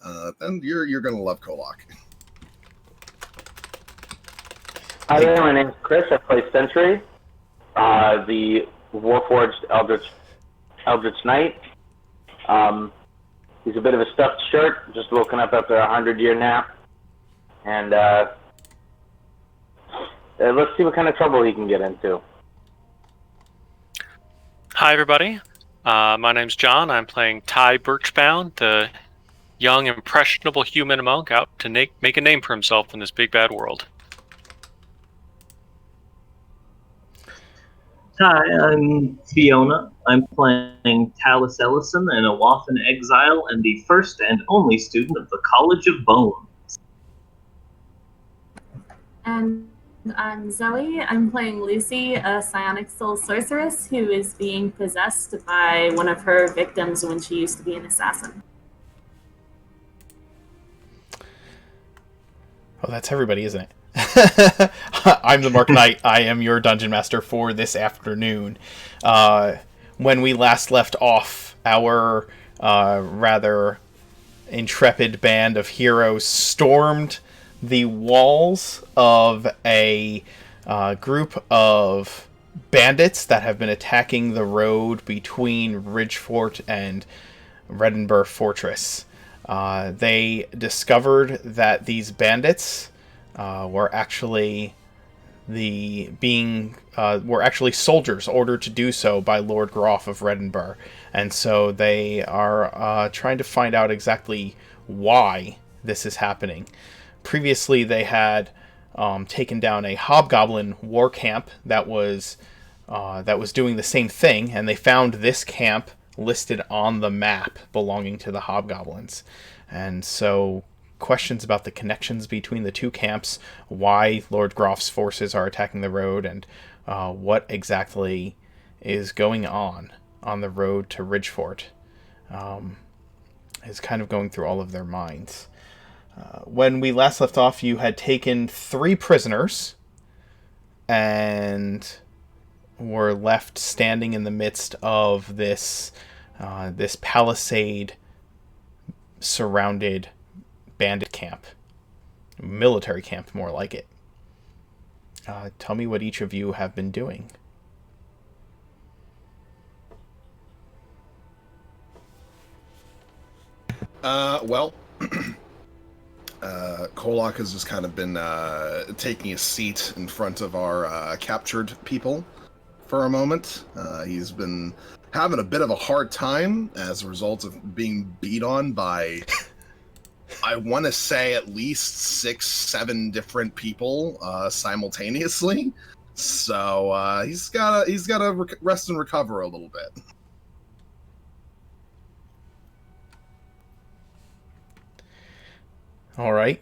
then you're gonna love Kolak. Hi there, my name's Chris. I play Sentry, the Warforged Eldritch Knight. He's a bit of a stuffed shirt, just woken up after a 100-year nap. And let's see what kind of trouble he can get into. Hi, everybody. My name's John. I'm playing Ty Birchbound, the young, impressionable human monk out to make a name for himself in this big, bad world. Hi, I'm Fiona. I'm playing Talus Ellison, an Awaf in exile and the first and only student of the College of Bones. And I'm Zoe. I'm playing Lucy, a psionic soul sorceress who is being possessed by one of her victims when she used to be an assassin. Oh, that's everybody, isn't it? I'm the Mark Knight. I am your Dungeon Master for this afternoon. When we last left off, our rather intrepid band of heroes stormed the walls of a group of bandits that have been attacking the road between Ridgefort and Reddenburg Fortress. They discovered that these bandits were actually soldiers ordered to do so by Lord Groff of Reddenburg, and so they are trying to find out exactly why this is happening. Previously, they had taken down a hobgoblin war camp that was doing the same thing, and they found this camp listed on the map belonging to the hobgoblins, and so questions about the connections between the two camps, why Lord Groff's forces are attacking the road, and what exactly is going on the road to Ridgefort is kind of going through all of their minds. When we last left off, you had taken 3 prisoners and were left standing in the midst of this palisade surrounded bandit camp, military camp, more like it. Tell me what each of you have been doing. Well, Kolak has just kind of been taking a seat in front of our captured people for a moment. He's been having a bit of a hard time as a result of being beat on by I want to say at least 6-7 different people simultaneously. So he's got to rest and recover a little bit. All right.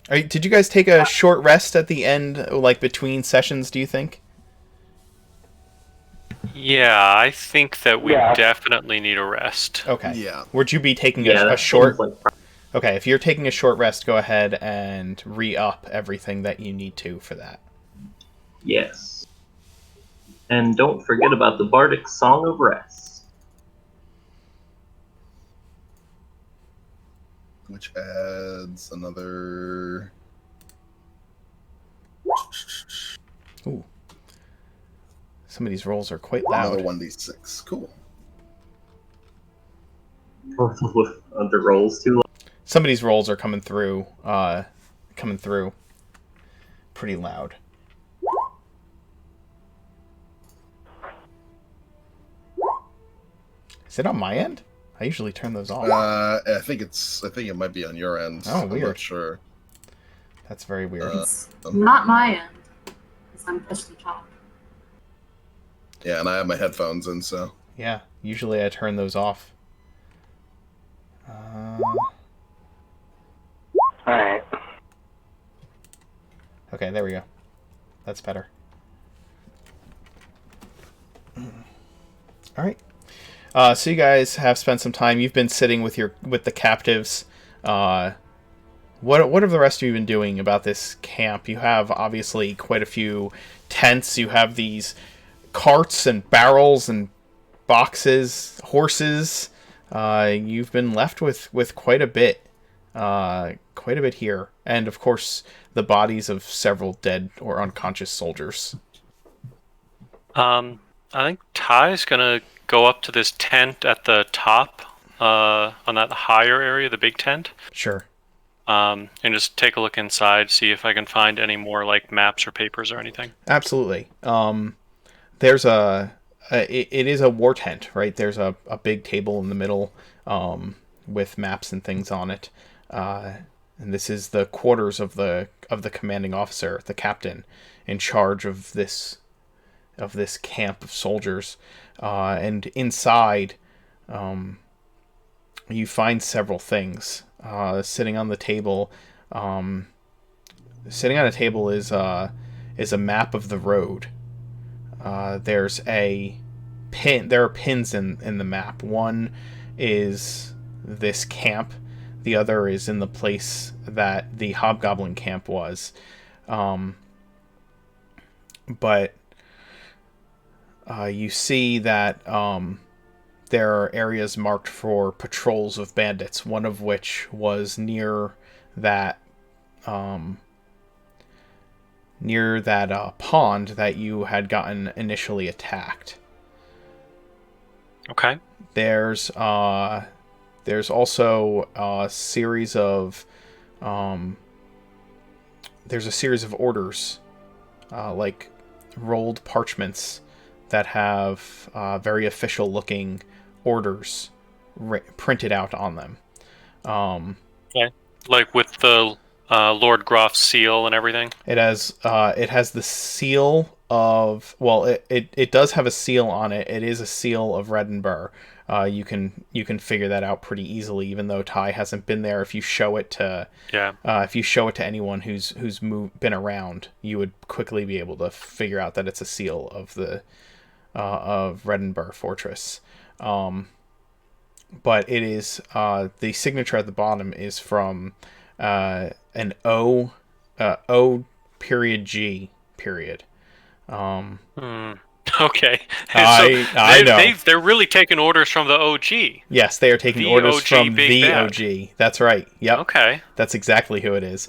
Did you guys take a short rest at the end, like between sessions, do you think? Yeah, I think that we definitely need a rest. Okay. Yeah. Would you be taking a short... Okay, if you're taking a short rest, go ahead and re-up everything that you need to for that. Yes. And don't forget about the Bardic Song of Rest. Which adds another... Ooh. Some of these rolls are quite loud. Another 1d6. Cool. The rolls too loud. Some of these rolls are coming through pretty loud. Is it on my end? I usually turn those off. I think it might be on your end. Oh, weird. I'm not sure. That's very weird. It's not my end, because I'm push to talk. Yeah, and I have my headphones in, so... Yeah, usually I turn those off. Alright. Okay, there we go. That's better. Alright. So you guys have spent some time. You've been sitting with the captives. What have the rest of you been doing about this camp? You have obviously quite a few tents. You have these carts and barrels and boxes, horses. You've been left with quite a bit. quite a bit here, and of course the bodies of several dead or unconscious soldiers. I think Ty's gonna go up to this tent at the top, on that higher area, the big tent. Sure. And just take a look inside, see if I can find any more like maps or papers or anything. Absolutely. There's it is a war tent, right? There's a big table in the middle, with maps and things on it. And this is the quarters of the commanding officer, the captain, in charge of this camp of soldiers. And inside, you find several things. Sitting on the table, sitting on a table is a map of the road. There's a pin. There are pins in the map. One is this camp. The other is in the place that the Hobgoblin camp was. But you see that there are areas marked for patrols of bandits, one of which was near that pond that you had gotten initially attacked. Okay. There's also a series of orders, like rolled parchments that have very official looking orders printed out on them. Okay. Like with the Lord Groff's seal and everything. It has the seal of, well, it does have a seal on it. It is a seal of Reddenburg. You can figure that out pretty easily, even though Ty hasn't been there. If you show it to anyone who's been around, you would quickly be able to figure out that it's a seal of the of Reddenburg Fortress. But it is the signature at the bottom is from an O period G period. Okay. I know. They're really taking orders from the OG. Yes, they are taking orders from the OG. That's right. Yep. Okay. That's exactly who it is.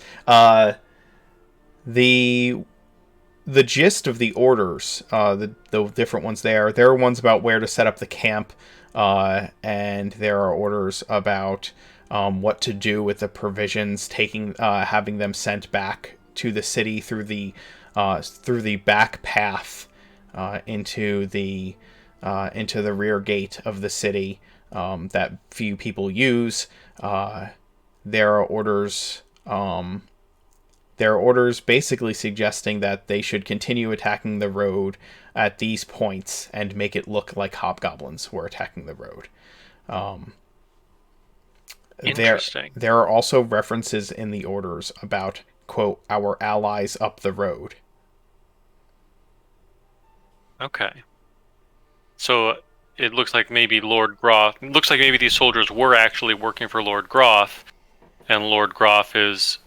The gist of the orders, the different ones there are ones about where to set up the camp, and there are orders about what to do with the provisions, having them sent back to the city through the back path into the rear gate of the city that few people use. There are orders. There are orders basically suggesting that they should continue attacking the road at these points and make it look like hobgoblins were attacking the road. Interesting. There are also references in the orders about, quote, our allies up the road. Okay. So it looks like maybe Lord Groff... It looks like maybe these soldiers were actually working for Lord Groff, and Lord Groff is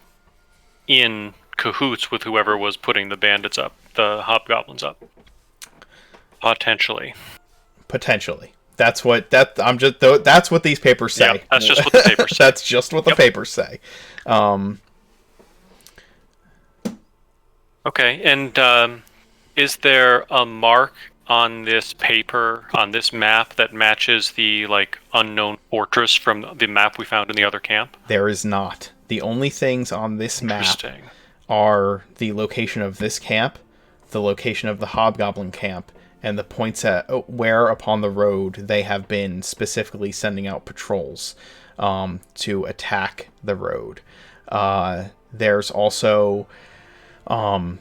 in cahoots with whoever was putting the bandits up, the hobgoblins up. Potentially. That's what these papers say. Yeah, that's just what the papers say. That's just what the papers say. Okay, and is there a mark on this paper, on this map, that matches the unknown fortress from the map we found in the other camp? There is not. The only things on this map are the location of this camp, the location of the Hobgoblin camp, and the points at where upon the road they have been specifically sending out patrols to attack the road. There's also the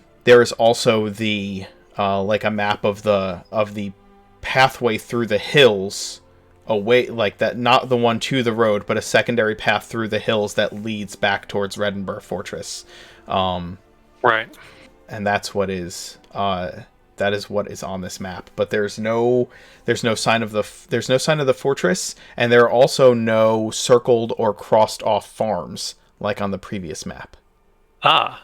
a map of the pathway through the hills away, like that, not the one to the road, but a secondary path through the hills that leads back towards Reddenburg Fortress. Right. And that's what is what is on this map. But there's no sign of the fortress, and there are also no circled or crossed off farms like on the previous map. Ah.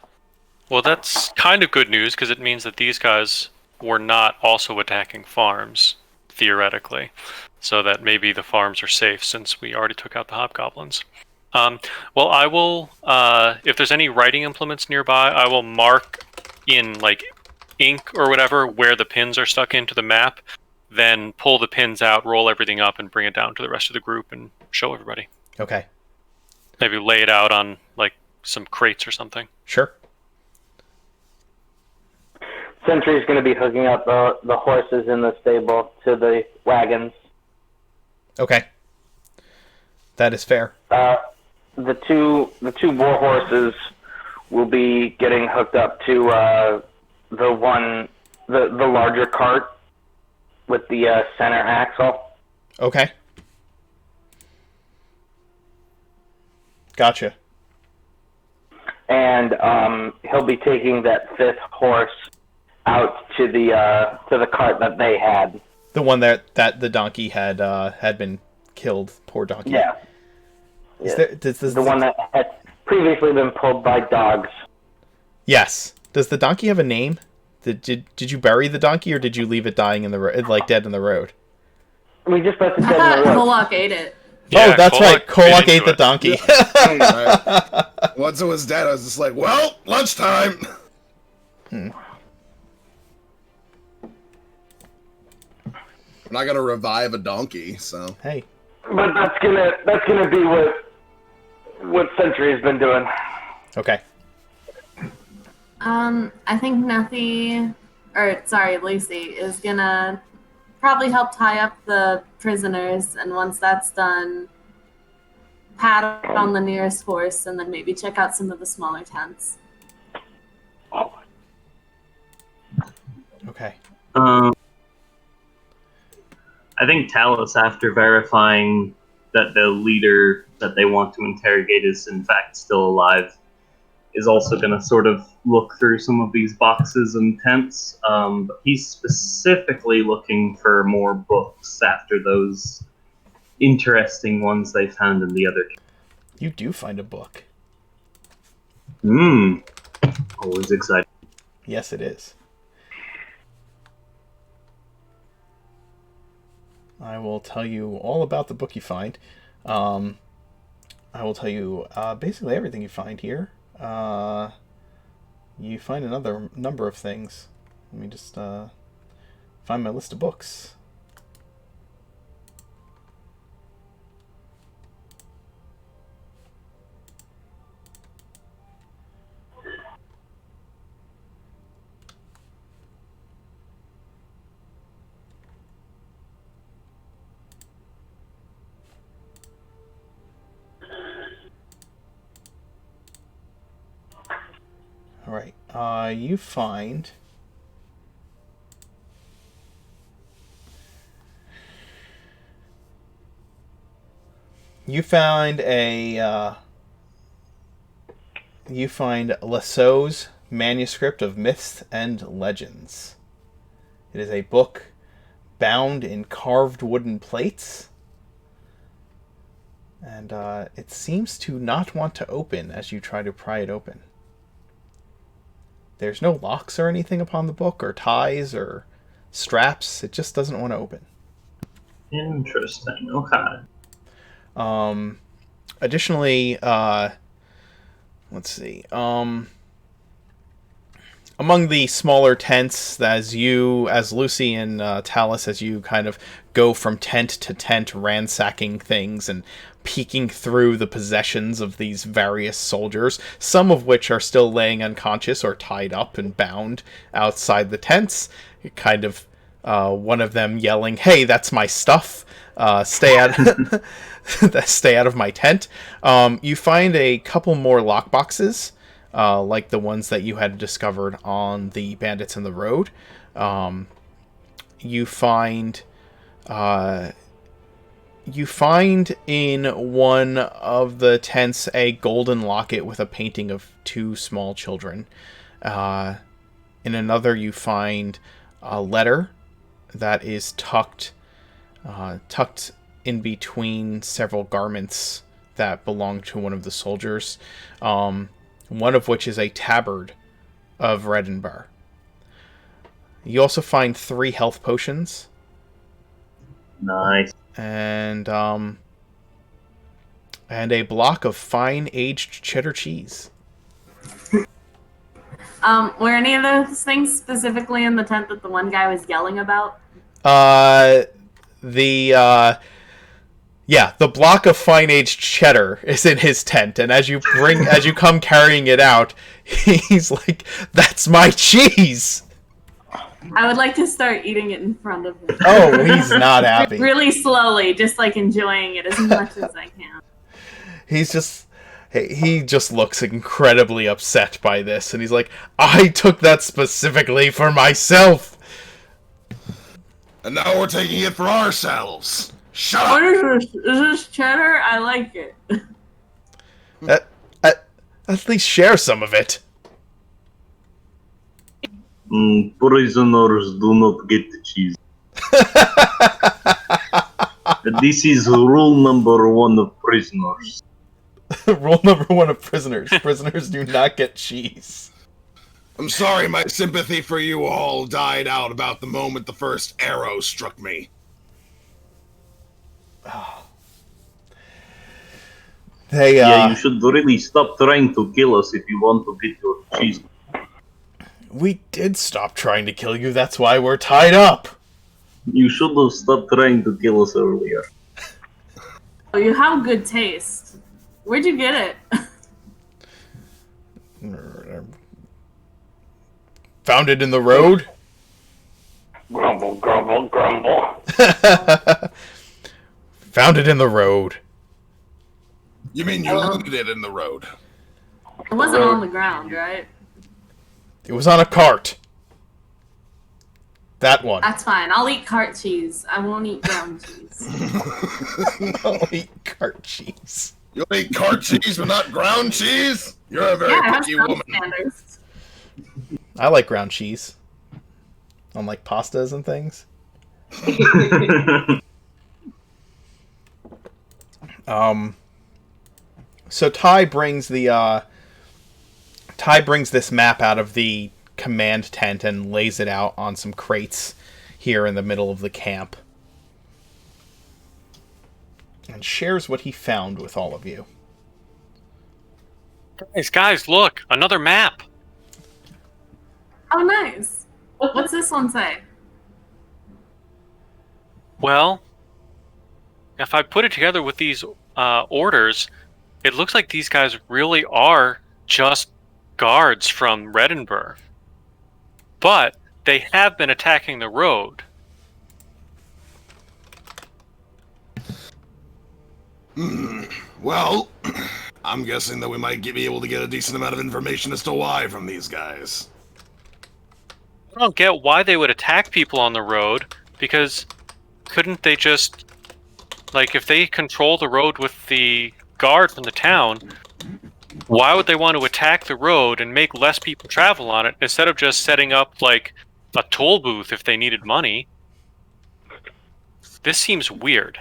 Well, that's kind of good news, because it means that these guys were not also attacking farms, theoretically. So that maybe the farms are safe, since we already took out the hobgoblins. Well, I will. If there's any writing implements nearby, I will mark in like ink or whatever where the pins are stuck into the map. Then pull the pins out, roll everything up, and bring it down to the rest of the group and show everybody. Okay. Maybe lay it out on like some crates or something. Sure. Sentry's going to be hooking up the horses in the stable to the wagons. Okay. That is fair. The two war horses will be getting hooked up to the larger cart with the center axle. Okay. Gotcha. And he'll be taking that fifth horse out to the cart that they had. The one that the donkey had been killed. Poor donkey. Yeah. The one that had previously been pulled by dogs. Yes. Does the donkey have a name? Did you bury the donkey, or did you leave it dying in the like dead in the road? We just left it I dead in thought the road. Kolok ate it. Oh, that's right. Kolok ate the donkey. Once it was dead, I was just like, well, lunchtime. I'm not gonna revive a donkey, so. Hey. But that's gonna be what Sentry's been doing. Okay. I think Lucy is gonna probably help tie up the prisoners, and once that's done, pat on the nearest horse, and then maybe check out some of the smaller tents. Okay. I think Talus, after verifying that the leader that they want to interrogate is in fact still alive, is also going to sort of look through some of these boxes and tents. But he's specifically looking for more books after those interesting ones they found in the other. You do find a book. Always exciting. Yes, it is. I will tell you all about the book you find. I will tell you basically everything you find here. You find another number of things. Let me just find my list of books. All right. You find Lasso's manuscript of myths and legends. It is a book bound in carved wooden plates, and it seems to not want to open as you try to pry it open. There's no locks or anything upon the book, or ties, or straps. It just doesn't want to open. Interesting. Okay. Additionally, let's see. Among the smaller tents, as Lucy and Talus, as you kind of go from tent to tent, ransacking things and peeking through the possessions of these various soldiers, some of which are still laying unconscious or tied up and bound outside the tents, kind of one of them yelling, "Hey, that's my stuff! Stay out of my tent." You find a couple more lockboxes, like the ones that you had discovered on the Bandits in the Road. You find in one of the tents a golden locket with a painting of two small children. In another, you find a letter that is tucked in between several garments that belong to one of the soldiers. One of which is a tabard of Reddenbar. You also find 3 health potions. Nice. And And a block of fine aged cheddar cheese. Were any of those things specifically in the tent that the one guy was yelling about? The block of fine aged cheddar is in his tent, and as you come carrying it out, he's like, "That's my cheese." I would like to start eating it in front of him. Oh, he's not happy. Really slowly, just like enjoying it as much as I can. He just looks incredibly upset by this, and he's like, "I took that specifically for myself." And now we're taking it for ourselves. Shut up! What is this? Is this cheddar? I like it. At least share some of it. Prisoners do not get the cheese. This is rule number 1 of prisoners. Rule number 1 of prisoners. Prisoners do not get cheese. I'm sorry, my sympathy for you all died out about the moment the first arrow struck me. Yeah, you should really stop trying to kill us if you want to get your cheese. We did stop trying to kill you, that's why we're tied up. You should have stopped trying to kill us earlier. Oh, you have good taste. Where'd you get it? Found it in the road. Grumble, grumble, grumble. Found it in the road. You mean you looted it in the road? It wasn't on the ground, right? It was on a cart. That one. That's fine. I'll eat cart cheese. I won't eat ground cheese. I'll eat cart cheese. You'll eat cart cheese but not ground cheese? You're a very Yeah, I have picky some woman. standards. I like ground cheese. On like pastas and things. So Ty brings this map out of the command tent and lays it out on some crates here in the middle of the camp. And shares what he found with all of you. Guys, look! Another map! Oh, nice. What's this one say? Well, if I put it together with these orders, it looks like these guys really are just guards from Reddenburg. But they have been attacking the road. Well, I'm guessing that we might be able to get a decent amount of information as to why from these guys. I don't get why they would attack people on the road, because couldn't they just, like, if they control the road with the guard from the town, why would they want to attack the road and make less people travel on it instead of just setting up, like, a toll booth if they needed money? This seems weird.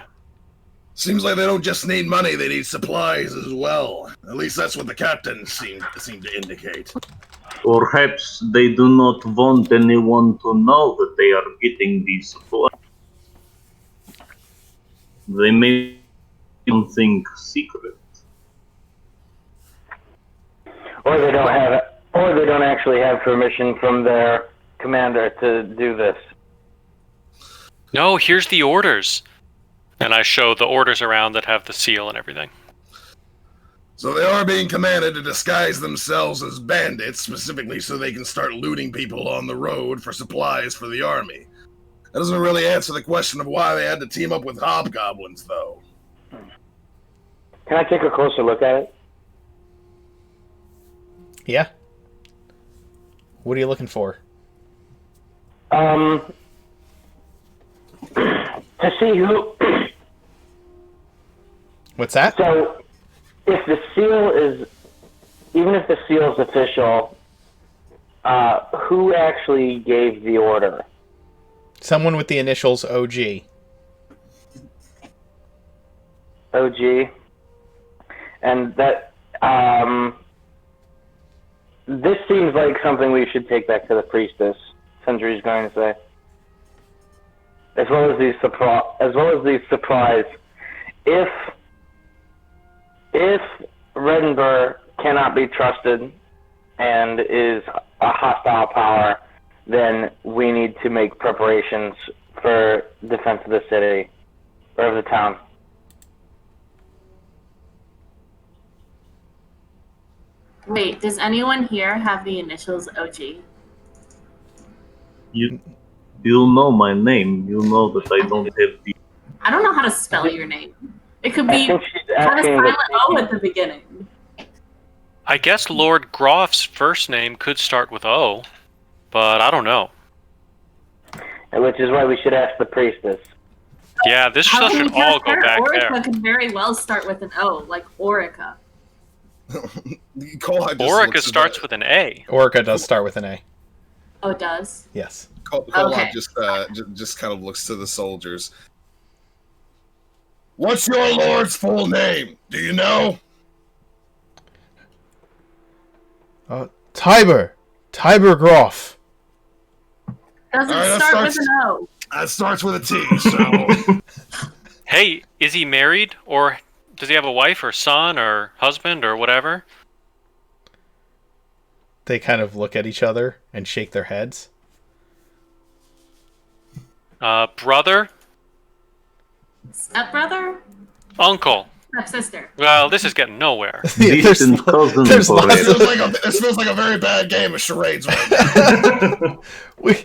Seems like they don't just need money, they need supplies as well. At least that's what the captain seemed to indicate. Perhaps they do not want anyone to know that they are getting these supplies. They may do something secret. Or they don't actually have permission from their commander to do this. No, here's the orders. And I show the orders around that have the seal and everything. So they are being commanded to disguise themselves as bandits, specifically so they can start looting people on the road for supplies for the army. That doesn't really answer the question of why they had to team up with hobgoblins, though. Can I take a closer look at it? Yeah. What are you looking for? To see who... What's that? So, if the seal is... Even if the seal is official, who actually gave the order? Someone with the initials OG. OG. And that... This seems like something we should take back to the priestess, Sundry's going to say. As well as these supplies. If If Redenburg cannot be trusted and is a hostile power, then we need to make preparations for defense of the city, or of the town. Wait, does anyone here have the initials OG? You'll know my name. You'll know that I don't have the. I don't know how to spell your name. It could I be think she's have a asking silent O at the beginning. I guess Lord Groff's first name could start with O, but I don't know. which is why we should ask the priestess. Yeah, this How should can we all trust go her? back Orica there. could very well start with an O, like Orica. Kolak just Orica looks at starts the- with an A. Orica does start with an A. Oh, it does? Yes. Kolak Okay. just kind of looks to the soldiers. What's your lord's full name? Do you know? Tiber Groff. Doesn't Alright, that start with starts- an O. That starts with a T, so... Hey, is he married, or does he have a wife or son or husband or whatever? They kind of look at each other and shake their heads. Brother? Stepbrother? Uncle? Stepsister? Well, this is getting nowhere. Distant cousin there's for lots it. this feels like a very bad game of charades right now. we,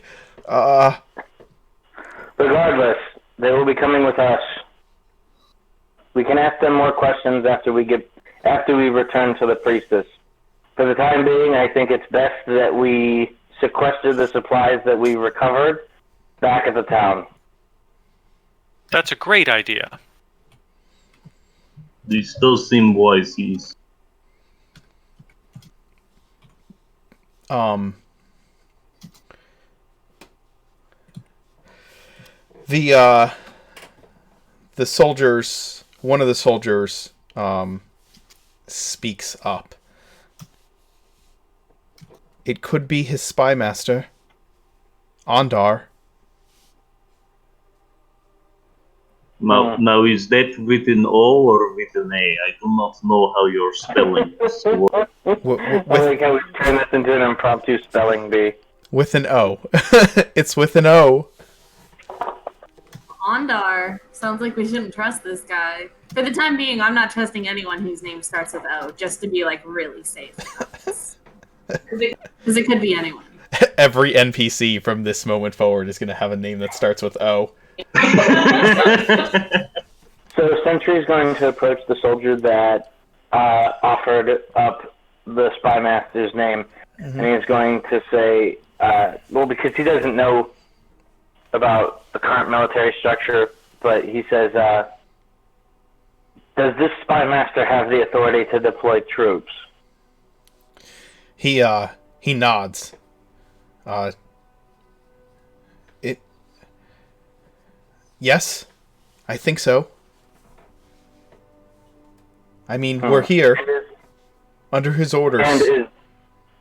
Regardless, they will be coming with us. We can ask them more questions after we return to the priestess. For the time being, I think it's best that we sequester the supplies that we recovered back at the town. That's a great idea. These does seem wise, yes. The soldiers, one of the soldiers, speaks up. It could be his spy master, Ondar. Now, is that with an O or with an A? I do not know how your spelling is. I like how we turn this into an impromptu spelling bee. With an O. It's with an O. Ondar. Sounds like we shouldn't trust this guy. For the time being, I'm not trusting anyone whose name starts with O, just to be, like, really safe. Because it could be anyone. Every NPC from this moment forward is going to have a name that starts with O. So Sentry's going to approach the soldier that offered up the spy master's name, and he's going to say, well, because he doesn't know about the current military structure, but he says, does this spy master have the authority to deploy troops? He nods. Yes, I think so. I mean, we're here under his orders. And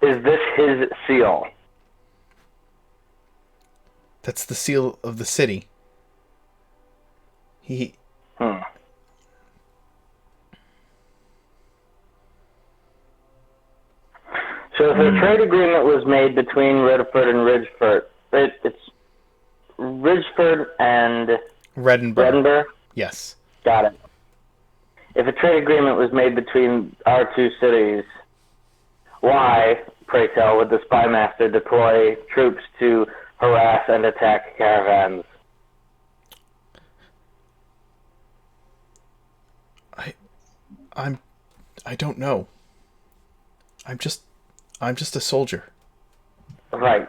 is this his seal? That's the seal of the city. So if a trade agreement was made between Ridgefort and Ridgefort, it's Ridgefort and Redenburg. Yes. Got it. If a trade agreement was made between our two cities, why, pray tell, would the spy master deploy troops to harass and attack caravans? I don't know. I'm just a soldier. Right.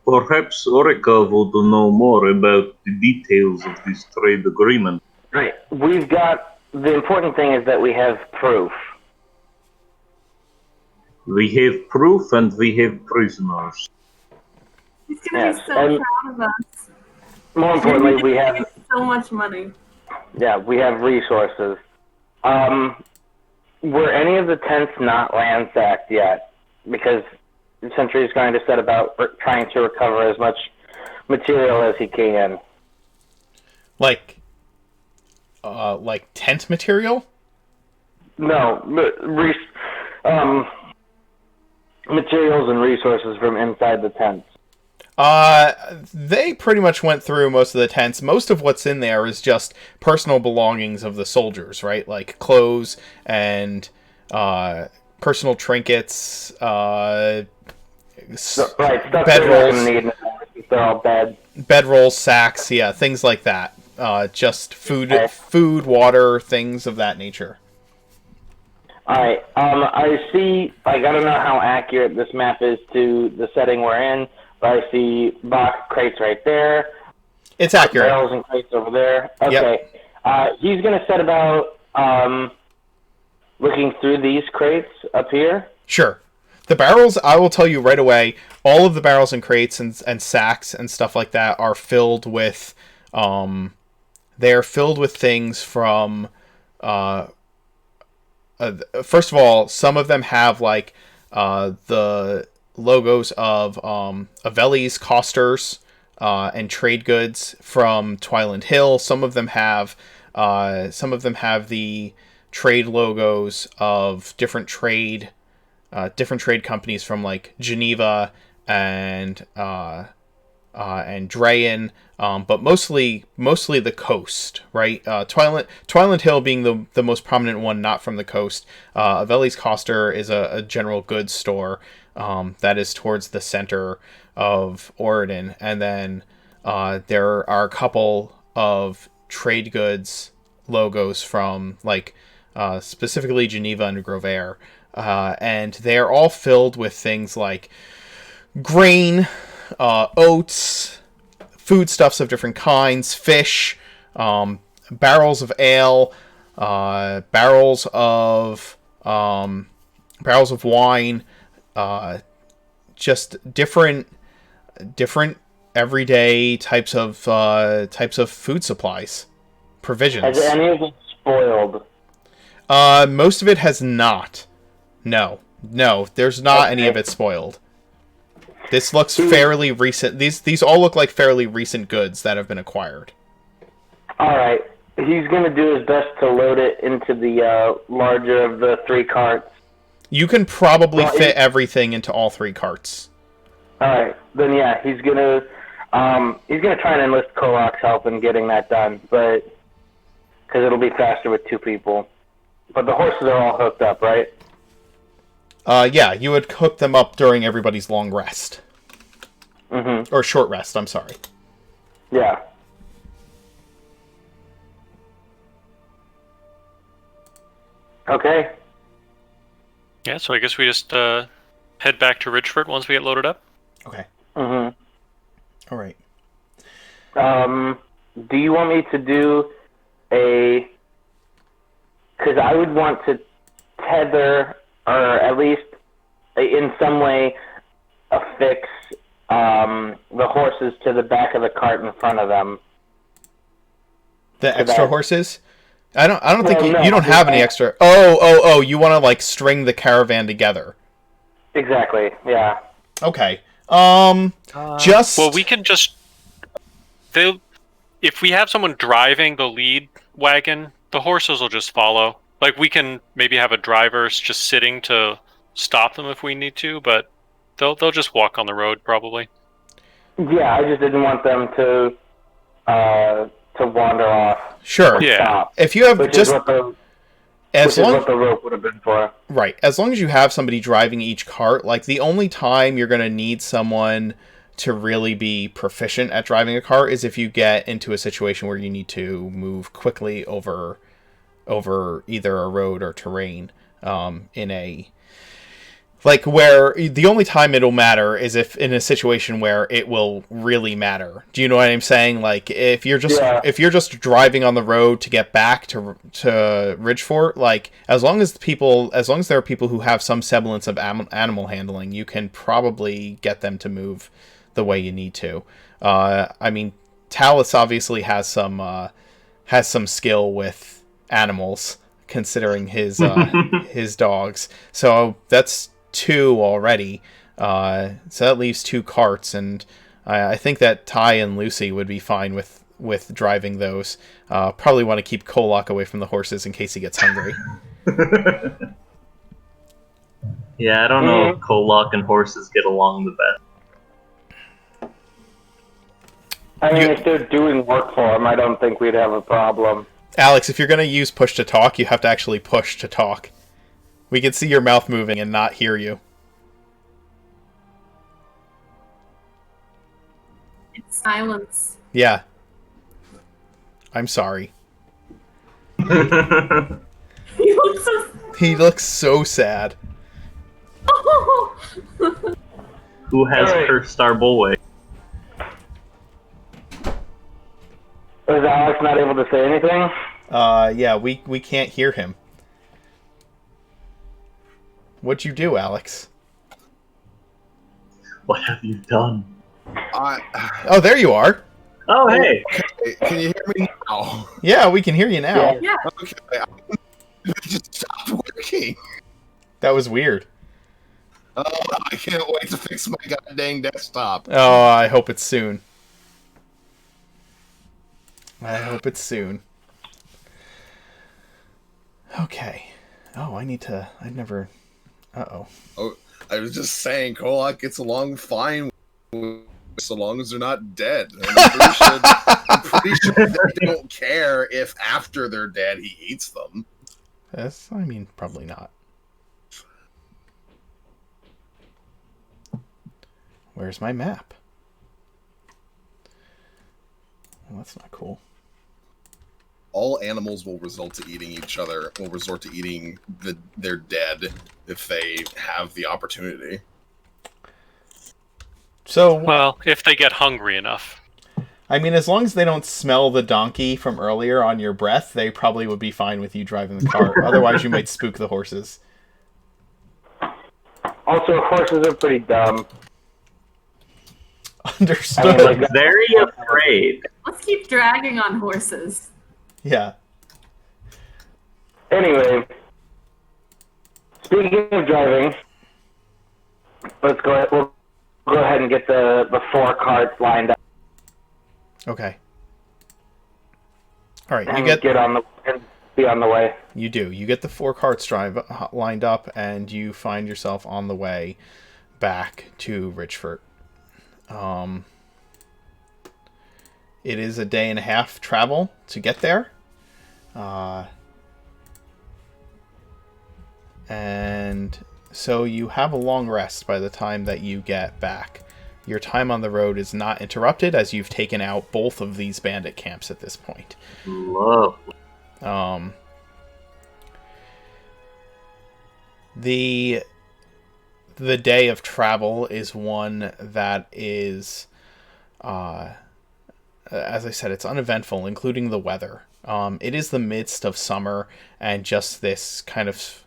Perhaps Orica would know more about the details of this trade agreement. Right. The important thing is that we have proof. We have proof and we have prisoners. He's gonna Yes, be so and- proud of us. More importantly, we have So much money. we have resources. Were any of the tents not ransacked yet? Because the Sentry is going to set about trying to recover as much material as he can. Like tent material? No, materials and resources from inside the tents. They pretty much went through most of the tents. Most of what's in there is just personal belongings of the soldiers, right? Like clothes and personal trinkets, Right, stuff bedrolls, they're not gonna need. They're all bed. bedrolls, sacks, yeah, things like that. Just food, water, things of that nature. Alright, I see, like, I don't know how accurate this map is to the setting we're in, but I see box crates right there. It's accurate. Barrels and crates over there. Okay. Yep. He's going to set about looking through these crates up here. Sure. The barrels, I will tell you right away, all of the barrels and crates and sacks and stuff like that are filled with, they're filled with things from, first of all, some of them have, like, the logos of Avelli's costers and trade goods from Twyland Hill. Some of them have the trade logos of different trade companies from, like, Geneva and Drayen, but mostly the coast, right? Twyland Hill being the most prominent one, not from the coast. Avelli's Coster is a general goods store that is towards the center of Oregon, and then there are a couple of trade goods logos from, like, specifically Geneva and Grovair, and they're all filled with things like grain, oats, foodstuffs of different kinds, fish, barrels of ale, barrels of wine, just different everyday types of food supplies, provisions. Has any of it spoiled? Most of it has not. No, there's not any of it spoiled. This looks fairly recent. These all look like fairly recent goods that have been acquired. Alright. He's going to do his best to load it into the larger of the 3 carts. You can probably fit everything into all 3 carts. Alright. Then yeah, he's going to try and enlist Kolak's help in getting that done, but because it'll be faster with 2 people. But the horses are all hooked up, right? Yeah, you would hook them up during everybody's long rest. Mm-hmm. Or short rest, I'm sorry. Yeah. Okay. Yeah, so I guess we just head back to Ridgefort once we get loaded up. Okay. Mm-hmm. All right. Do you want me to do a... Because I would want to tether, or at least in some way affix the horses to the back of the cart in front of them. The extra horses? I don't think no, you don't have any extra. Oh, you want to, like, string the caravan together. Exactly. Yeah. Okay. Well, we can just if we have someone driving the lead wagon, the horses will just follow. Like, we can maybe have a driver just sitting to stop them if we need to, but they'll just walk on the road probably. Yeah, I just didn't want them to wander off. Sure. Yeah. Stop, if you have which just is what the rope would have been for. Right. As long as you have somebody driving each cart, like, the only time you're going to need someone to really be proficient at driving a cart is if you get into a situation where you need to move quickly over either a road or terrain, in a... Like, where the only time it'll matter is if in a situation where it will really matter. Do you know what I'm saying? Like, if you're just driving on the road to get back to Ridgefort, like, as long as there are people who have some semblance of animal handling, you can probably get them to move the way you need to. I mean, Talus obviously has some skill with animals, considering his his dogs. So that's 2 already, so that leaves 2 carts, and I think that Ty and Lucy would be fine with driving those. Probably want to keep Kolak away from the horses in case he gets hungry. Yeah, I don't know if Kolak and horses get along the best. I mean, if they're doing work for him, I don't think we'd have a problem. Alex, if you're going to use push to talk, you have to actually push to talk. We can see your mouth moving and not hear you. It's silence. Yeah. I'm sorry. He looks so. He looks so sad. Who has Alright. cursed our boy? Is Alex not able to say anything? Yeah, we can't hear him. What'd you do, Alex? What have you done? Oh, there you are. Oh, hey! Okay, can you hear me now? Yeah, we can hear you now. Yeah. Okay, it just stopped working. That was weird. Oh, I can't wait to fix my goddamn desktop. Oh, I hope it's soon. I hope it's soon. Okay. Oh, I need to... I've never... Uh-oh. Oh, I was just saying, Kolak gets along fine so long as they're not dead. And I'm pretty sure they don't care if after they're dead he eats them. Yes, I mean, probably not. Where's my map? Well, that's not cool. All animals will resort to eating each other, will resort to eating their dead if they have the opportunity. So, Well, if they get hungry enough. I mean, as long as they don't smell the donkey from earlier on your breath, they probably would be fine with you driving the car. Otherwise, you might spook the horses. Also, horses are pretty dumb. Understood. I mean, like, Very afraid. Let's keep dragging on horses. Yeah. anyway, speaking of driving, let's go ahead. We'll go ahead and get the 4 carts lined up. Okay. All right, And be on the way. You do. You get the 4 carts lined up, and you find yourself on the way back to Ridgefort. It is a day and a half travel to get there. And so you have a long rest by the time that you get back. Your time on the road is not interrupted as you've taken out both of these bandit camps at this point. Lovely. The day of travel is one that is, as I said, it's uneventful, including the weather. It is the midst of summer, and just this kind of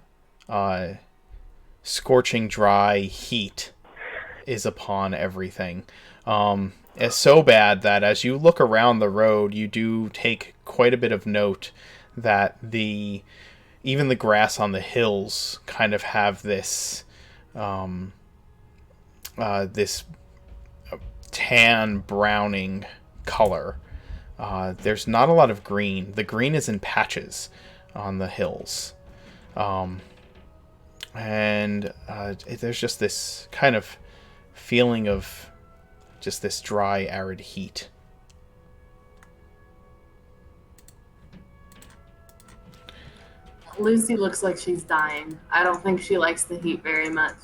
scorching, dry heat is upon everything. It's so bad that as you look around the road, you do take quite a bit of note that even the grass on the hills kind of have this this tan browning color. There's not a lot of green. The green is in patches on the hills. And there's just this kind of feeling of just this dry, arid heat. Lucy looks like she's dying. I don't think she likes the heat very much.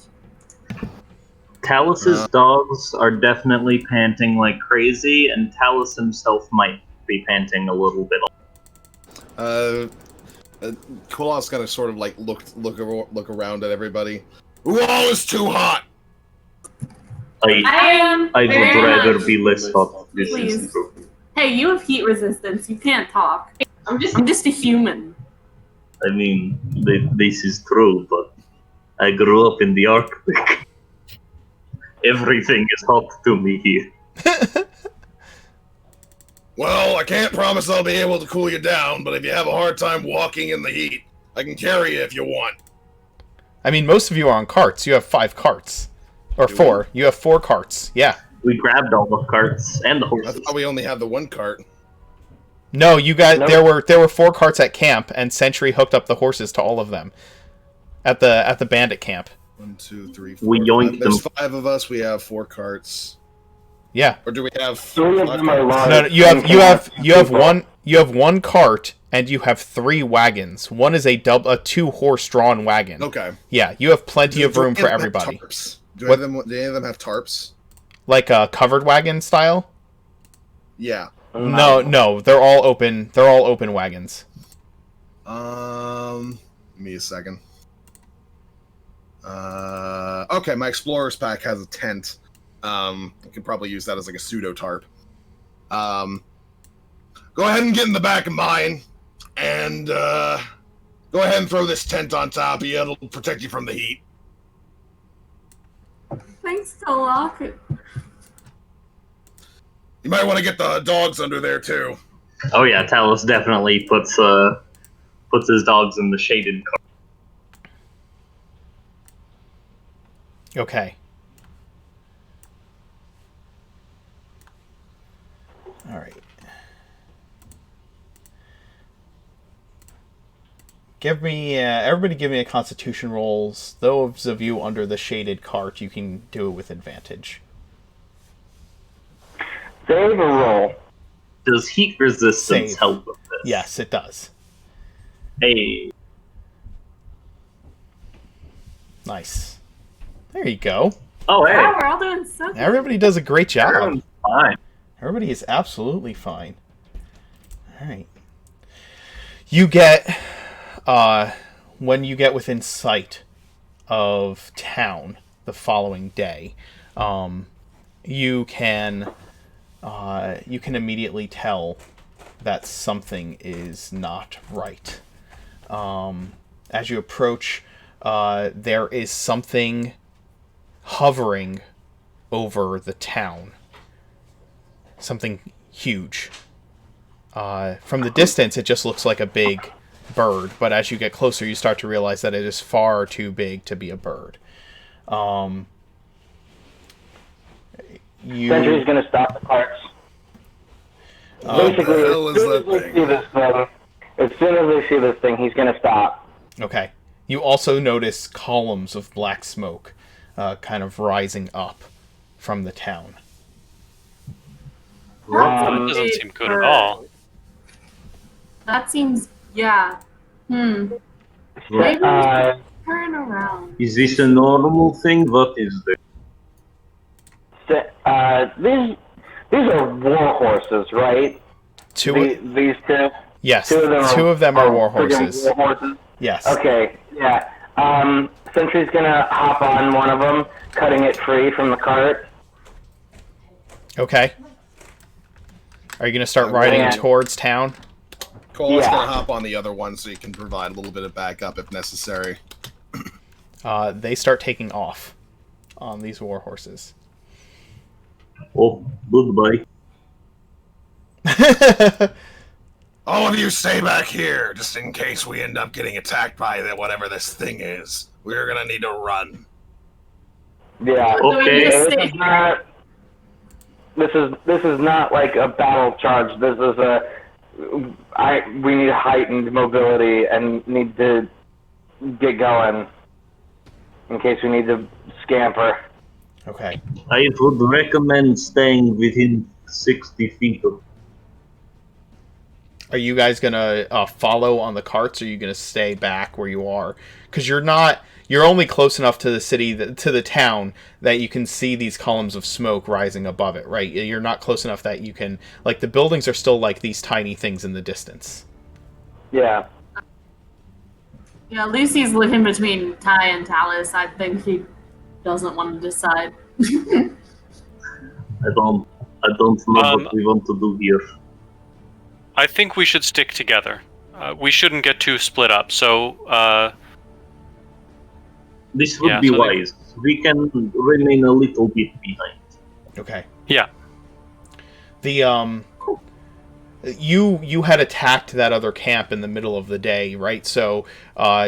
Talus's dogs are definitely panting like crazy, and Talus himself might be panting a little bit. Kulak's gonna sort of like look around at everybody. Who all is too hot? I am. I would very rather much. be less hot. This Please. is true. Hey, you have heat resistance. You can't talk. I'm just a human. I mean, this is true, but I grew up in the Arctic. Everything is hot to me here. Well, I can't promise I'll be able to cool you down, but if you have a hard time walking in the heat, I can carry you if you want. I mean, most of you are on carts. You have 5 carts. Or 4. You have 4 carts. Yeah. We grabbed all the carts and the I horses. thought we only had the 1 cart. No, you guys. Nope. There were 4 carts at camp, and Sentry hooked up the horses to all of them at the bandit camp. 1, 2, 3, 4, We yoinked 5. There's them. 5 of us. We have 4 carts. Yeah. Or do we have 3 of 5 them are carts? large. No, you and can have people. you have 1 cart, and you have 3 wagons. One is a 2 horse drawn wagon. Okay. Yeah, you have plenty of Do room any for them have everybody. tarps? Do What- any of them have tarps? Like a covered wagon style. Yeah. No, they're all open. They're all open wagons. Give me a second. Okay, my explorer's pack has a tent. I could probably use that as like a pseudo tarp. Go ahead and get in the back of mine, and go ahead and throw this tent on top of you. It'll protect you from the heat. Thanks, Tolok. You might want to get the dogs under there too. Oh yeah, Talos definitely puts his dogs in the shaded car. Okay. All right. Everybody give me a Constitution rolls. Those of you under the shaded cart, you can do it with advantage. Save a roll. Does heat resistance Save. help with this? Yes, it does. Hey, Nice. There you go. oh hey, Wow, we're all doing so good. Everybody does a great job. everyone's fine. Everybody is absolutely fine. All right. You get, when you get within sight of town the following day, you can immediately tell that something is not right. As you approach, there is something hovering over the town. Something huge. From the distance, it just looks like a big bird, but as you get closer, you start to realize that it is far too big to be a bird. Sentry's gonna stop the carts. Basically, the hell as is soon that as we thing? see this thing, he's gonna stop. Okay. You also notice columns of black smoke kind of rising up from the town. That doesn't seem good at all. That seems, yeah. Maybe we should turn around. Is this a normal thing? What is this? These are war horses, right? These two. Yes, Two two of them are war friggin' horses. War horses. Yes. Okay, yeah. Sentry's gonna hop on one of them, cutting it free from the cart. Okay. Are you going to start riding Yeah. towards town? Cole's Yeah. gonna hop on the other one so you can provide a little bit of backup if necessary. They start taking off on these war horses. Oh, goodbye. All of you stay back here, just in case we end up getting attacked by whatever this thing is. We're gonna need to run. Yeah. Do we need to Okay. stay here? This is not like a battle charge. This is we need heightened mobility and need to get going in case we need to scamper. Okay. I would recommend staying within 60 feet of. Are you guys going to follow on the carts, or are you going to stay back where you are? Because you're only close enough to the city, to the town, that you can see these columns of smoke rising above it, right? You're not close enough that you can, like, the buildings are still like these tiny things in the distance. Yeah. Yeah, Lucy's living between Ty and Talus. I think he doesn't want to decide. I don't know what we want to do here. I think we should stick together. We shouldn't get too split up. So, This would Yeah, be so wise. We can remain a little bit behind. Okay. yeah. The you had attacked that other camp in the middle of the day, right? So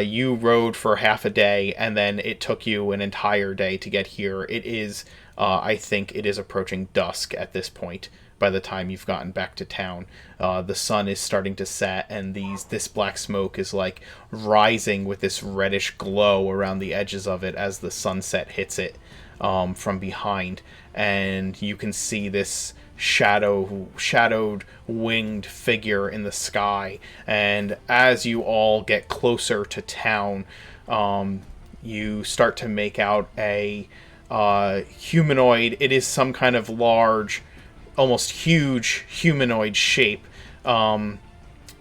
you rode for half a day, and then it took you an entire day to get here. It is, I think, it is approaching dusk at this point. by the time you've gotten back to town. The sun is starting to set, and this black smoke is like rising with this reddish glow around the edges of it as the sunset hits it from behind, and you can see this shadowed winged figure in the sky. And as you all get closer to town, you start to make out a humanoid. It is some kind of large, almost huge humanoid shape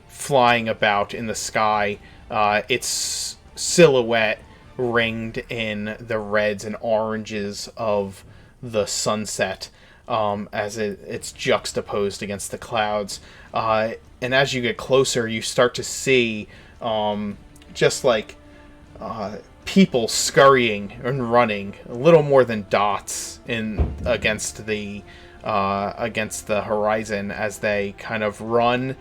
flying about in the sky. Its silhouette ringed in the reds and oranges of the sunset as it's juxtaposed against the clouds. And as you get closer, you start to see just like people scurrying and running, a little more than dots against the horizon as they kind of run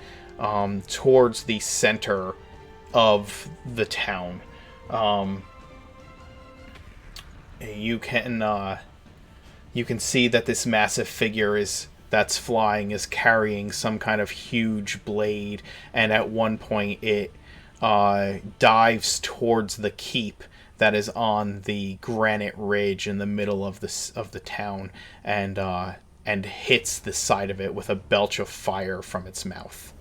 towards the center of the town. You can see that this massive figure that's flying is carrying some kind of huge blade, and at one point it dives towards the keep that is on the granite ridge in the middle of the town, and hits the side of it with a belch of fire from its mouth.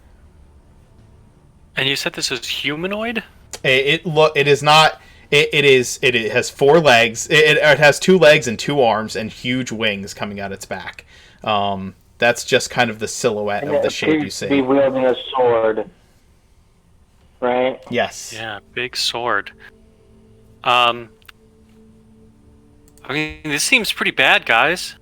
And you said this is humanoid? It is not. It has 4 legs. It has 2 legs and 2 arms and huge wings coming out its back. That's just kind of the silhouette of the shape you see. Be wielding a sword, right? Yes. Yeah, big sword. I mean, this seems pretty bad, guys.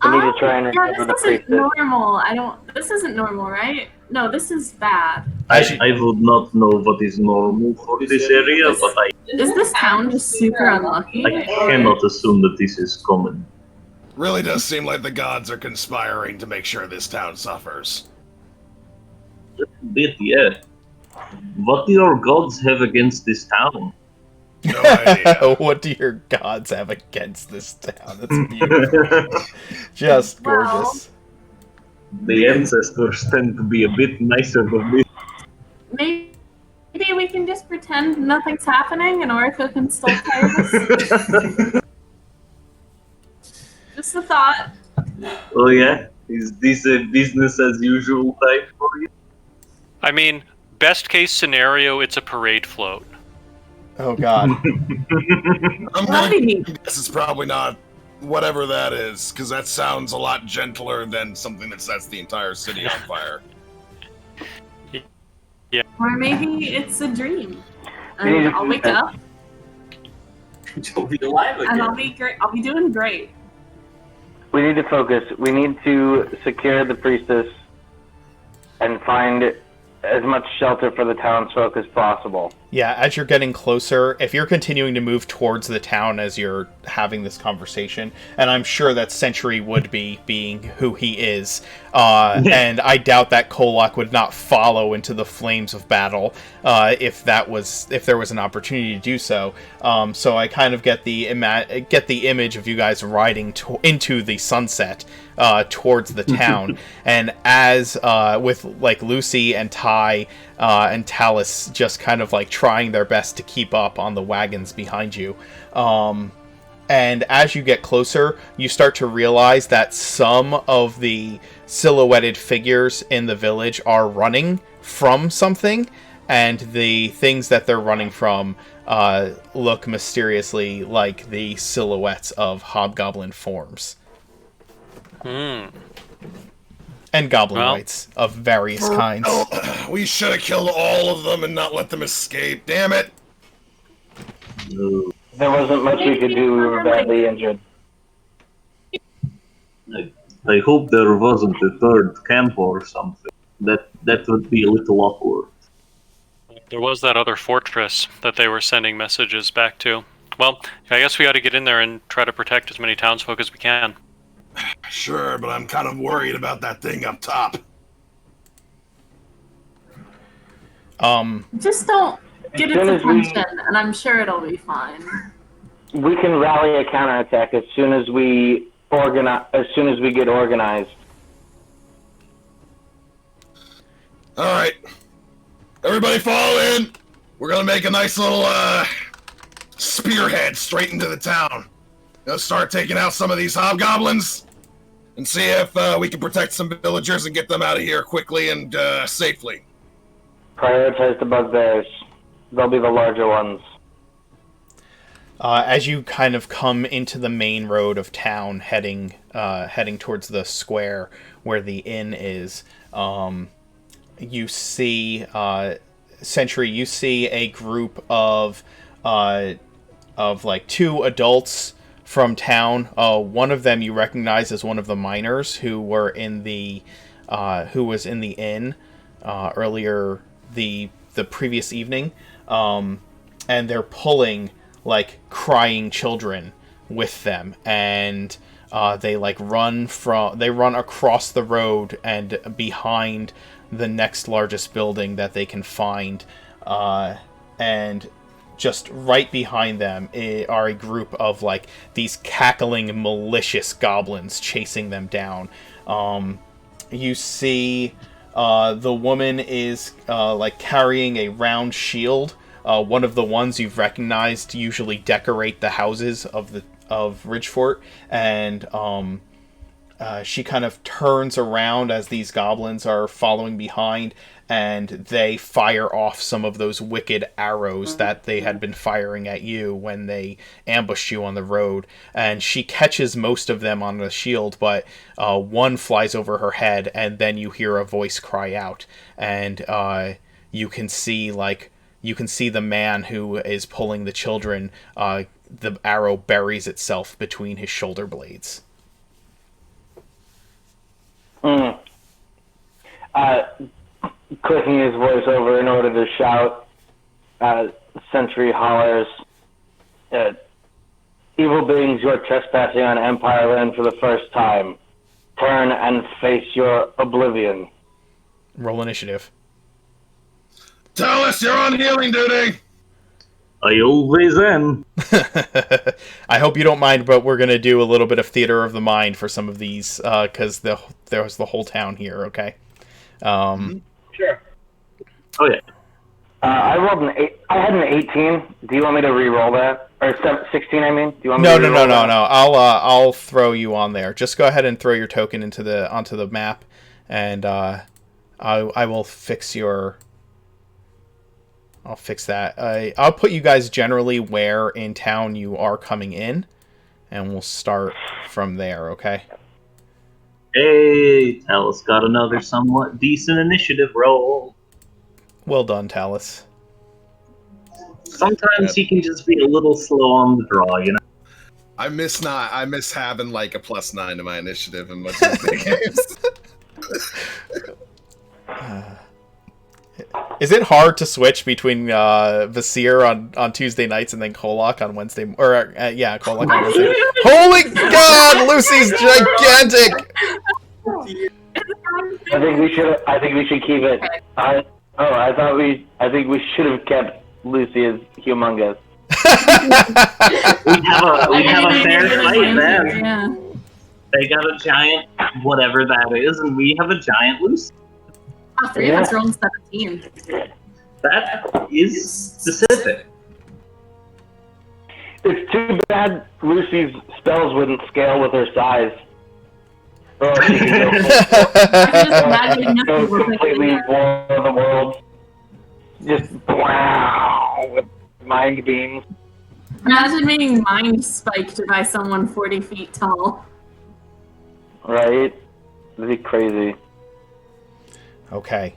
We need to try and yeah, recover the this isn't priestess. normal. This isn't normal, right? No, this is bad. I would not know what is normal for this area, but Is this town just super unlucky? I cannot assume that this is common. Really does seem like the gods are conspiring to make sure this town suffers. A bit, yeah. What do your gods have against this town? No idea. What do your gods have against this town? That's beautiful. Just gorgeous. The ancestors tend to be a bit nicer than this. Maybe we can just pretend nothing's happening and Orica can still play us. Just a thought. Oh yeah? Is this a business as usual type for you? I mean, best case scenario, it's a parade float. Oh god. I'm That'd be going neat. to guess it's probably not whatever that is, because that sounds a lot gentler than something that sets the entire city on fire. Or maybe it's a dream. We need And to- I'll wake up You'll be alive and again. I'll be great. I'll be doing great. We need to focus. We need to secure the priestess and find as much shelter for the townsfolk as possible. Yeah, as you're getting closer, if you're continuing to move towards the town as you're having this conversation, and I'm sure that Sentry would be, being who he is, and I doubt that Kolak would not follow into the flames of battle if there was an opportunity to do so. So I kind of get the image of you guys riding into the sunset towards the town, and as with like Lucy and Ty and Talus just kind of like trying their best to keep up on the wagons behind you. And as you get closer, you start to realize that some of the silhouetted figures in the village are running from something, and the things that they're running from look mysteriously like the silhouettes of hobgoblin forms. And goblinoids of various kinds. Oh, we should have killed all of them and not let them escape. Damn it! No. There wasn't much we could do. We were badly injured. I hope there wasn't a third camp or something. That would be a little awkward. There was that other fortress that they were sending messages back to. Well, I guess we got to get in there and try to protect as many townsfolk as we can. Sure, but I'm kind of worried about that thing up top. Just don't get As soon its as we- attention, and I'm sure it'll be fine. We can rally a counterattack as soon as we as soon as we get organized. All right, everybody, fall in. We're gonna make a nice little spearhead straight into the town. Gonna start taking out some of these hobgoblins and see if we can protect some villagers and get them out of here quickly and safely. Prioritize the bugbears. They'll be the larger ones. As you kind of come into the main road of town, heading towards the square where the inn is, you see Sentry. You see a group of like two adults from town. One of them you recognize as one of the miners who were in the who was in the inn earlier the previous evening, and they're pulling like crying children with them, and they run across the road and behind the next largest building that they can find, and just right behind them are a group of like these cackling malicious goblins chasing them down. You see the woman is like carrying a round shield, one of the ones you've recognized to usually decorate the houses of Ridgefort, and she kind of turns around as these goblins are following behind, and they fire off some of those wicked arrows that they had been firing at you when they ambushed you on the road. And she catches most of them on the shield, but one flies over her head, and then you hear a voice cry out, and you can see the man who is pulling the children. The arrow buries itself between his shoulder blades. Clicking his voice over in order to shout, Sentry hollers, evil beings, you're trespassing on Empire land for the first time. Turn and face your oblivion. Roll initiative. Tell us you're on healing duty! I always am. I hope you don't mind, but we're going to do a little bit of theater of the mind for some of these, because there's the whole town here, okay? Sure. Oh, yeah. I rolled an 8. I had an 18. Do you want me to re-roll that? Or 16, I mean? Do you want me No. to re-roll that? I'll throw you on there. Just go ahead and throw your token onto the map, and I will fix your... I'll fix that. I'll put you guys generally where in town you are coming in, and we'll start from there, okay? Hey, Talus got another somewhat decent initiative roll. Well done, Talus. Sometimes he can just be a little slow on the draw, you know? I miss having like a +9 to my initiative in most of the games. Is it hard to switch between Vasir on Tuesday nights and then Kolak on Wednesday? Or Kolak on Wednesday. Holy God, Lucy's gigantic. I think we should keep it. I think we should have kept Lucy as humongous. We have a fair fight then. Yeah. They got a giant whatever that is, and we have a giant Lucy. Oh, 3 of us rolled 17. That is specific. It's too bad Lucy's spells wouldn't scale with her size. Or she could go I can just imagine go nothing was completely like War of the Worlds. Just wow with mind beams. Imagine being mind spiked by someone 40 feet tall. Right? That'd be crazy. Okay.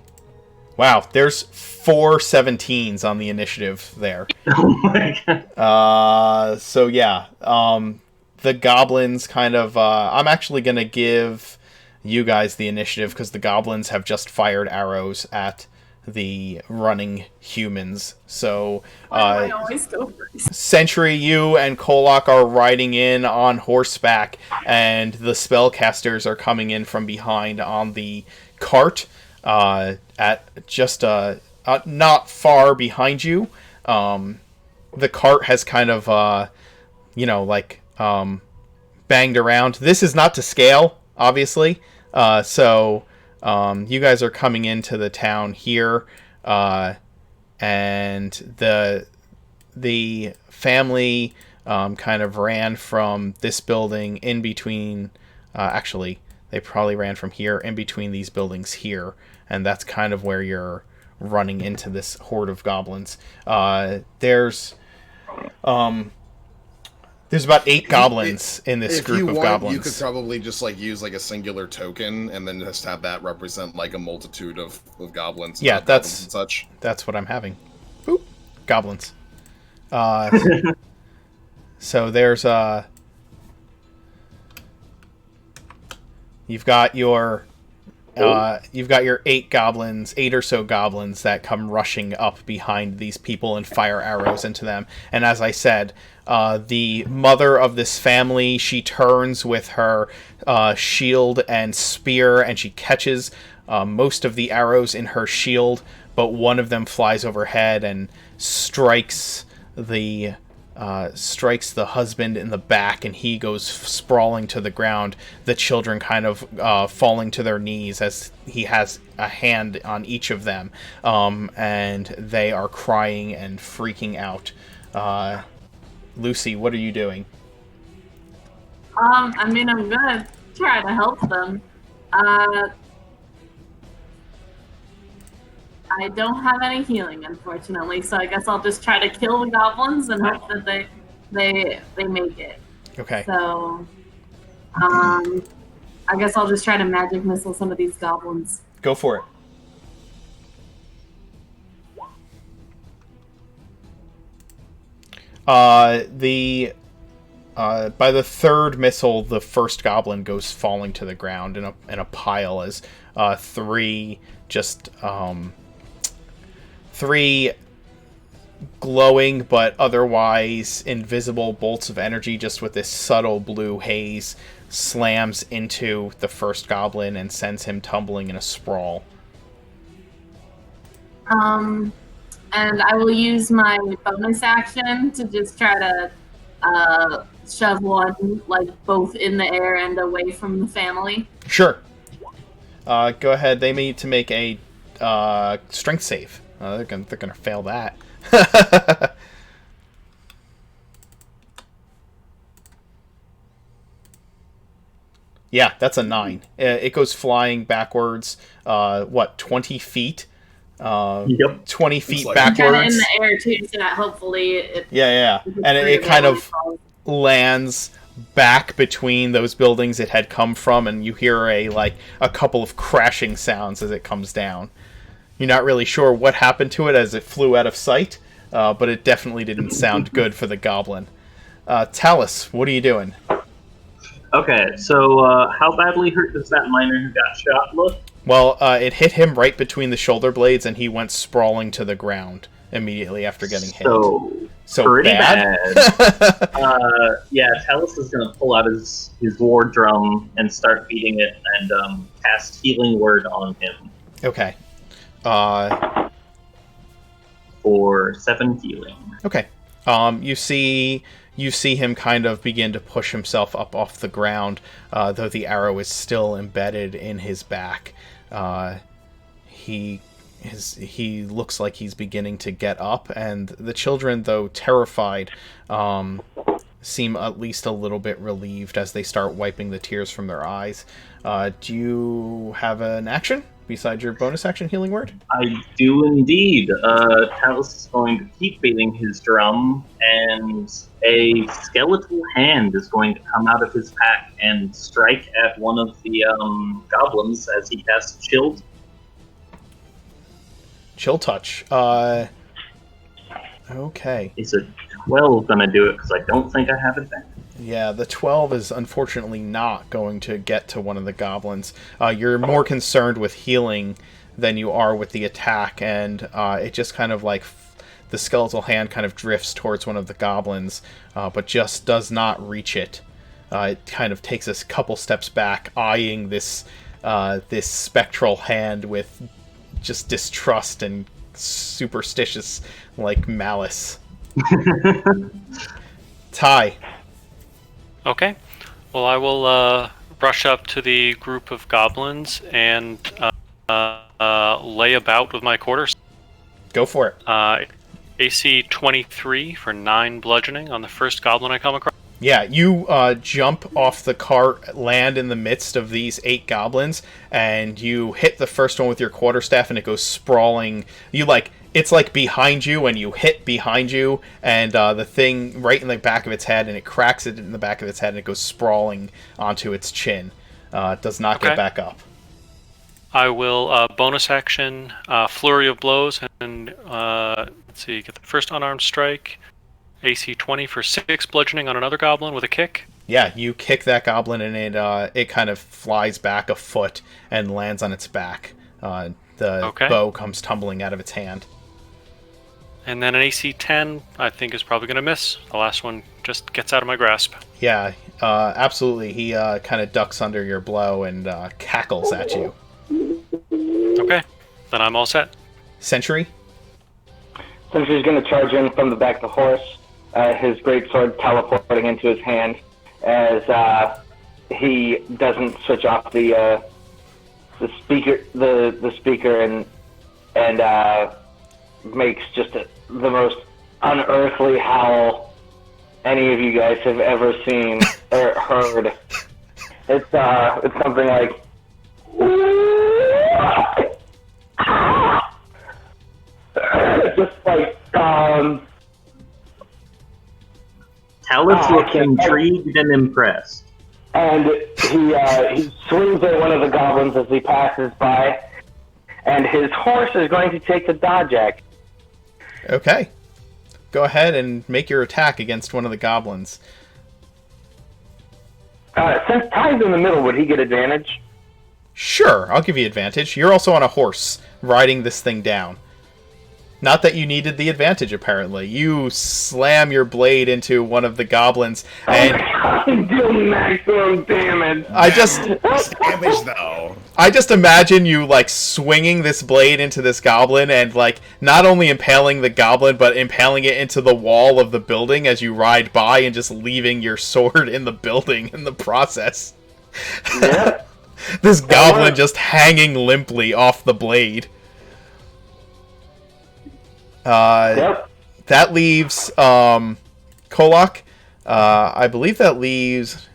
Wow, there's 4 17s on the initiative there. Oh my God. So yeah, the goblins kind of... I'm actually going to give you guys the initiative because the goblins have just fired arrows at the running humans. So Why do I always go first? Sentry, you and Kolak are riding in on horseback, and the spellcasters are coming in from behind on the cart at just not far behind you. The cart has kind of banged around. This is not to scale, obviously. So you guys are coming into the town here, and the family kind of ran from this building in between. Actually, they probably ran from here in between these buildings here, and that's kind of where you're running into this horde of goblins. There's about 8 goblins in this group of goblins. You could probably just like use like a singular token and then just have that represent like a multitude of goblins. Yeah, goblins and such. That's what I'm having. Boop. Goblins. So there's you've got your 8 goblins, 8 or so goblins that come rushing up behind these people and fire arrows into them. And as I said, the mother of this family, she turns with her shield and spear, and she catches most of the arrows in her shield, but one of them flies overhead and strikes the husband in the back, and he goes sprawling to the ground, the children kind of falling to their knees as he has a hand on each of them, and they are crying and freaking out. Lucy, what are you doing? I'm gonna try to help them. I don't have any healing, unfortunately, so I guess I'll just try to kill the goblins and hope that they make it. Okay. So, I guess I'll just try to magic missile some of these goblins. Go for it. By the 3rd missile, the first goblin goes falling to the ground in a pile as 3 glowing but otherwise invisible bolts of energy, just with this subtle blue haze, slams into the first goblin and sends him tumbling in a sprawl. And I will use my bonus action to just try to shove one, like, both in the air and away from the family. Sure. Go ahead. They need to make a strength save. They're gonna fail that. Yeah, that's a 9. It goes flying backwards. 20 feet? Yep. 20 feet like backwards. Kind of in the air too, so that hopefully it. Yeah. And it kind of lands back between those buildings it had come from, and you hear a couple of crashing sounds as it comes down. You're not really sure what happened to it as it flew out of sight, but it definitely didn't sound good for the goblin. Talus, what are you doing? Okay, so how badly hurt does that miner who got shot look? Well, it hit him right between the shoulder blades, and he went sprawling to the ground immediately after getting hit. So pretty bad. Yeah, Talus is going to pull out his war drum and start beating it and cast Healing Word on him. Okay. For 7 healing. Okay. You see him kind of begin to push himself up off the ground, though the arrow is still embedded in his back. He looks like he's beginning to get up, and the children, though terrified, seem at least a little bit relieved as they start wiping the tears from their eyes. Do you have an action besides your bonus action Healing Word? I do indeed. Talus is going to keep beating his drum, and a skeletal hand is going to come out of his pack and strike at one of the goblins as he casts Shield. Chill Touch. Okay. Is a 12 going to do it? Because I don't think I have it back. Yeah, the 12 is unfortunately not going to get to one of the goblins. You're more concerned with healing than you are with the attack, and it just kind of the skeletal hand kind of drifts towards one of the goblins, but just does not reach it. It kind of takes a couple steps back, eyeing this spectral hand with just distrust and superstitious malice. Ty. Okay. Well, I will rush up to the group of goblins and lay about with my quarters. Go for it. AC 23 for 9 bludgeoning on the first goblin I come across. Yeah, you jump off the cart, land in the midst of these 8 goblins, and you hit the first one with your quarterstaff, and it goes sprawling. It's like behind you, and you hit behind you, and the thing right in the back of its head, and it cracks it in the back of its head, and it goes sprawling onto its chin. It does not get back up. I will bonus action flurry of blows, and let's see, get the first unarmed strike. AC 20 for 6 bludgeoning on another goblin with a kick. Yeah, you kick that goblin, and it kind of flies back a foot and lands on its back. The bow comes tumbling out of its hand. And then an AC 10, I think, is probably going to miss. The last one just gets out of my grasp. Yeah, absolutely. He kind of ducks under your blow and cackles at you. Okay, then I'm all set. Sentry? Sentry's going to charge in from the back of the horse, his greatsword teleporting into his hand as he doesn't switch off the speaker and makes just the most unearthly howl any of you guys have ever seen or heard. It's something like just like Talus looks intrigued and impressed. And he swings at one of the goblins as he passes by, and his horse is going to take the dodge act. Okay. Go ahead and make your attack against one of the goblins. Since Ty's in the middle, would he get advantage? Sure, I'll give you advantage. You're also on a horse, riding this thing down. Not that you needed the advantage, apparently. You slam your blade into one of the goblins, and I'm doing maximum damage. Damage, though. I just imagine you, like, swinging this blade into this goblin and, like, not only impaling the goblin, but impaling it into the wall of the building as you ride by and just leaving your sword in the building in the process. Yeah. This goblin just hanging limply off the blade. Yep. That leaves Kolak. I believe that leaves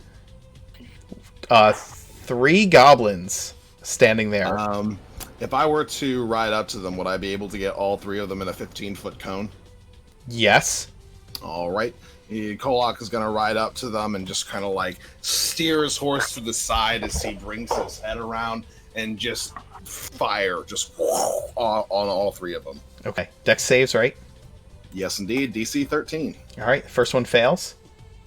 3 goblins standing there. If I were to ride up to them, would I be able to get all 3 of them in a 15-foot cone? Yes. All right. Kolak is going to ride up to them and just kind of like steer his horse to the side as he brings his head around and just fire just on all 3 of them. Okay. Dex saves, right? Yes, indeed. DC 13. All right. First one fails.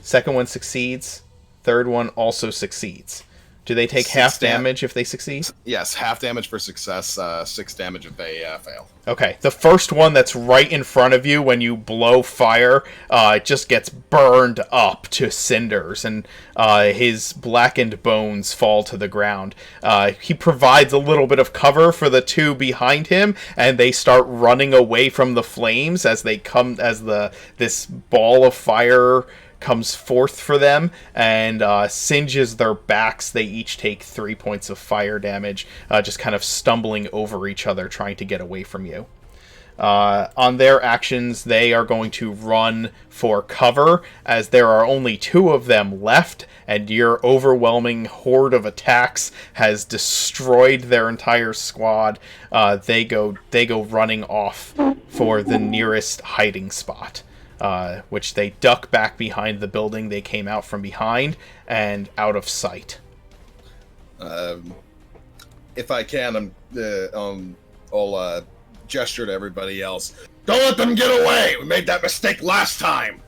Second one succeeds. Third one also succeeds. Do they take half damage if they succeed? Yes, half damage for success, 6 damage if they fail. Okay, the first one that's right in front of you when you blow fire, it just gets burned up to cinders, and his blackened bones fall to the ground. He provides a little bit of cover for the 2 behind him, and they start running away from the flames as this ball of fire comes forth for them and singes their backs. They each take 3 points of fire damage, just kind of stumbling over each other, trying to get away from you. On their actions, they are going to run for cover, as there are only 2 of them left, and your overwhelming horde of attacks has destroyed their entire squad. They go running off for the nearest hiding spot. Which they duck back behind the building they came out from behind and out of sight. If I can, I'll gesture to everybody else. Don't let them get away! We made that mistake last time!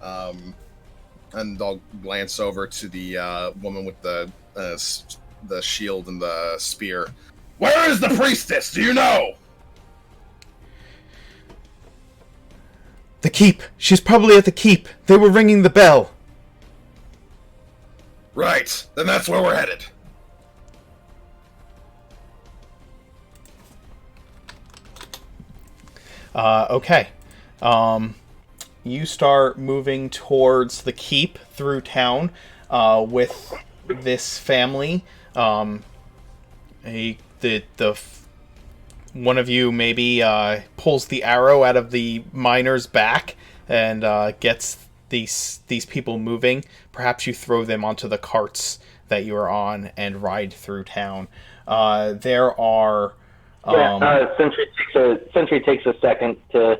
And I'll glance over to the woman with the shield and the spear. Where is the priestess? Do you know? The keep. She's probably at the keep. They were ringing the bell. Right. Then that's where we're headed. Okay. You start moving towards the keep through town. with this family. One of you maybe pulls the arrow out of the miner's back and gets these people moving. Perhaps you throw them onto the carts that you are on and ride through town. There are... Sentry takes a second to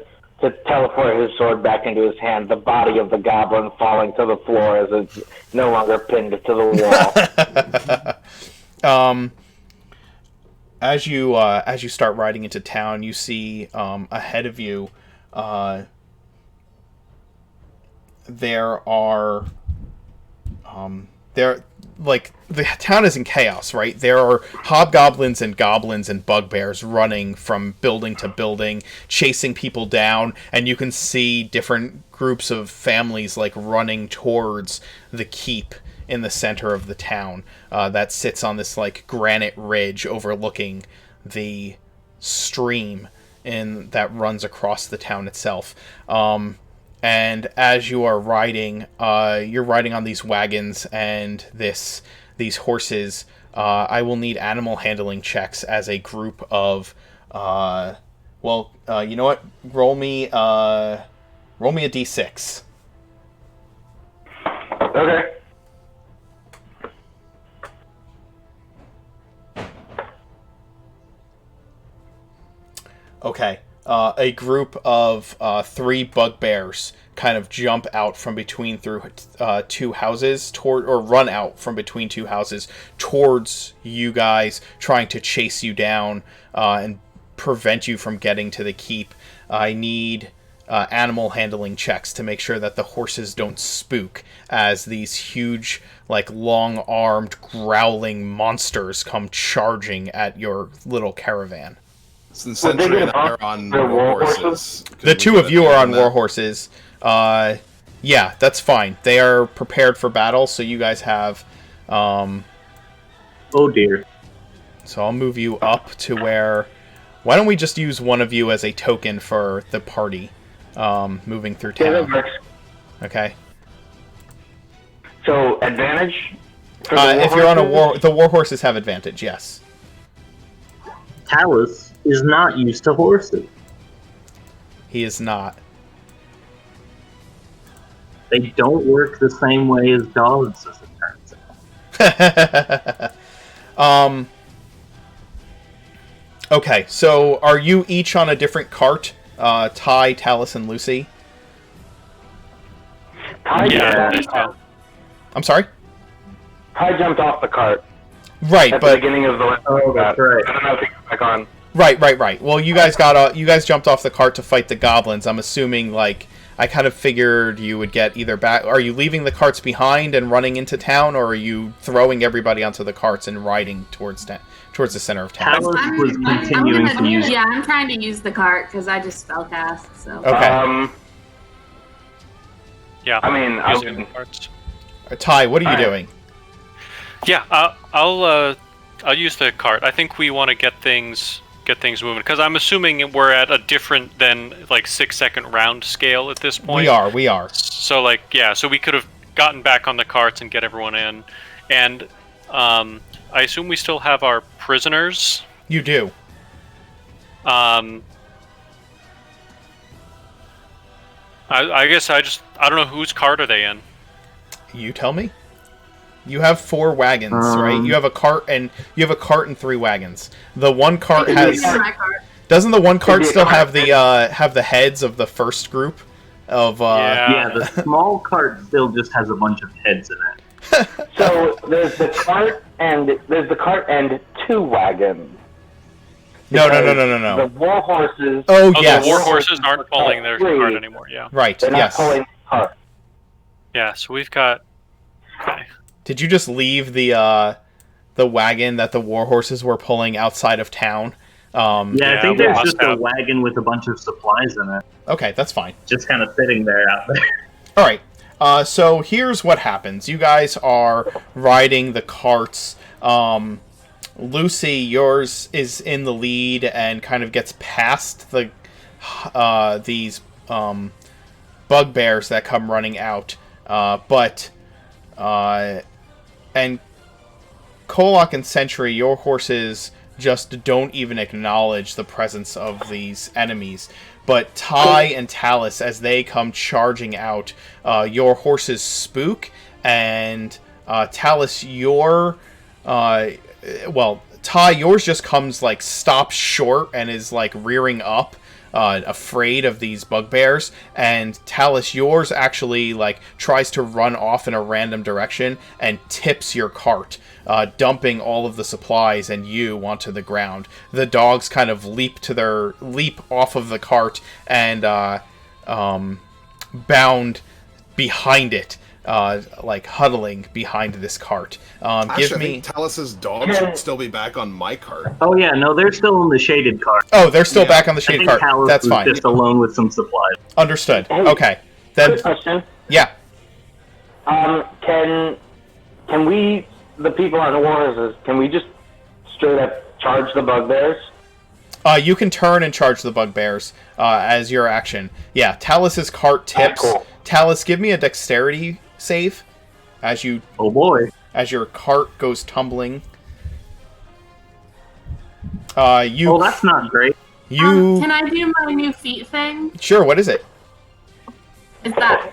teleport his sword back into his hand, the body of the goblin falling to the floor as it's no longer pinned to the wall. As you start riding into town, you see ahead of you the town is in chaos, right? There are hobgoblins and goblins and bugbears running from building to building, chasing people down, and you can see different groups of families like running towards the keep in the center of the town that sits on this like granite ridge overlooking the stream that runs across the town itself. And as you are riding, you're riding on these wagons and these horses. I will need animal handling checks as a group of. You know what? Roll me a d6. Okay. Okay. A group of 3 bugbears kind of jump out from between two houses run out from between 2 houses towards you guys, trying to chase you down and prevent you from getting to the keep. I need animal handling checks to make sure that the horses don't spook as these huge, like, long-armed, growling monsters come charging at your little caravan. Since Sentry and I are on war horses. The 2 of you are on war horses. Yeah, that's fine. They are prepared for battle, so you guys have... Oh dear. So I'll move you up to where... Why don't we just use one of you as a token for the party moving through town? Yeah, that works. Okay. So, advantage? If you're on a war... The war horses have advantage, yes. Talus is not used to horses. He is not. They don't work the same way as dogs, as it turns out. Okay, so are you each on a different cart? Ty, Talus, and Lucy? Ty I'm sorry? Ty jumped off the cart. Right, at but... the beginning of the... Oh, that's right. I don't know if he got back on. Right. Well, you guys jumped off the cart to fight the goblins. I'm assuming, like, I kind of figured you would get either back... Are you leaving the carts behind and running into town, or are you throwing everybody onto the carts and riding towards the center of town? Talus was continuing to use... Yeah, I'm trying to use the cart, because I just spellcast, so... Okay. Yeah. I mean, using carts. Ty, what are you doing? Yeah, I'll use the cart. I think we want to get things moving, because I'm assuming we're at a different than like 6-second round scale at this point. We are. So like, yeah, so we could have gotten back on the carts and get everyone in, and I assume we still have our prisoners. You do. I guess I don't know whose cart are they in. You tell me. You have 4 wagons, right? You have a cart and 3 wagons. The one cart has. Doesn't the one cart still have the heads of the first group of? Yeah, the small cart still just has a bunch of heads in it. So there's the cart and 2 wagons. No. The war horses. Oh yes. The war horses aren't pulling their cart anymore. Yeah. Right. They're not pulling the cart. Yeah. So we've got. Okay. Did you just leave the wagon that the war horses were pulling outside of town? I think there's just a wagon with a bunch of supplies in it. Okay, that's fine. Just kind of sitting there out there. All right. So here's what happens. You guys are riding the carts. Lucy, yours is in the lead and kind of gets past these bugbears that come running out. But And Kolok and Sentry, your horses just don't even acknowledge the presence of these enemies. But Ty and Talus, as they come charging out, your horses spook, and Talus, Ty, yours just comes, like, stops short and is, like, rearing up, afraid of these bugbears, and Talus, yours actually, like, tries to run off in a random direction and tips your cart, dumping all of the supplies and you onto the ground. The dogs kind of leap off of the cart and bound behind it, like huddling behind this cart. Actually, I think Talus's dogs should still be back on my cart. Oh yeah, no, they're still in the shaded cart. Oh, they're still back on the shaded cart. Talus That's was fine. just alone with some supplies. Understood. Hey, Okay. Then, quick question. yeah. Can we, the people on the horses, can we just straight up charge the bugbears? You can turn and charge the bugbears as your action. Yeah, Talus's cart tips. Cool. Talus, give me a dexterity save as you. Oh boy. As your cart goes tumbling. Oh, that's not great. Can I do my new feat thing? Sure, what is it? Is that...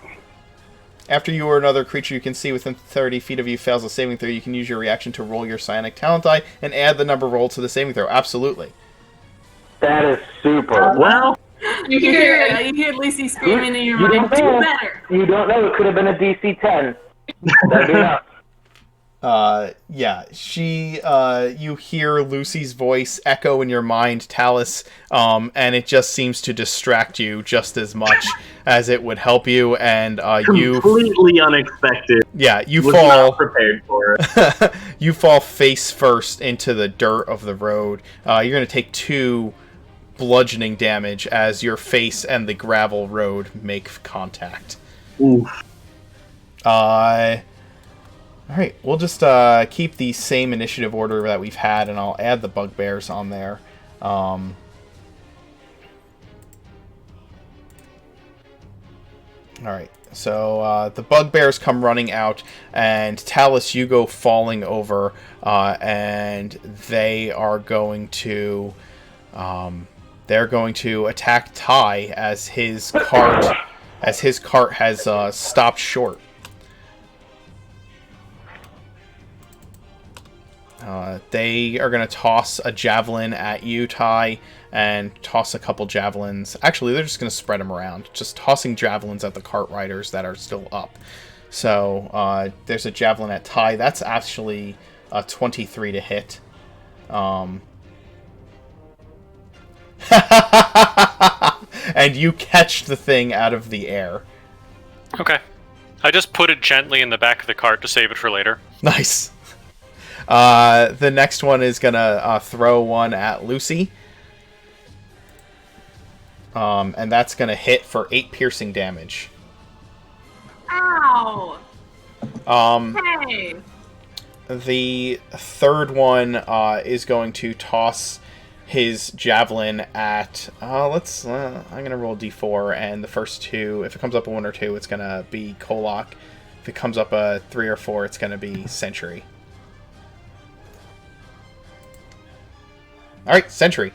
After you or another creature you can see within 30 feet of you fails a saving throw, you can use your reaction to roll your psionic talent die and add the number rolled to the saving throw. Absolutely. That is super. Well, You hear Lucy screaming in your mind, do better! You don't know, it could have been a DC 10. That'd be enough. Yeah, you hear Lucy's voice echo in your mind, Talus, and it just seems to distract you just as much as it would help you, and, completely unexpected. Yeah, you Was fall... not prepared for it. You fall face first into the dirt of the road. You're gonna take 2 bludgeoning damage as your face and the gravel road make contact. Oof. Alright, we'll just keep the same initiative order that we've had, and I'll add the bugbears on there. Alright, so the bugbears come running out, and Talus, you go falling over, and they are going to... they're going to attack Ty as his cart has stopped short. They are going to toss a javelin at you, Ty, and toss a couple javelins. Actually, they're just going to spread them around. Just tossing javelins at the cart riders that are still up. So, there's a javelin at Ty. That's actually a 23 to hit. And you catch the thing out of the air. Okay. I just put it gently in the back of the cart to save it for later. Nice. The next one is gonna throw one at Lucy. And that's gonna hit for 8 piercing damage. Ow! Hey! The third one is going to toss his javelin at... I'm gonna roll d4, and the first 2, if it comes up a 1 or 2, it's gonna be Kolok. If it comes up a 3 or 4, it's gonna be Sentry. Alright, Sentry.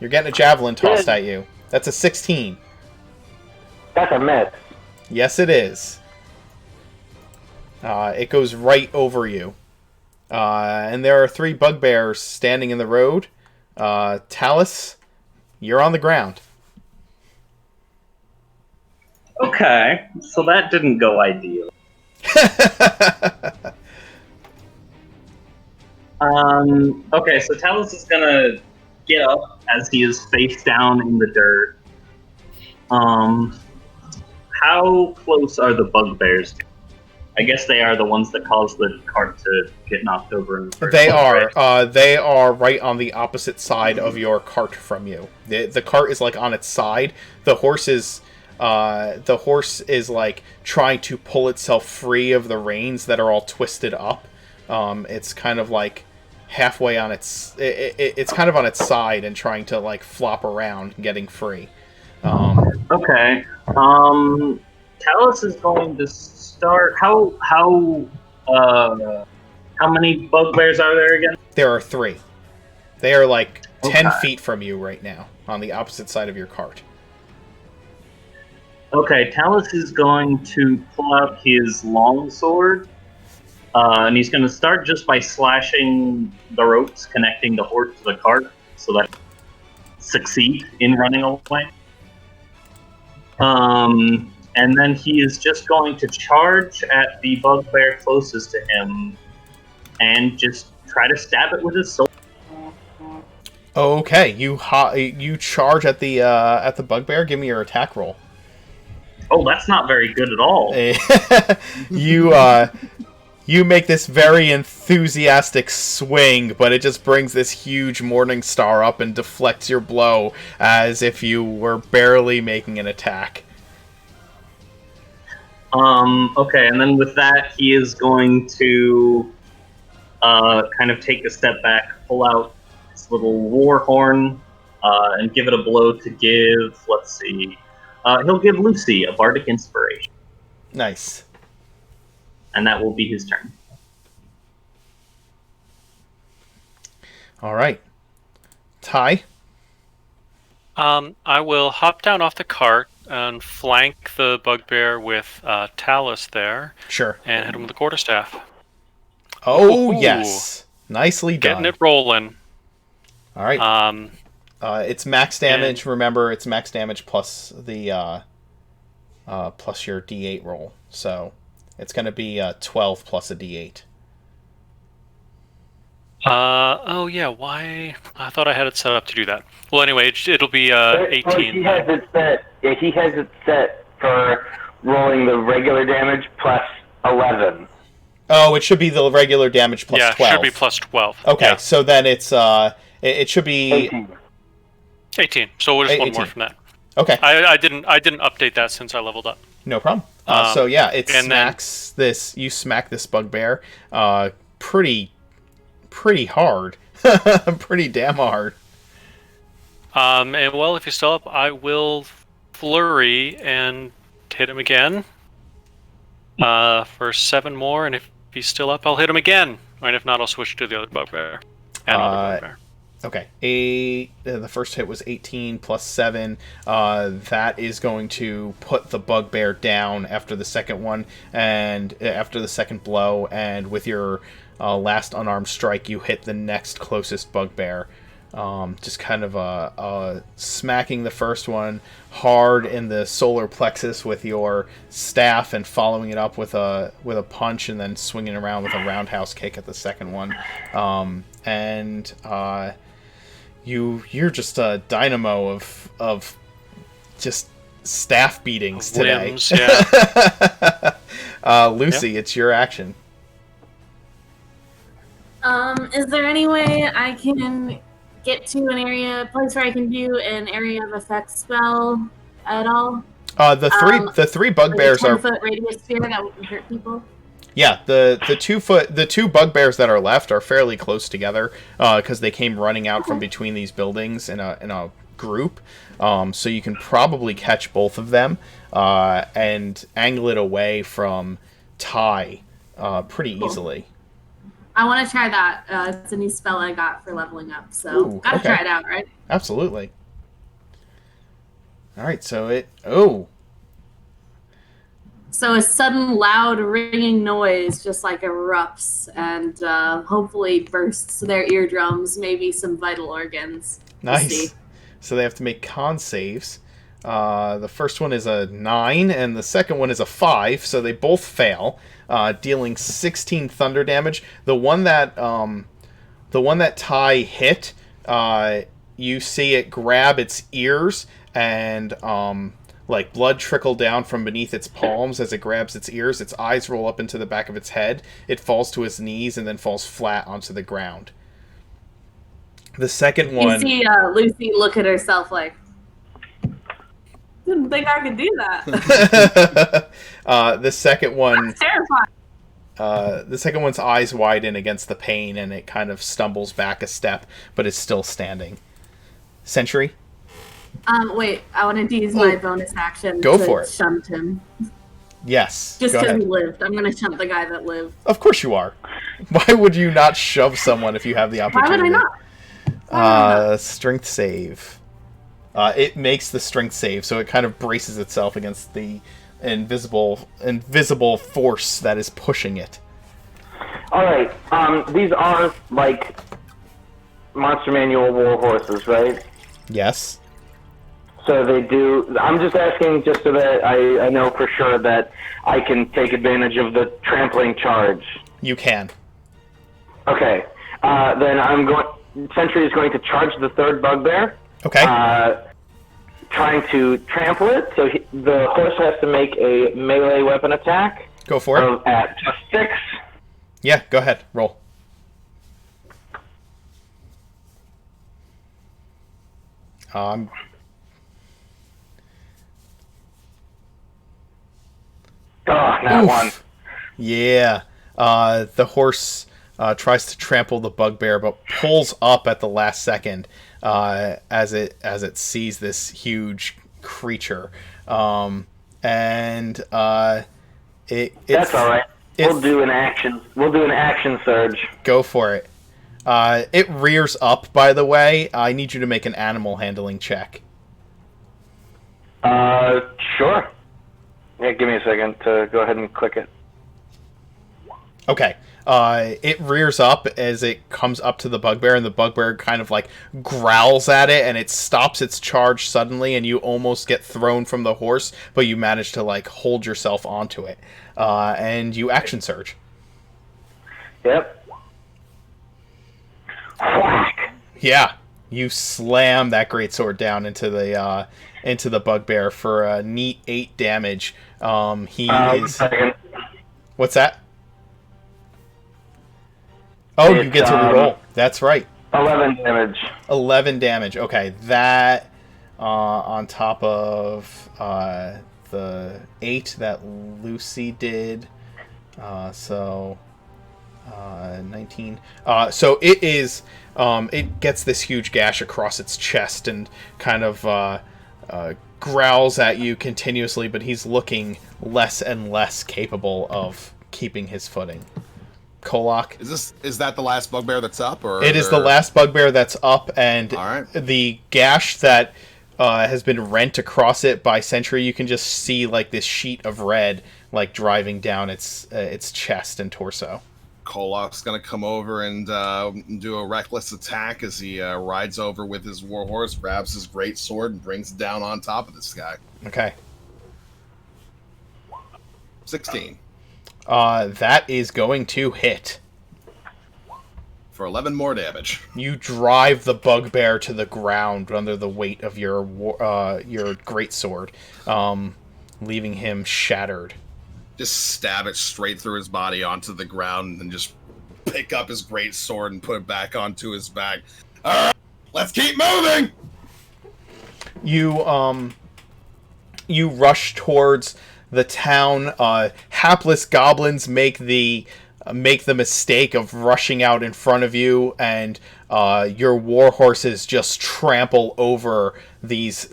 You're getting a javelin tossed at you. That's a 16. That's a miss. Yes, it is. It goes right over you. And there are 3 bugbears standing in the road. Talus, you're on the ground. Okay, so that didn't go ideal. Okay, so Talus is gonna get up as he is face down in the dirt. How close are the bugbears? I guess they are the ones that caused the cart to get knocked over. In the first They place, are. right? They are right on the opposite side of your cart from you. The cart is like on its side. The horse is like trying to pull itself free of the reins that are all twisted up. It's kind of like halfway on its. It's kind of on its side and trying to like flop around, getting free. Okay. Talus is going to start. How many bugbears are there again? There are 3. They are like 10 Okay. feet from you right now, on the opposite side of your cart. Okay, Talus is going to pull out his longsword, and he's going to start just by slashing the ropes connecting the horse to the cart, so that succeed in running away. And then he is just going to charge at the bugbear closest to him, and just try to stab it with his sword. Okay, you charge at the bugbear. Give me your attack roll. Oh, that's not very good at all. You make this very enthusiastic swing, but it just brings this huge morning star up and deflects your blow as if you were barely making an attack. Okay, and then with that, he is going to kind of take a step back, pull out his little war horn, and give it a blow to give, let's see, he'll give Lucy a bardic inspiration, Nice. and that will be his turn. All right. Ty? I will hop down off the cart and flank the bugbear with Talus there, Sure. and hit him with the quarterstaff. Oh, Ooh. yes. Nicely done. Getting it rolling. All right. It's max damage. Remember, it's max damage plus the plus your D8 roll. So it's going to be 12 plus a D8. Oh yeah, why? I thought I had it set up to do that. Well, anyway, it'll be 18. He has it set. Yeah, he has it set for rolling the regular damage plus 11. Oh, it should be the regular damage plus 12. Yeah, should be plus 12. Okay, Yeah. so then it's it should be 18. 18. So just one 18. more from that. Okay. I didn't update that since I leveled up. No problem. So yeah, it and smacks this. You smack this bugbear, pretty hard, pretty damn hard. And well, if he's still up, I will flurry and hit him again. For 7 more, and if he's still up, I'll hit him again. And if not, I'll switch to the other bugbear. And other bugbear. Okay, the first hit was 18 plus 7. That is going to put the bugbear down after the second one, and after the second blow, and with your last unarmed strike, you hit the next closest bugbear. Just kind of smacking the first one hard in the solar plexus with your staff, and following it up with a punch, and then swinging around with a roundhouse kick at the second one. You're just a dynamo of just staff beatings today. Limbs, yeah. Lucy, it's your action. Is there any way I can get to a place where I can do an area of effect spell at all? The three bugbears like a are 10-foot radius sphere that wouldn't hurt people. Yeah, the two bugbears that are left are fairly close together because they came running out from between these buildings in a group. So you can probably catch both of them and angle it away from Ty pretty easily. I want to try that. It's a new spell I got for leveling up, so Ooh, gotta okay. try it out, right? Absolutely. All right, so So a sudden loud ringing noise just like erupts and hopefully bursts their eardrums, maybe some vital organs. We'll see. nice. So they have to make con saves. The first one is a 9, and the second one is a 5, so they both fail, dealing 16 thunder damage. The one that Ty hit, you see it grab its ears, and like blood trickle down from beneath its palms as it grabs its ears. Its eyes roll up into the back of its head. It falls to its knees and then falls flat onto the ground. The second one... You see Lucy look at herself like, didn't think I could do that. The second one... That's terrifying. The second one's eyes widen against the pain, and it kind of stumbles back a step, but is still standing. Sentry? Wait, I wanted to use my bonus action Go to for it. shunt him. Yes. Just Go because ahead. he lived. I'm going to shove the guy that lived. Of course you are. Why would you not shove someone if you have the Why opportunity? would I not? Why would I not? Strength save. It makes the strength save, so it kind of braces itself against the invisible force that is pushing it. All right. These are like Monster Manual war horses, right? Yes. So they do. I'm just asking, just so that I know for sure that I can take advantage of the trampling charge. You can. Okay. Then I'm going. Sentry is going to charge the third bugbear. Okay. Trying to trample it. So the horse has to make a melee weapon attack. Go for it. At +6. Yeah, go ahead. Roll. Not one. Yeah. The horse tries to trample the bugbear, but pulls up at the last second as it sees this huge creature. That's all right. We'll do an action surge. Go for it. It rears up, by the way. I need you to make an animal handling check. Sure. Yeah, give me a second to go ahead and click it. Okay. It rears up as it comes up to the bugbear, and the bugbear kind of like growls at it, and it stops its charge suddenly, and you almost get thrown from the horse, but you manage to like hold yourself onto it, and you action surge. Yep. Whack. Yeah, you slam that greatsword down into the bugbear for a neat 8 damage. Second. What's that? Oh, you get to reroll. That's right. 11 damage. 11 damage. Okay, that on top of the 8 that Lucy did. 19. So it is. It gets this huge gash across its chest and kind of growls at you continuously, but he's looking less and less capable of keeping his footing. Kolak. Is that the last bugbear that's up, or it is the last bugbear that's up, and all right. The gash that has been rent across it by Sentry, you can just see like this sheet of red like driving down its chest and torso. Kolak's gonna come over and do a reckless attack as he rides over with his warhorse, grabs his great sword, and brings it down on top of this guy. Okay. 16. That is going to hit. For 11 more damage. You drive the bugbear to the ground under the weight of your greatsword, leaving him shattered. Just stab it straight through his body onto the ground, and then just pick up his great sword and put it back onto his back. All right, let's keep moving. You rush towards the town. Hapless goblins make the mistake of rushing out in front of you, and your war horses just trample over these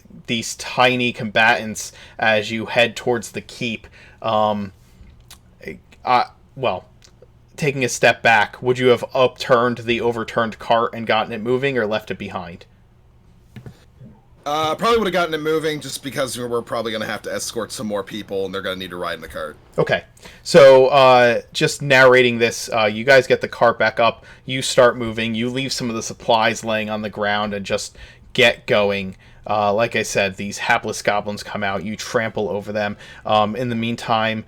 tiny combatants as you head towards the keep. Taking a step back, would you have upturned the overturned cart and gotten it moving, or left it behind? Probably would have gotten it moving, just because we're probably going to have to escort some more people, and they're going to need to ride in the cart. Okay. So, just narrating this, you guys get the cart back up, you start moving, you leave some of the supplies laying on the ground, and just get going. Like I said, these hapless goblins come out, you trample over them. In the meantime,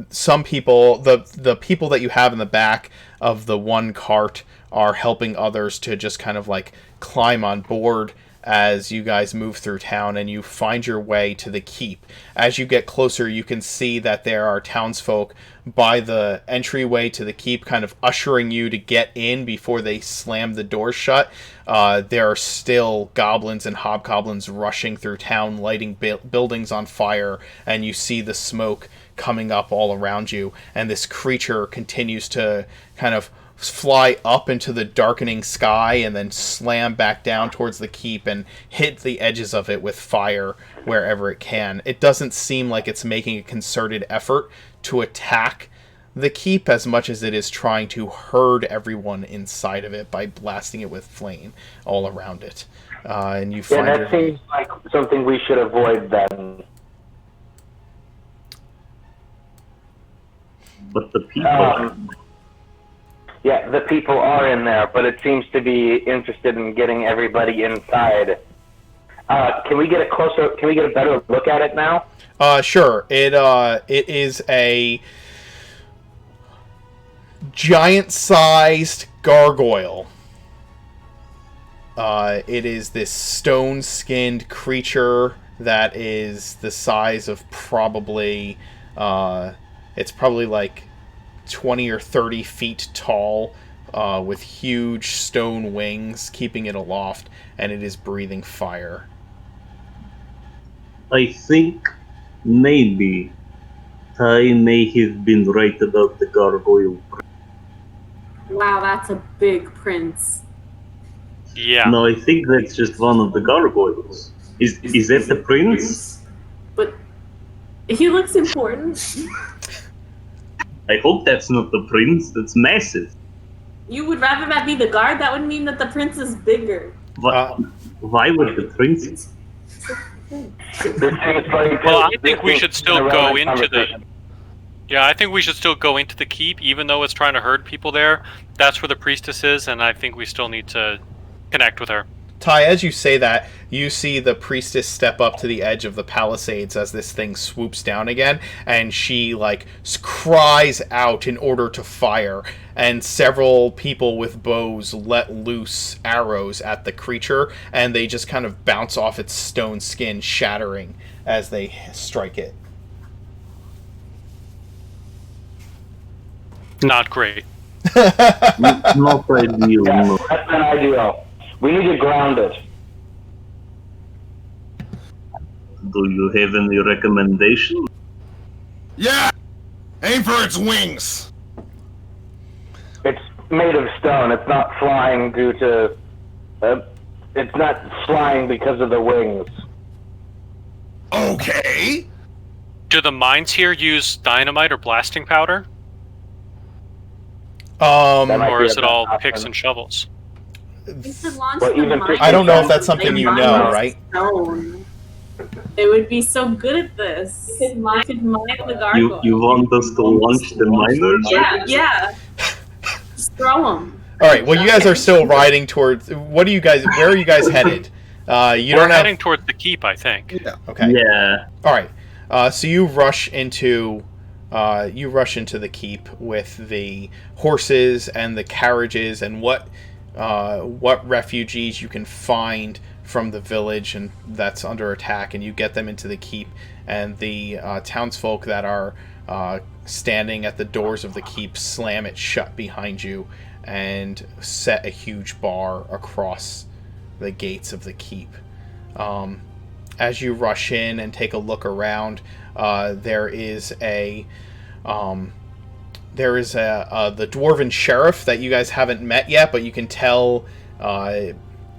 some people, the people that you have in the back of the one cart are helping others to just kind of like climb on board as you guys move through town, and you find your way to the keep. As you get closer, you can see that there are townsfolk by the entryway to the keep, kind of ushering you to get in before they slam the door shut. There are still goblins and hobgoblins rushing through town, lighting buildings on fire, and you see the smoke coming up all around you, and this creature continues to kind of fly up into the darkening sky and then slam back down towards the keep and hit the edges of it with fire wherever it can. It doesn't seem like it's making a concerted effort to attack the keep as much as it is trying to herd everyone inside of it by blasting it with flame all around it. And you find that seems like something we should avoid then. But the people... Yeah, the people are in there, but it seems to be interested in getting everybody inside. Can we get a better look at it now? Sure. It is a giant-sized gargoyle. It is this stone-skinned creature that is the size of probably... it's probably like 20 or 30 feet tall, with huge stone wings keeping it aloft, and it is breathing fire. I think maybe I may have been right about the gargoyle. Wow, that's a big prince. Yeah. No, I think that's just one of the gargoyles. Is that the prince? But he looks important. I hope that's not the prince. That's massive. You would rather that be the guard? That would mean that the prince is bigger. Why would the prince? Well, I think we should still go into the... Yeah, I think we should still go into the keep, even though it's trying to herd people there. That's where the priestess is, and I think we still need to connect with her. Ty, as you say that, you see the priestess step up to the edge of the palisades as this thing swoops down again, and she, cries out in order to fire, and several people with bows let loose arrows at the creature, and they just kind of bounce off its stone skin, shattering as they strike it. Not great. Not ideal. Yeah, No. that's not ideal. We need to ground it. Do you have any recommendation? Yeah! Aim for its wings! It's made of stone. It's not flying due to... it's not flying because of the wings. Okay! Do the mines here use dynamite or blasting powder? Or is it all picks and shovels? We could launch Well, the even mine I don't know if that's from something the you mine know, of right? stone. They would be so good at this. We could mine the gargoyle. You want us to launch the miners? Yeah. Just throw them. All right. Well, you guys are still riding towards. Where are you guys headed? We're heading towards the keep, I think. Yeah. Okay. Yeah. All right. So you rush into the keep with the horses and the carriages and what refugees you can find from the village and that's under attack, and you get them into the keep, and the townsfolk that are standing at the doors of the keep slam it shut behind you and set a huge bar across the gates of the keep. As you rush in and take a look around, there is the dwarven sheriff that you guys haven't met yet, but you can tell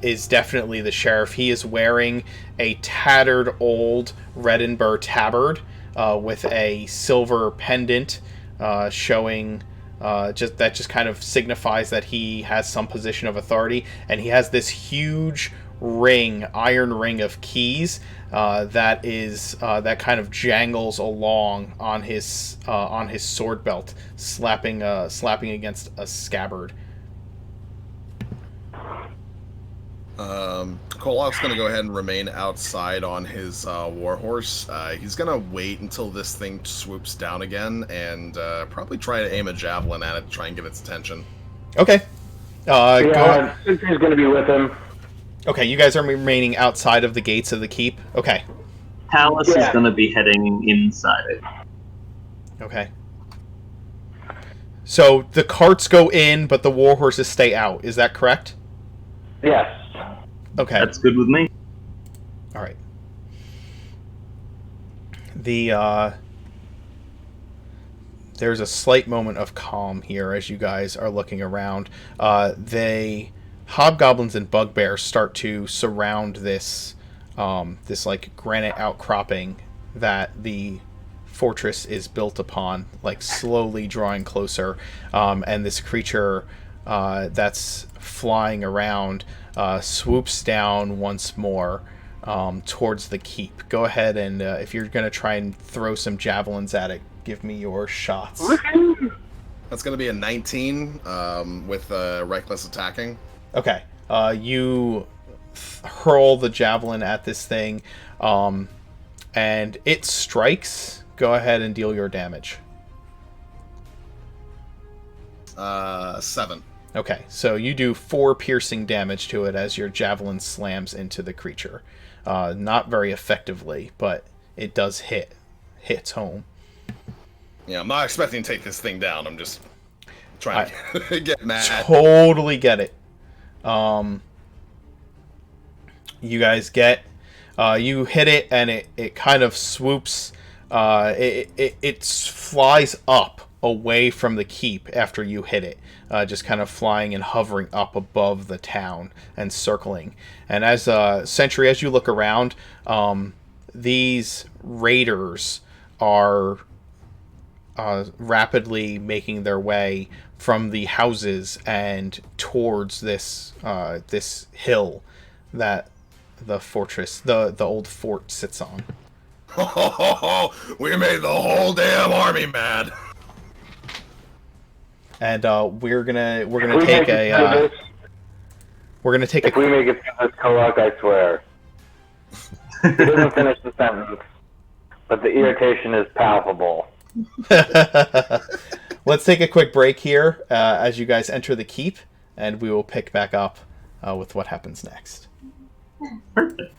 is definitely the sheriff. He is wearing a tattered old Reddenburg tabard with a silver pendant showing just kind of signifies that he has some position of authority, and he has this huge iron ring of keys that kind of jangles along on his sword belt, slapping against a scabbard. Koloff's going to go ahead and remain outside on his warhorse. He's going to wait until this thing swoops down again and probably try to aim a javelin at it to try and get its attention. Okay. He's going to be with him. Okay, you guys are remaining outside of the gates of the keep? Okay. Talus is going to be heading inside it. Okay. So the carts go in, but the warhorses stay out. Is that correct? Yes. Okay. That's good with me. All right. there's a slight moment of calm here as you guys are looking around. They hobgoblins and bugbears start to surround this this like granite outcropping that the fortress is built upon, like slowly drawing closer. And this creature that's flying around swoops down once more towards the keep. Go ahead and if you're going to try and throw some javelins at it, give me your shots. That's going to be a 19 with reckless attacking. Okay. You hurl the javelin at this thing, and it strikes. Go ahead and deal your damage. 7. Okay, so you do 4 piercing damage to it as your javelin slams into the creature. Not very effectively, but it does hits home. Yeah, I'm not expecting to take this thing down. I'm just trying to get mad. Totally get it. You guys get you hit it and it kind of swoops. It flies up away from the keep after you hit it, just kind of flying and hovering up above the town and circling. And as Sentry, as you look around, these raiders are rapidly making their way from the houses and towards this this hill that the fortress, the old fort, sits on. We made the whole damn army mad. And we're gonna take a If we make it through this Kolok, I swear. He doesn't finish the sentence, but the irritation is palpable. Let's take a quick break here as you guys enter the keep, and we will pick back up with what happens next. Perfect.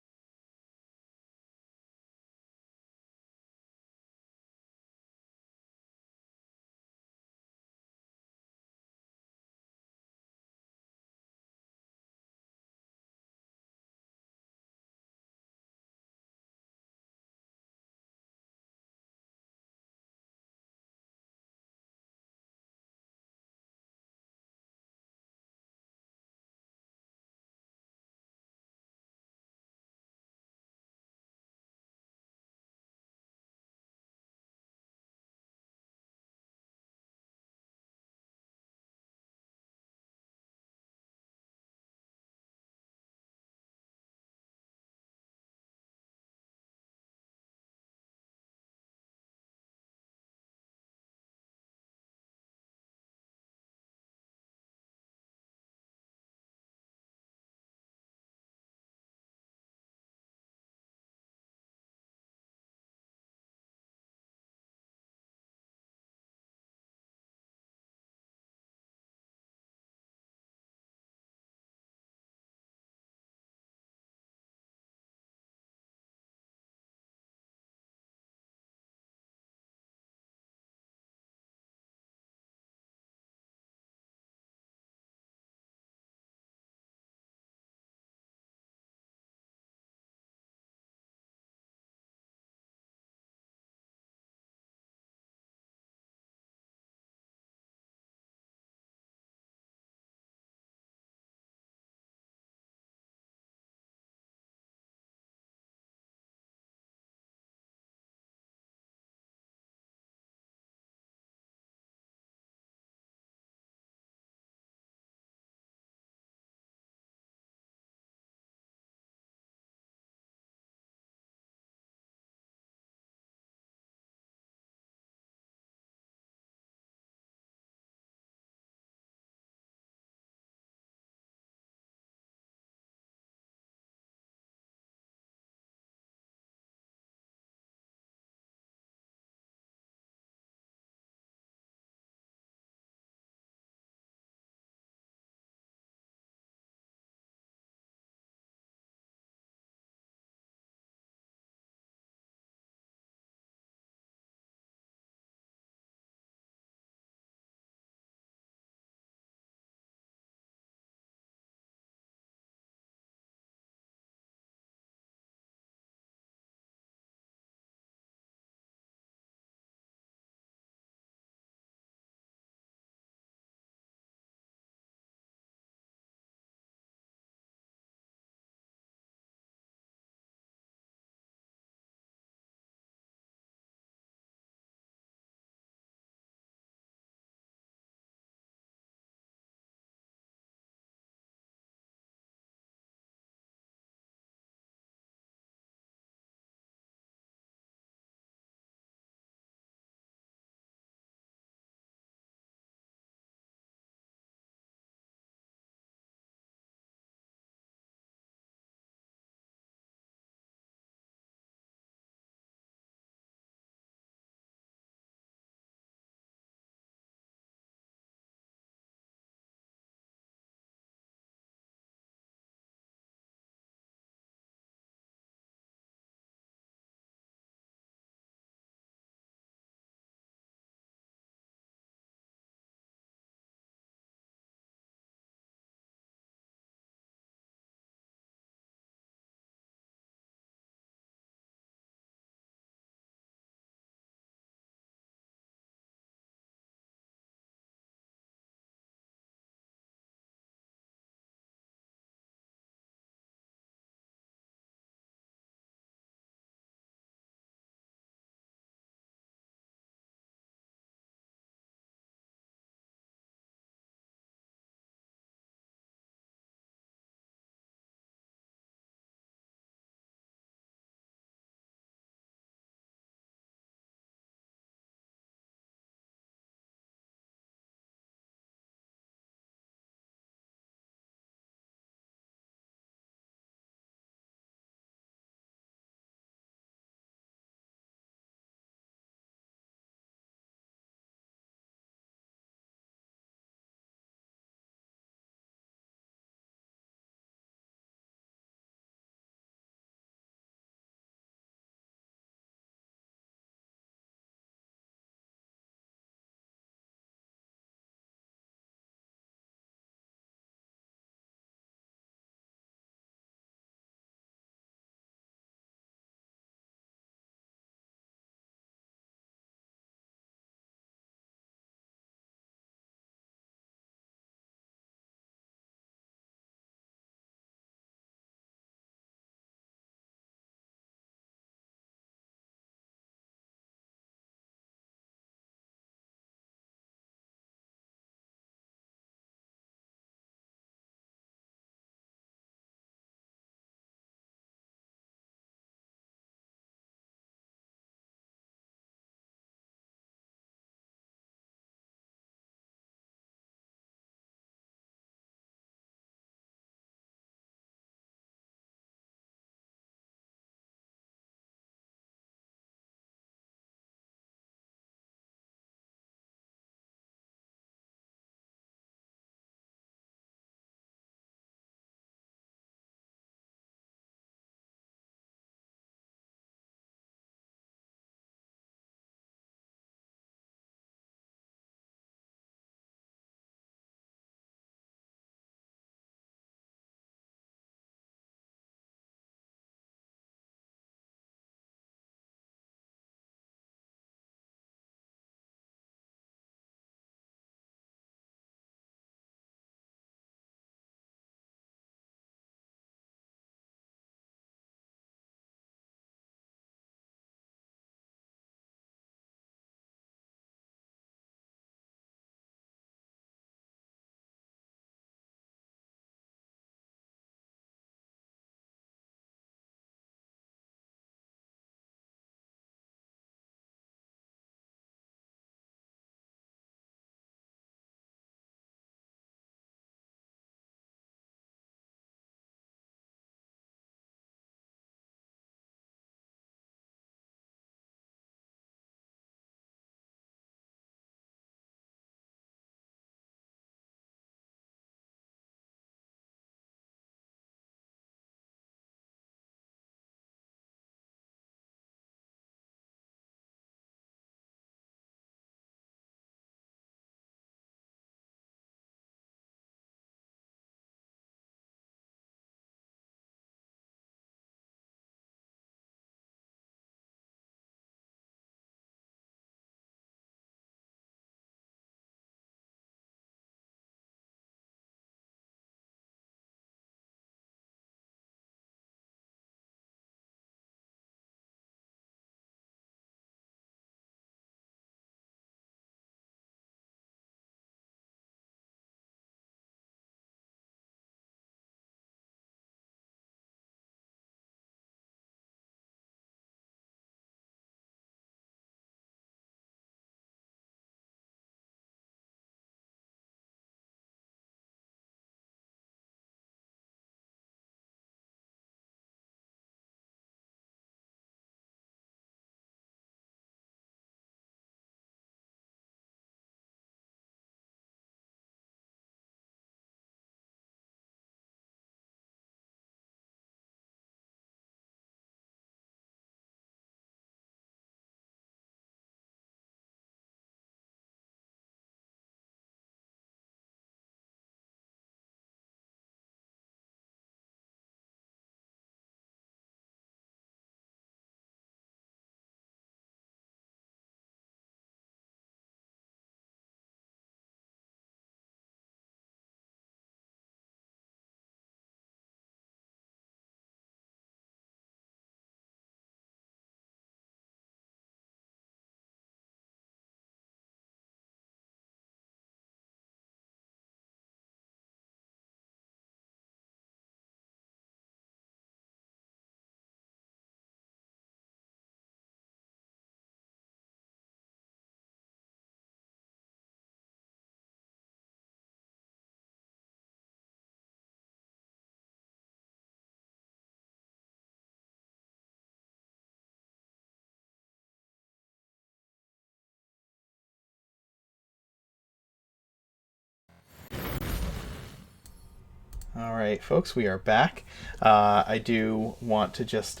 All right, folks, we are back. I do want to just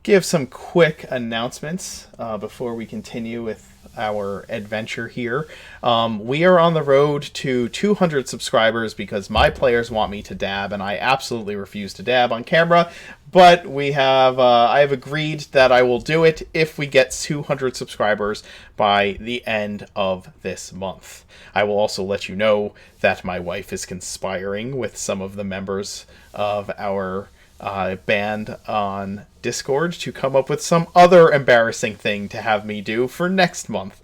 give some quick announcements before we continue with our adventure here. We are on the road to 200 subscribers because my players want me to dab, and I absolutely refuse to dab on camera. But I have agreed that I will do it if we get 200 subscribers by the end of this month. I will also let you know that my wife is conspiring with some of the members of our band on Discord to come up with some other embarrassing thing to have me do for next month.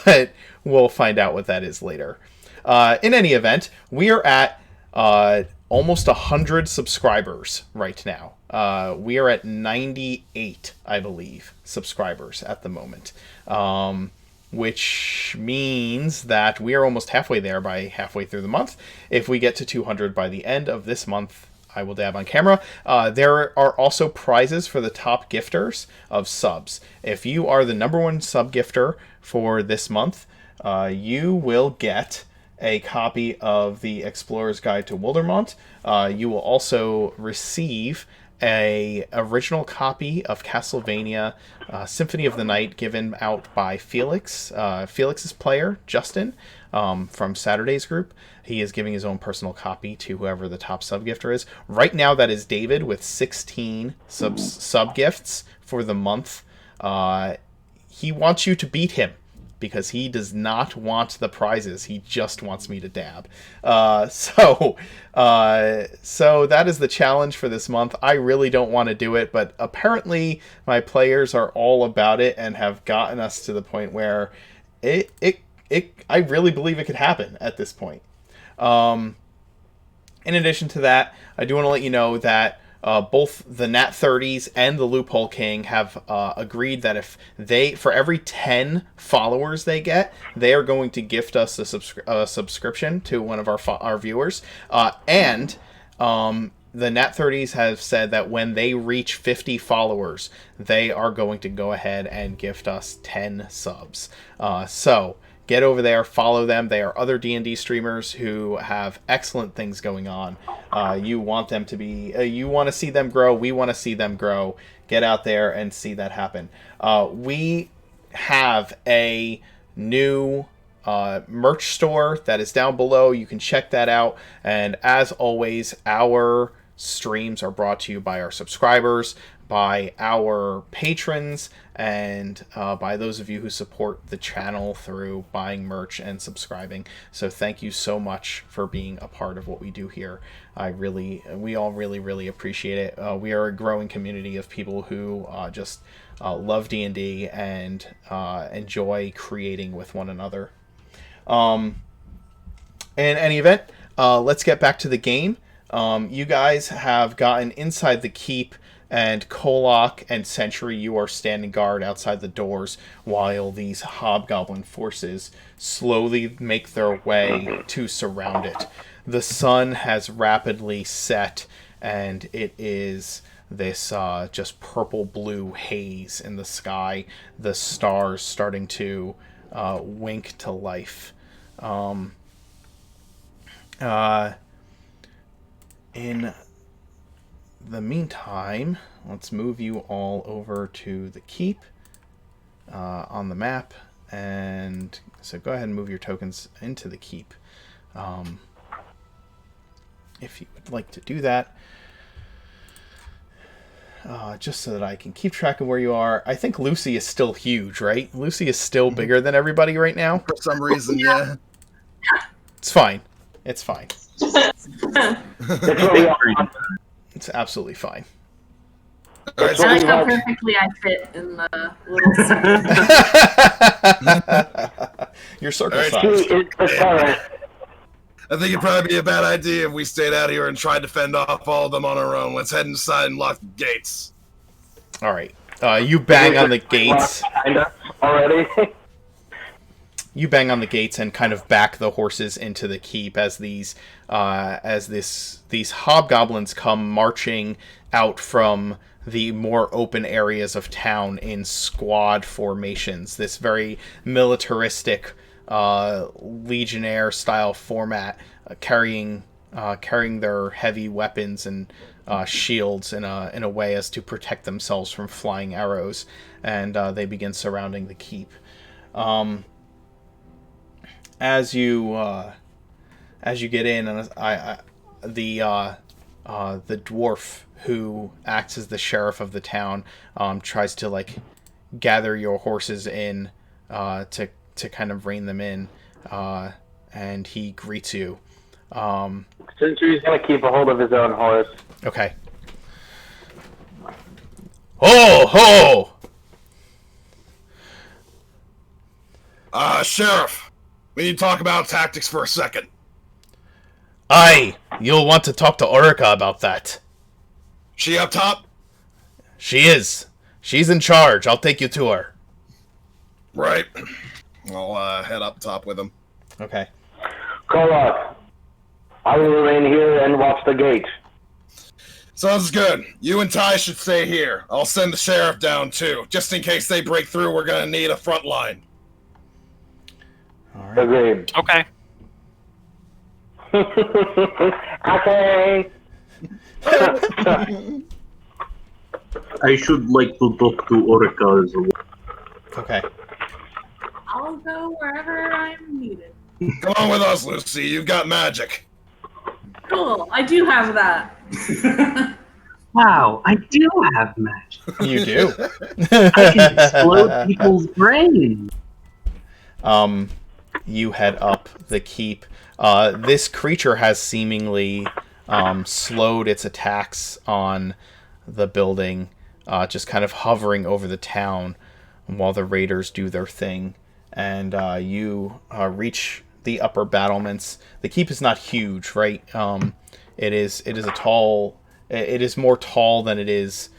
But we'll find out what that is later. In any event, we are at almost 100 subscribers right now. We are at 98, I believe, subscribers at the moment. Which means that we are almost halfway there by halfway through the month. If we get to 200 by the end of this month, I will dab on camera. There are also prizes for the top gifters of subs. If you are the #1 sub gifter for this month, you will get a copy of the Explorer's Guide to Wildermont. You will also receive a original copy of Castlevania Symphony of the Night given out by Felix. Felix's player, Justin, from Saturday's group. He is giving his own personal copy to whoever the top sub-gifter is. Right now, that is David with 16 sub-gifts for the month. He wants you to beat him because he does not want the prizes. He just wants me to dab. So that is the challenge for this month. I really don't want to do it, but apparently my players are all about it and have gotten us to the point where I really believe it could happen at this point. In addition to that, I do want to let you know that both the Nat 30s and the Loophole King have agreed that if for every 10 followers they get, they are going to gift us a subscription to one of our viewers. And the Nat 30s have said that when they reach 50 followers, they are going to go ahead and gift us 10 subs. So get over there, follow them. They are other D&D streamers who have excellent things going on. You want them to be, you want to see them grow. We want to see them grow. Get out there and see that happen. We have a new merch store that is down below. You can check that out. And as always, our streams are brought to you by our subscribers, by our patrons, and by those of you who support the channel through buying merch and subscribing. So thank you so much for being a part of what we do here. We all really appreciate it. We are a growing community of people who just love D&D and enjoy creating with one another. In any event, let's get back to the game. You guys have gotten inside the keep, and Kolok and Sentry, you are standing guard outside the doors while these hobgoblin forces slowly make their way to surround it. The sun has rapidly set, and it is this just purple-blue haze in the sky, the stars starting to wink to life. In the meantime, let's move you all over to the keep on the map, and so go ahead and move your tokens into the keep if you would like to do that, just so that I can keep track of where you are. I think Lucy is still huge, right? Lucy is still bigger than everybody right now for some reason. Yeah, it's fine. It's fine. It's absolutely fine. I like how perfectly I fit in the little circle. You're circle size. I think it'd probably be a bad idea if we stayed out here and tried to fend off all of them on our own. Let's head inside and lock the gates. All right. You bang on the gates. Already? You bang on the gates and kind of back the horses into the keep as these hobgoblins come marching out from the more open areas of town in squad formations. This very militaristic legionnaire style format, carrying carrying their heavy weapons and shields in a way as to protect themselves from flying arrows, and they begin surrounding the keep. As you get in, and the dwarf who acts as the sheriff of the town tries to like gather your horses in to kind of rein them in, and he greets you. Sentry's gonna keep a hold of his own horse. Okay. Ho ho! Sheriff, we need to talk about tactics for a second. Aye, you'll want to talk to Orica about that. She up top? She is. She's in charge. I'll take you to her. Right. I'll head up top with him. Okay. Kolak, I will remain here and watch the gate. Sounds good. You and Ty should stay here. I'll send the sheriff down too. Just in case they break through, we're gonna need a front line. All right. Agreed. Okay. Okay. I should like to talk to Orica as well. Okay. I'll go wherever I'm needed. Come on with us, Lucy. You've got magic. Cool. I do have that. Wow, I do have magic. You do. I can explode people's brains. You head up the keep. This creature has seemingly slowed its attacks on the building, just kind of hovering over the town while the raiders do their thing. And you reach the upper battlements. The keep is not huge, right? It is a tall. It is more tall than it is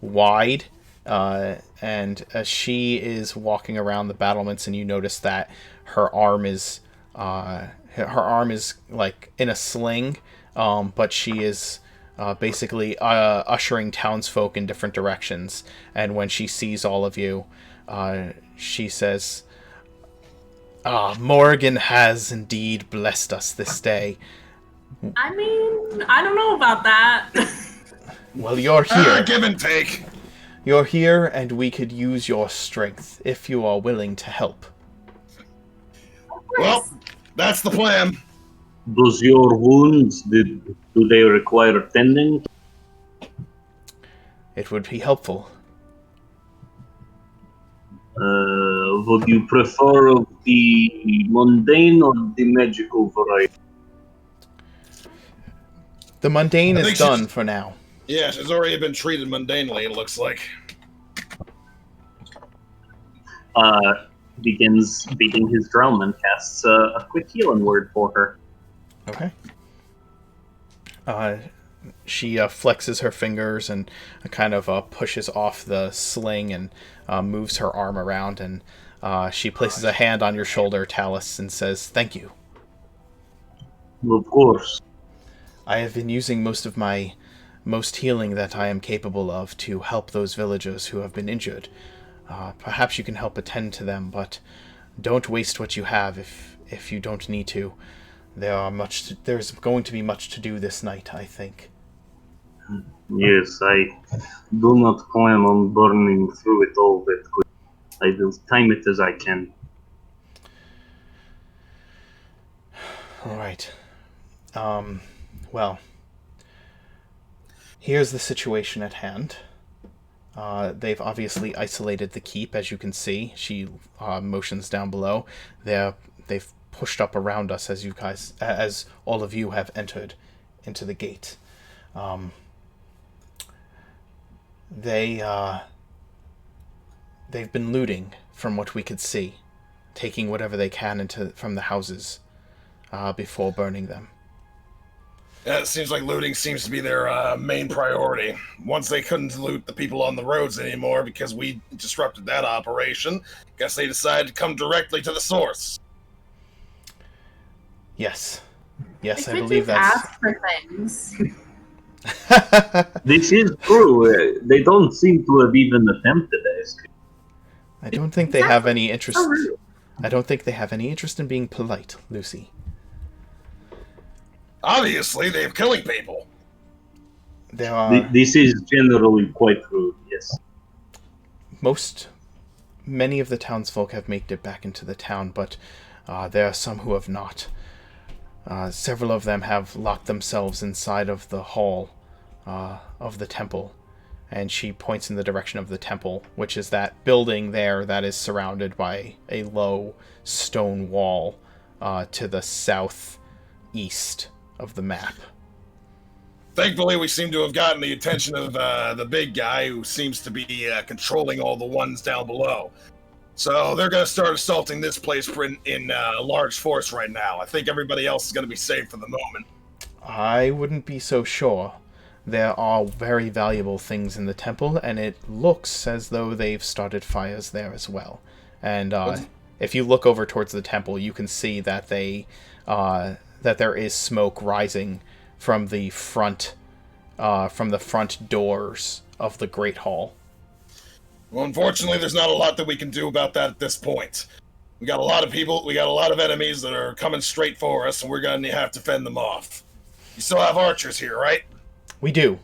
wide. And she is walking around the battlements, and you notice that her arm is like in a sling, but she is basically ushering townsfolk in different directions. And when she sees all of you, she says, Morgan has indeed blessed us this day. I mean, I don't know about that. Well, you're here. Give and take. You're here, and we could use your strength if you are willing to help. Well, that's the plan. Does your wounds, do they require tending? It would be helpful. Would you prefer the mundane or the magical variety? The mundane I is think done she's- for now. Yeah, she's already been treated mundanely, it looks like. Begins beating his drum and casts a quick healing word for her. Okay. She flexes her fingers and kind of pushes off the sling and moves her arm around, and she places a hand on your shoulder, Talus, and says, "Thank you. Of course. I have been using most of my healing that I am capable of to help those villagers who have been injured. Perhaps you can help attend to them, but don't waste what you have if you don't need to. There's going to be much to do this night, I think." Yes, I do not plan on burning through it all that quick. I will time it as I can. All right. Well, here's the situation at hand. They've obviously isolated the keep, as you can see. She motions down below. They've pushed up around us as all of you have entered into the gate. They've been looting, from what we could see, taking whatever they can from the houses before burning them. Yeah, it seems like looting seems to be their main priority. Once they couldn't loot the people on the roads anymore because we disrupted that operation, guess they decided to come directly to the source. Yes, They I could believe just that's... ask for things. This is true. They don't seem to have even attempted this. I don't think they have any interest... So rude. I don't think they have any interest in being polite, Lucy. Obviously, they're killing people. There are This is generally quite rude, yes. many of the townsfolk have made it back into the town, but there are some who have not. Several of them have locked themselves inside of the hall of the temple. And she points in the direction of the temple, which is that building there that is surrounded by a low stone wall to the southeast of the map. Thankfully, we seem to have gotten the attention of the big guy who seems to be controlling all the ones down below. So they're going to start assaulting this place in large force right now. I think everybody else is going to be safe for the moment. I wouldn't be so sure. There are very valuable things in the temple, and it looks as though they've started fires there as well. And if you look over towards the temple, you can see that that there is smoke rising from the front doors of the Great Hall. Well, unfortunately, there's not a lot that we can do about that at this point. We got a lot of people, we got a lot of enemies that are coming straight for us, and we're going to have to fend them off. You still have archers here, right? We do.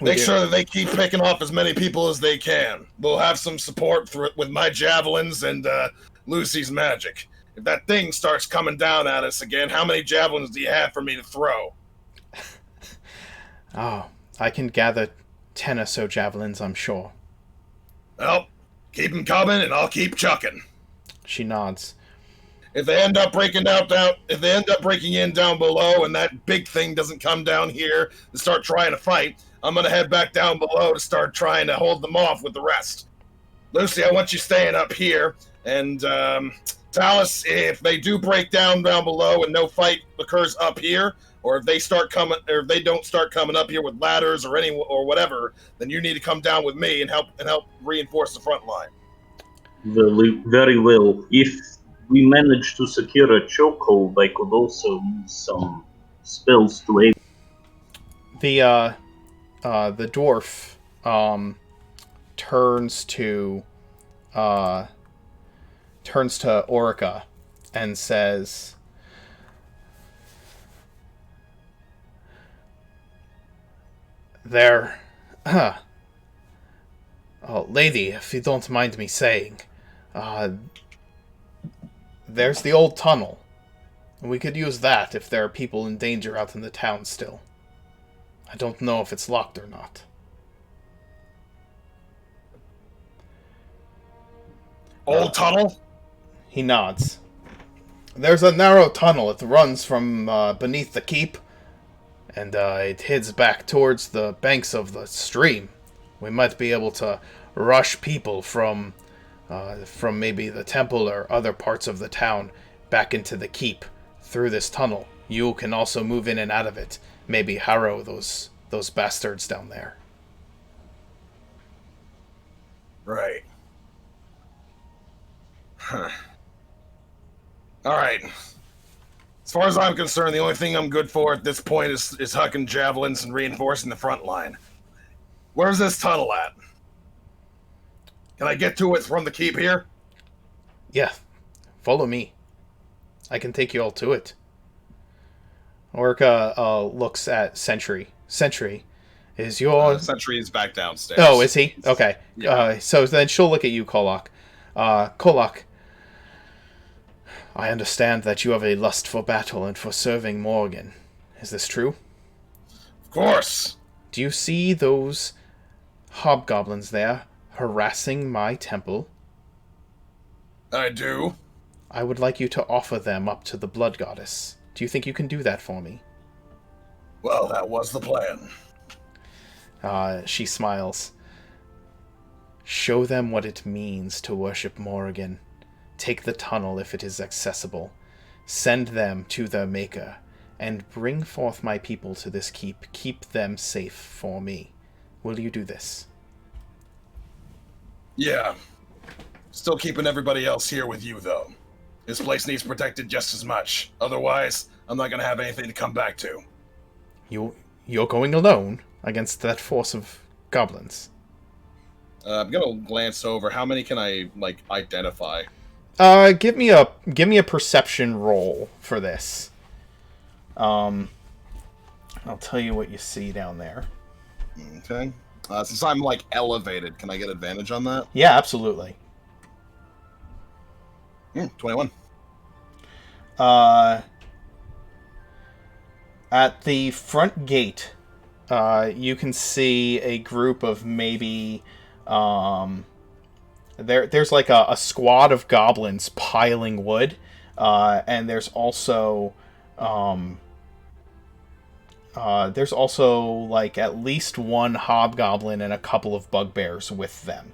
Make sure that they keep picking off as many people as they can. We'll have some support with my javelins and Lucy's magic. If that thing starts coming down at us again, how many javelins do you have for me to throw? Oh, I can gather 10 or so javelins, I'm sure. Well, keep them coming, and I'll keep chucking. She nods. If they end up breaking in down below, and that big thing doesn't come down here and start trying to fight, I'm gonna head back down below to start trying to hold them off with the rest. Lucy, I want you staying up here, and Talus, if they do break down below and no fight occurs up here, or if they don't start coming up here with ladders or whatever, then you need to come down with me and help reinforce the front line. Very well. If we manage to secure a chokehold, I could also use some spells to aid. The dwarf turns to Orica and says, "There, oh, lady, if you don't mind me saying, there's the old tunnel. We could use that if there are people in danger out in the town still. I don't know if it's locked or not." Old tunnel? He nods. "There's a narrow tunnel. It runs from beneath the keep, and it heads back towards the banks of the stream. We might be able to rush people from maybe the temple or other parts of the town back into the keep through this tunnel. You can also move in and out of it. Maybe harrow those bastards down there." Right. Huh. Alright. As far as I'm concerned, the only thing I'm good for at this point is hucking javelins and reinforcing the front line. Where's this tunnel at? Can I get to it from the keep here? Yeah. Follow me. I can take you all to it. Orca looks at Sentry. Sentry, is your... Sentry is back downstairs. Oh, is he? Okay. Yeah. So then she'll look at you, Kolak. Kolak, I understand that you have a lust for battle and for serving Morgan. Is this true? Of course. Do you see those hobgoblins there harassing my temple? I do. I would like you to offer them up to the Blood Goddess. Do you think you can do that for me? Well, that was the plan. She smiles. Show them what it means to worship Morrigan. Take the tunnel if it is accessible. Send them to their maker, and bring forth my people to this keep. Keep them safe for me. Will you do this? Yeah. Still keeping everybody else here with you, though. This place needs protected just as much. Otherwise, I'm not going to have anything to come back to. You're going alone against that force of goblins? I'm going to glance over. How many can I, identify? Give me a perception roll for this. I'll tell you what you see down there. Okay. Since I'm like elevated, can I get advantage on that? Yeah, absolutely. 21. At the front gate, you can see a group of maybe there's like a squad of goblins piling wood, and there's also like at least one hobgoblin and a couple of bugbears with them.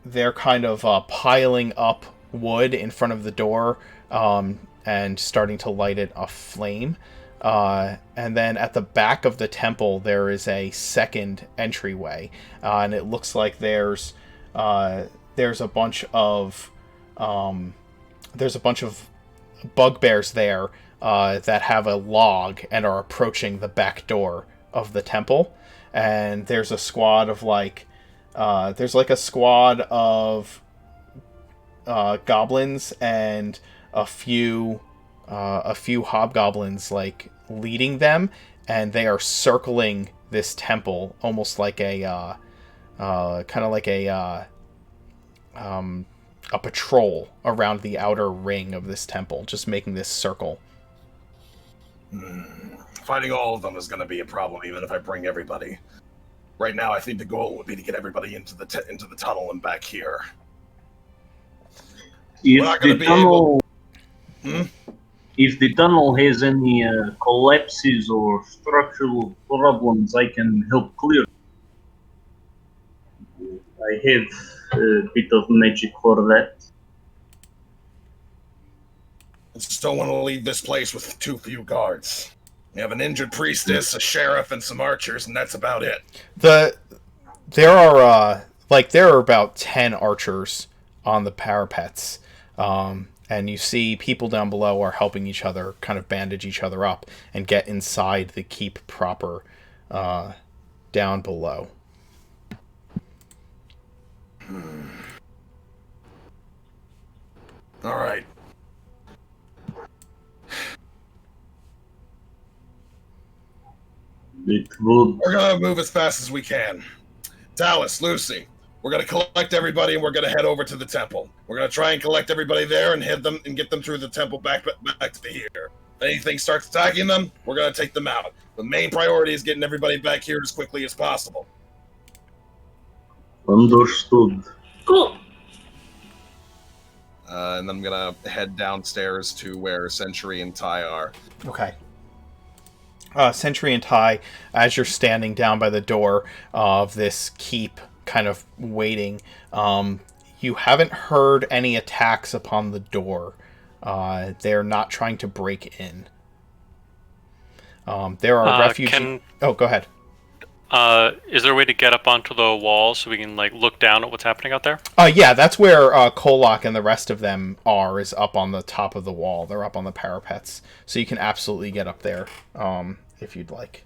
They're kind of piling up wood in front of the door, and starting to light it aflame. And then at the back of the temple, there is a second entryway, and it looks like there's a bunch of bugbears there that have a log and are approaching the back door of the temple. And there's a squad of goblins and a few hobgoblins like leading them, and they are circling this temple almost like a patrol around the outer ring of this temple, just making this circle. Fighting all of them is going to be a problem, even if I bring everybody. Right now, I think the goal would be to get everybody into the tunnel and back here. If the tunnel has any collapses or structural problems, I can help clear. I have a bit of magic for that. I just don't want to leave this place with too few guards. We have an injured priestess, a sheriff, and some archers, and that's about it. There are about 10 archers on the parapets, and you see people down below are helping each other kind of bandage each other up and get inside the keep proper, down below. All right. We're gonna move as fast as we can. Dallas, Lucy, we're gonna collect everybody and we're gonna head over to the temple. We're gonna try and collect everybody there and head them and get them through the temple back to here. If anything starts attacking them, we're gonna take them out. The main priority is getting everybody back here as quickly as possible. Understood. Cool. And then I'm gonna head downstairs to where Sentry and Ty are. Okay. Sentry and Ty, as you're standing down by the door of this keep, kind of waiting, you haven't heard any attacks upon the door. They're not trying to break in. There are refugees. Oh, go ahead. Is there a way to get up onto the wall so we can look down at what's happening out there? Yeah, that's where Kolak and the rest of them is up on the top of the wall. They're up on the parapets, so you can absolutely get up there if you'd like.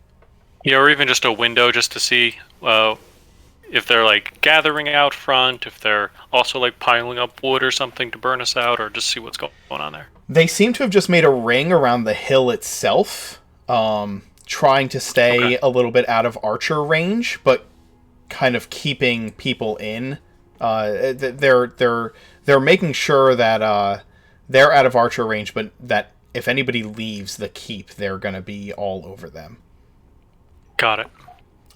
Yeah, or even just a window just to see if they're gathering out front, if they're also piling up wood or something to burn us out, or just see what's going on there. They seem to have just made a ring around the hill itself. Trying to stay a little bit out of archer range, but kind of keeping people in. They're making sure that they're out of archer range, but that if anybody leaves the keep, they're going to be all over them. Got it.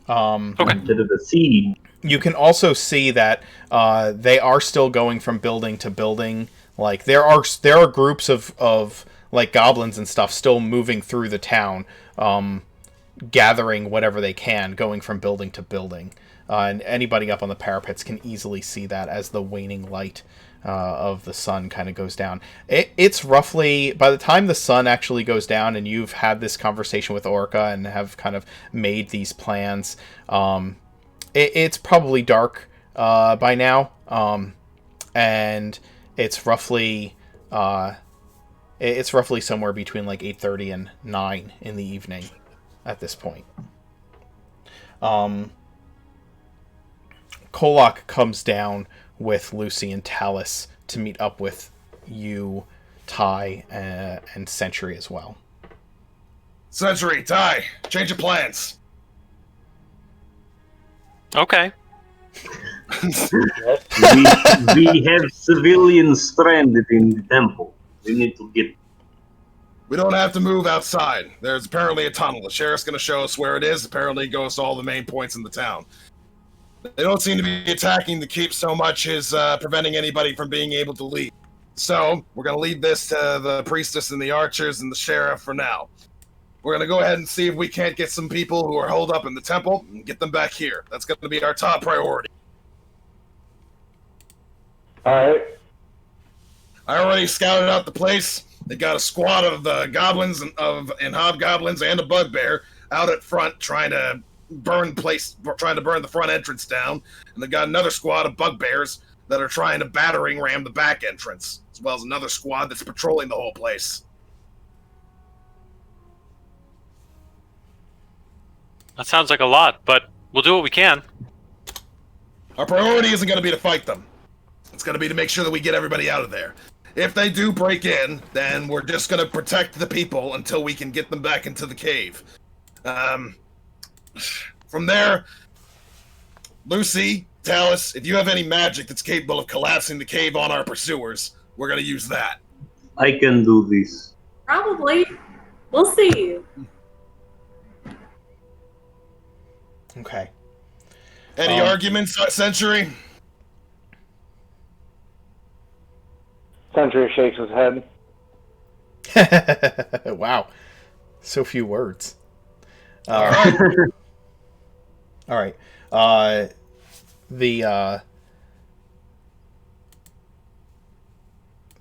Okay. Bit of a seed. You can also see that they are still going from building to building. There are groups of goblins and stuff still moving through the town. Gathering whatever they can, going from building to building. And anybody up on the parapets can easily see that as the waning light of the sun kind of goes down. It's roughly, by the time the sun actually goes down and you've had this conversation with Orca and have kind of made these plans, it's probably dark by now. And it's roughly somewhere between 8:30 and 9 in the evening at this point. Kolak comes down with Lucy and Talus to meet up with you, Ty, and Sentry as well. Sentry, Ty, change of plans. Okay. we have civilians stranded in the temple. We need to get. We don't have to move outside. There's apparently a tunnel. The sheriff's going to show us where it is. Apparently, it goes to all the main points in the town. They don't seem to be attacking the keep so much as preventing anybody from being able to leave. So, we're going to leave this to the priestess and the archers and the sheriff for now. We're going to go ahead and see if we can't get some people who are holed up in the temple and get them back here. That's going to be our top priority. Alright. I already scouted out the place. They got a squad of goblins and hobgoblins and a bugbear out at front trying to burn the front entrance down. And they got another squad of bugbears that are trying to battering ram the back entrance, as well as another squad that's patrolling the whole place. That sounds like a lot, but we'll do what we can. Our priority isn't going to be to fight them. It's going to be to make sure that we get everybody out of there. If they do break in, then we're just going to protect the people until we can get them back into the cave. From there, Lucy, Talus, if you have any magic that's capable of collapsing the cave on our pursuers, we're going to use that. I can do this. Probably. We'll see. Okay. Any arguments, Century? Sentry shakes his head. Wow. So few words. All right. All right. The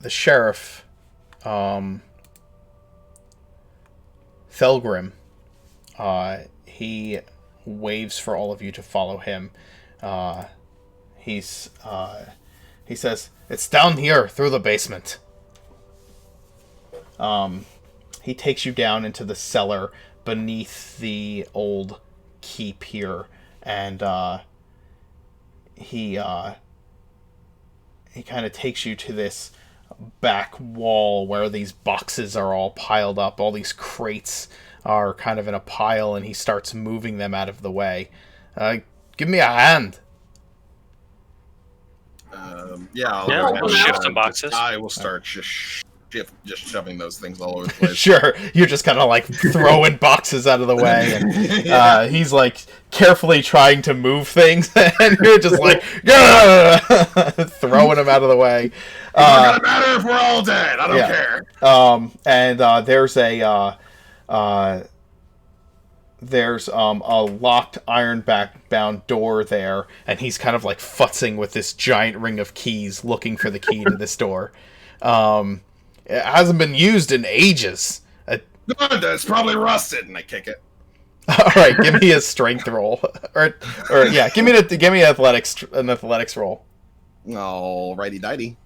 sheriff, Thelgrim, he waves for all of you to follow him. He says, "It's down here through the basement." He takes you down into the cellar beneath the old keep here, and he kind of takes you to this back wall where these boxes are all piled up. All these crates are kind of in a pile, and he starts moving them out of the way. Give me a hand. I'll shift some boxes. I will start just shoving those things all over the place. Sure, you're just kind of like throwing boxes out of the way, and Yeah. he's like carefully trying to move things, and you're just like throwing them out of the way. It's not gonna matter if we're all dead. I don't care. There's a locked iron-bound door there, and he's kind of like futzing with this giant ring of keys, looking for the key to this door. It hasn't been used in ages. Good, it's probably rusted, and I kick it. All right, give me a strength roll, or give me an athletics roll. Alrighty dighty.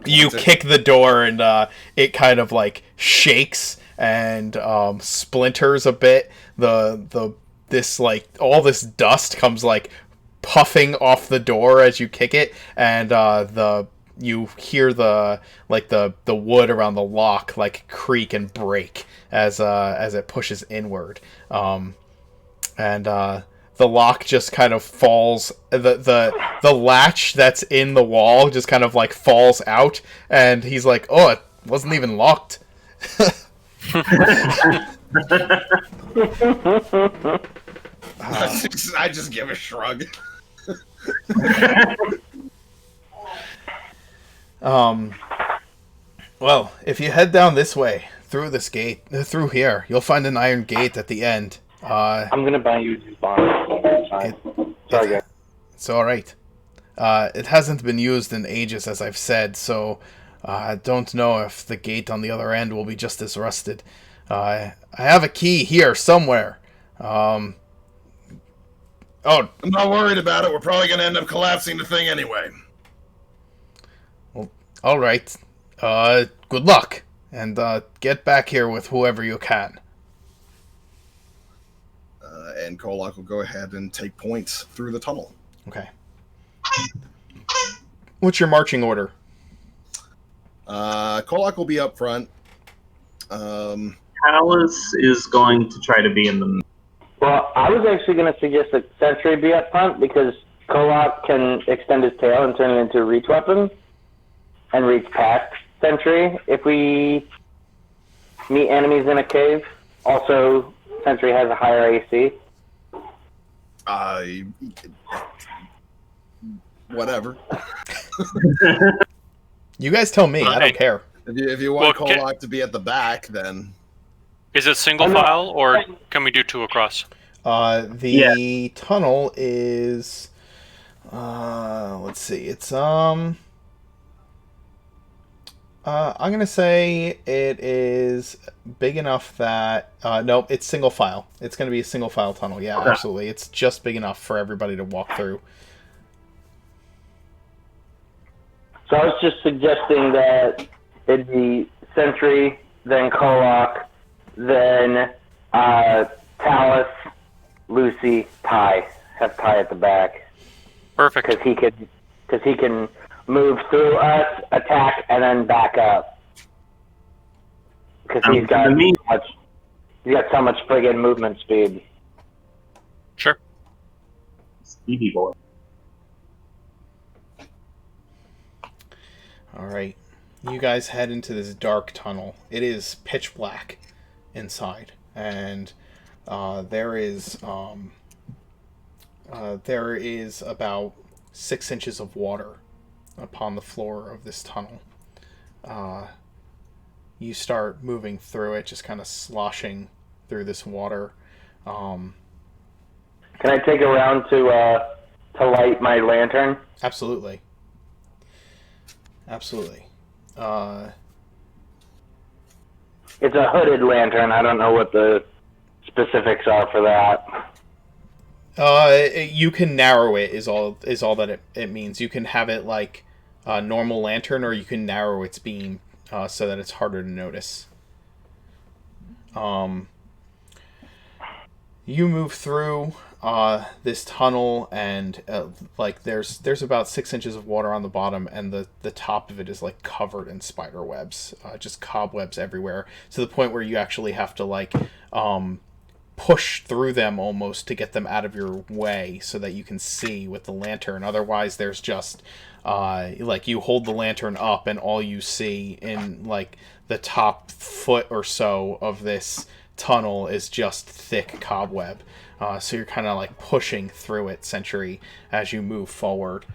You kick the door, and it kind of like shakes and splinters a bit. This all this dust comes like puffing off the door as you kick it, and you hear the wood around the lock like creak and break as it pushes inward, and the lock just kind of falls. The latch that's in the wall just kind of like falls out, and he's like, "Oh, it wasn't even locked." I just give a shrug. Well, if you head down this way, through this gate, through here, you'll find an iron gate at the end. I'm gonna buy you these bombs. Sorry, guys. It's alright. It hasn't been used in ages, as I've said, so I don't know if the gate on the other end will be just as rusted. I have a key here somewhere. I'm not worried about it. We're probably going to end up collapsing the thing anyway. Well, alright. Good luck. And get back here with whoever you can. And Kolak will go ahead and take points through the tunnel. Okay. What's your marching order? Kolak will be up front. Talus is going to try to be in the. Well, I was actually going to suggest that Sentry be up front because Kolak can extend his tail and turn it into a reach weapon and reach past Sentry if we meet enemies in a cave. Also, Sentry has a higher AC. Whatever. You guys tell me. I don't care. If you want Well, Kolak to be at the back, then Is it single file, or can we do 2 across? The tunnel is. Let's see. It's I'm gonna say it is big enough that no, it's single file. It's gonna be a single file tunnel. Yeah, Okay. absolutely. It's just big enough for everybody to walk through. So I was just suggesting that it'd be Sentry, then Kolak, then Talus, Lucy, Ty. Have Ty at the back Perfect. because he can move through us, attack, and then back up. Because he's got so much friggin' movement speed. Sure. Speedy boy. All right, you guys head into this dark tunnel. It is pitch black inside, and there is about 6 inches of water upon the floor of this tunnel. You start moving through it, just kind of sloshing through this water. Can I take a round to light my lantern? Absolutely. Absolutely. It's a hooded lantern. I don't know what the specifics are for that. You can narrow it is all that it means. You can have it like a normal lantern, or you can narrow its beam so that it's harder to notice. You move through this tunnel, and like there's about 6 inches of water on the bottom, and the top of it is like covered in spider webs, just cobwebs everywhere, to the point where you actually have to like push through them almost to get them out of your way so that you can see with the lantern. Otherwise, there's just like you hold the lantern up, and all you see in like the top foot or so of this tunnel is just thick cobweb. So you're kind of like pushing through it, Sentry, as you move forward.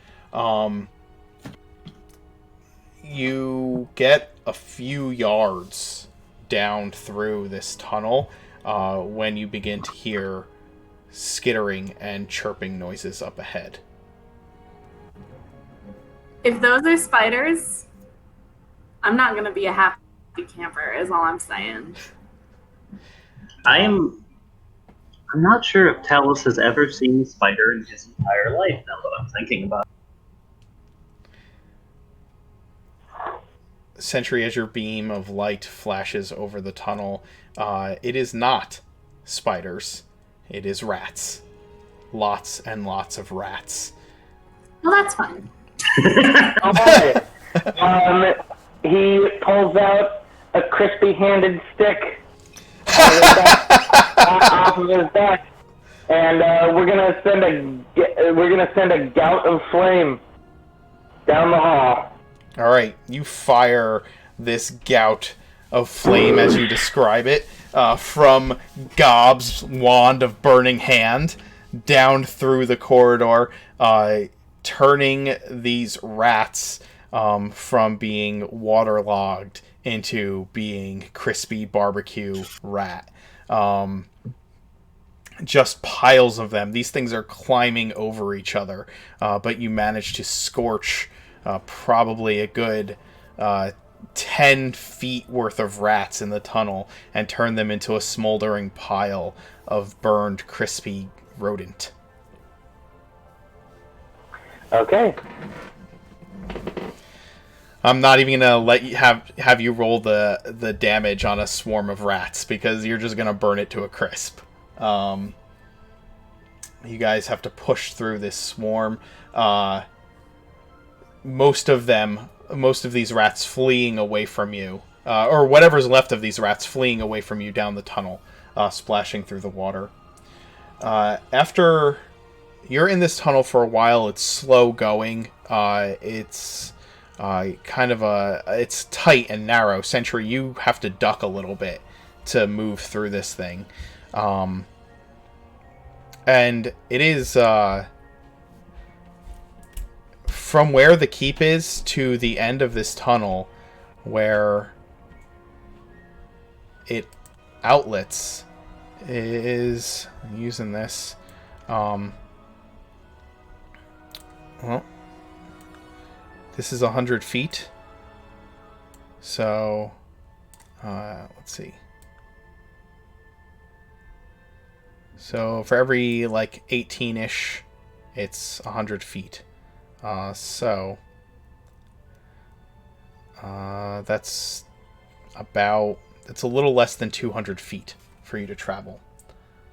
You get a few yards down through this tunnel when you begin to hear skittering and chirping noises up ahead. If those are spiders, I'm not going to be a happy camper, is all I'm saying. I'm not sure if Talus has ever seen a spider in his entire life, now that I'm thinking about it. Sentry, as your beam of light flashes over the tunnel, it is not spiders. It is rats. Lots and lots of rats. Well, that's fine. Okay. He pulls out a crispy-handed stick off of his back, and we're gonna send a gout of flame down the hall. All right, you fire this gout of flame, as you describe it, from Gob's wand of burning hand down through the corridor, turning these rats from being waterlogged into being crispy barbecue rat. Just piles of them. These things are climbing over each other, but you manage to scorch probably a good 10 feet worth of rats in the tunnel and turn them into a smoldering pile of burned, crispy rodent. Okay. I'm not even gonna let you have you roll the damage on a swarm of rats, because you're just gonna burn it to a crisp. You guys have to push through this swarm. Most of them most of these rats fleeing away from you, or whatever's left of these rats fleeing away from you down the tunnel, splashing through the water. After you're in this tunnel for a while, it's slow going. It's it's tight and narrow. Sentry, you have to duck a little bit to move through this thing. And it is, from where the keep is to the end of this tunnel, where it outlets, is, I'm using this, well, this is 100 feet, so, let's see. So for every, like, 18-ish, it's 100 feet. That's a little less than 200 feet for you to travel,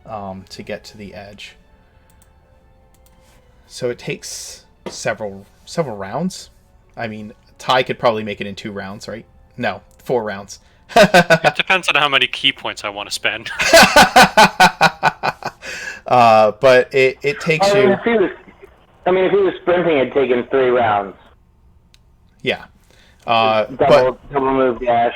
to get to the edge. So it takes several rounds. I mean, Ty could probably make it in 2 rounds, right? No, 4 rounds. It depends on how many key points I want to spend. But it takes you... If he was sprinting, it'd take him 3 rounds. Yeah. Double move dash.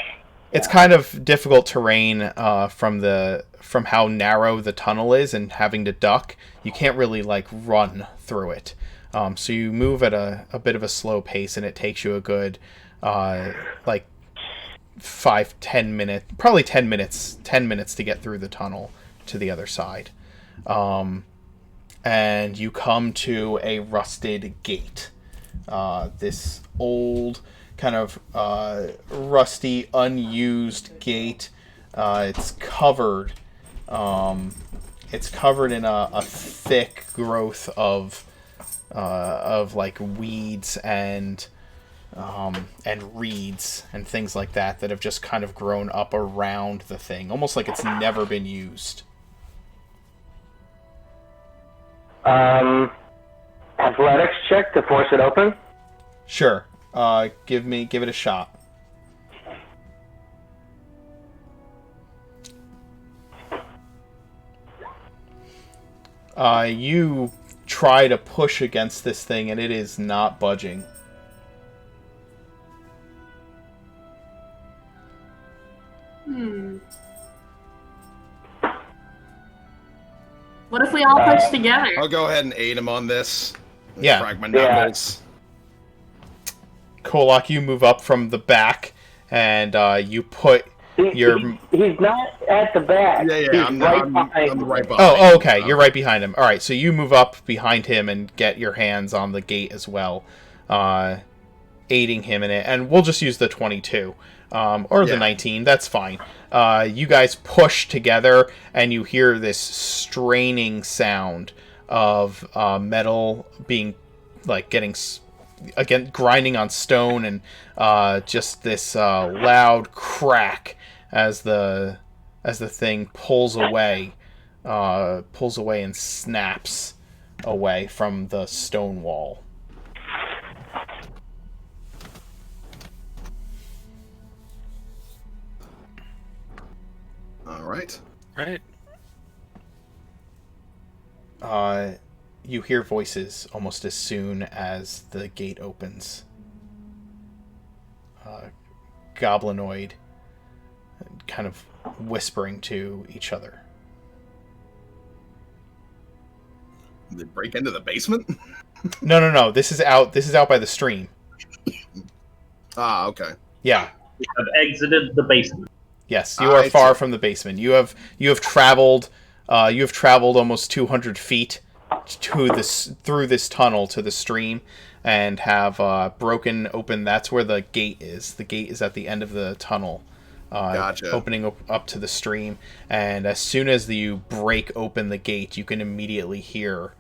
It's kind of difficult terrain from how narrow the tunnel is, and having to duck. You can't really, like, run through it. So you move at a bit of a slow pace, and it takes you a good, 5-10 minutes, probably 10 minutes to get through the tunnel to the other side. And you come to a rusted gate. This old, kind of rusty, unused gate. It's covered in a thick growth of like weeds and reeds and things like that have just kind of grown up around the thing, almost like it's never been used. Athletics check to force it open. Sure. Give it a shot. You try to push against this thing, and it is not budging. What if we all push together? I'll go ahead and aid him on this. Yeah. Frag my knuckles. Kolak, you move up from the back, and you put your... He's not at the back. Yeah, He's I'm right right behind Oh, okay. You're right behind him. All right, so you move up behind him and get your hands on the gate as well, aiding him in it. And we'll just use the 22, or the 19. That's fine. You guys push together, and you hear this straining sound of metal being, like, getting... again, grinding on stone, and just this loud crack as the thing pulls away and snaps away from the stone wall. All right. Right. You hear voices almost as soon as the gate opens. Goblinoid, kind of whispering to each other. Did they break into the basement? No. This is out by the stream. Ah, okay. Yeah. We have exited the basement. Yes, you are far from the basement. You have traveled almost 200 feet through this tunnel to the stream, and have broken open. That's where the gate is. The gate is at the end of the tunnel, Gotcha. Opening up to the stream. And as soon as you break open the gate, you can immediately hear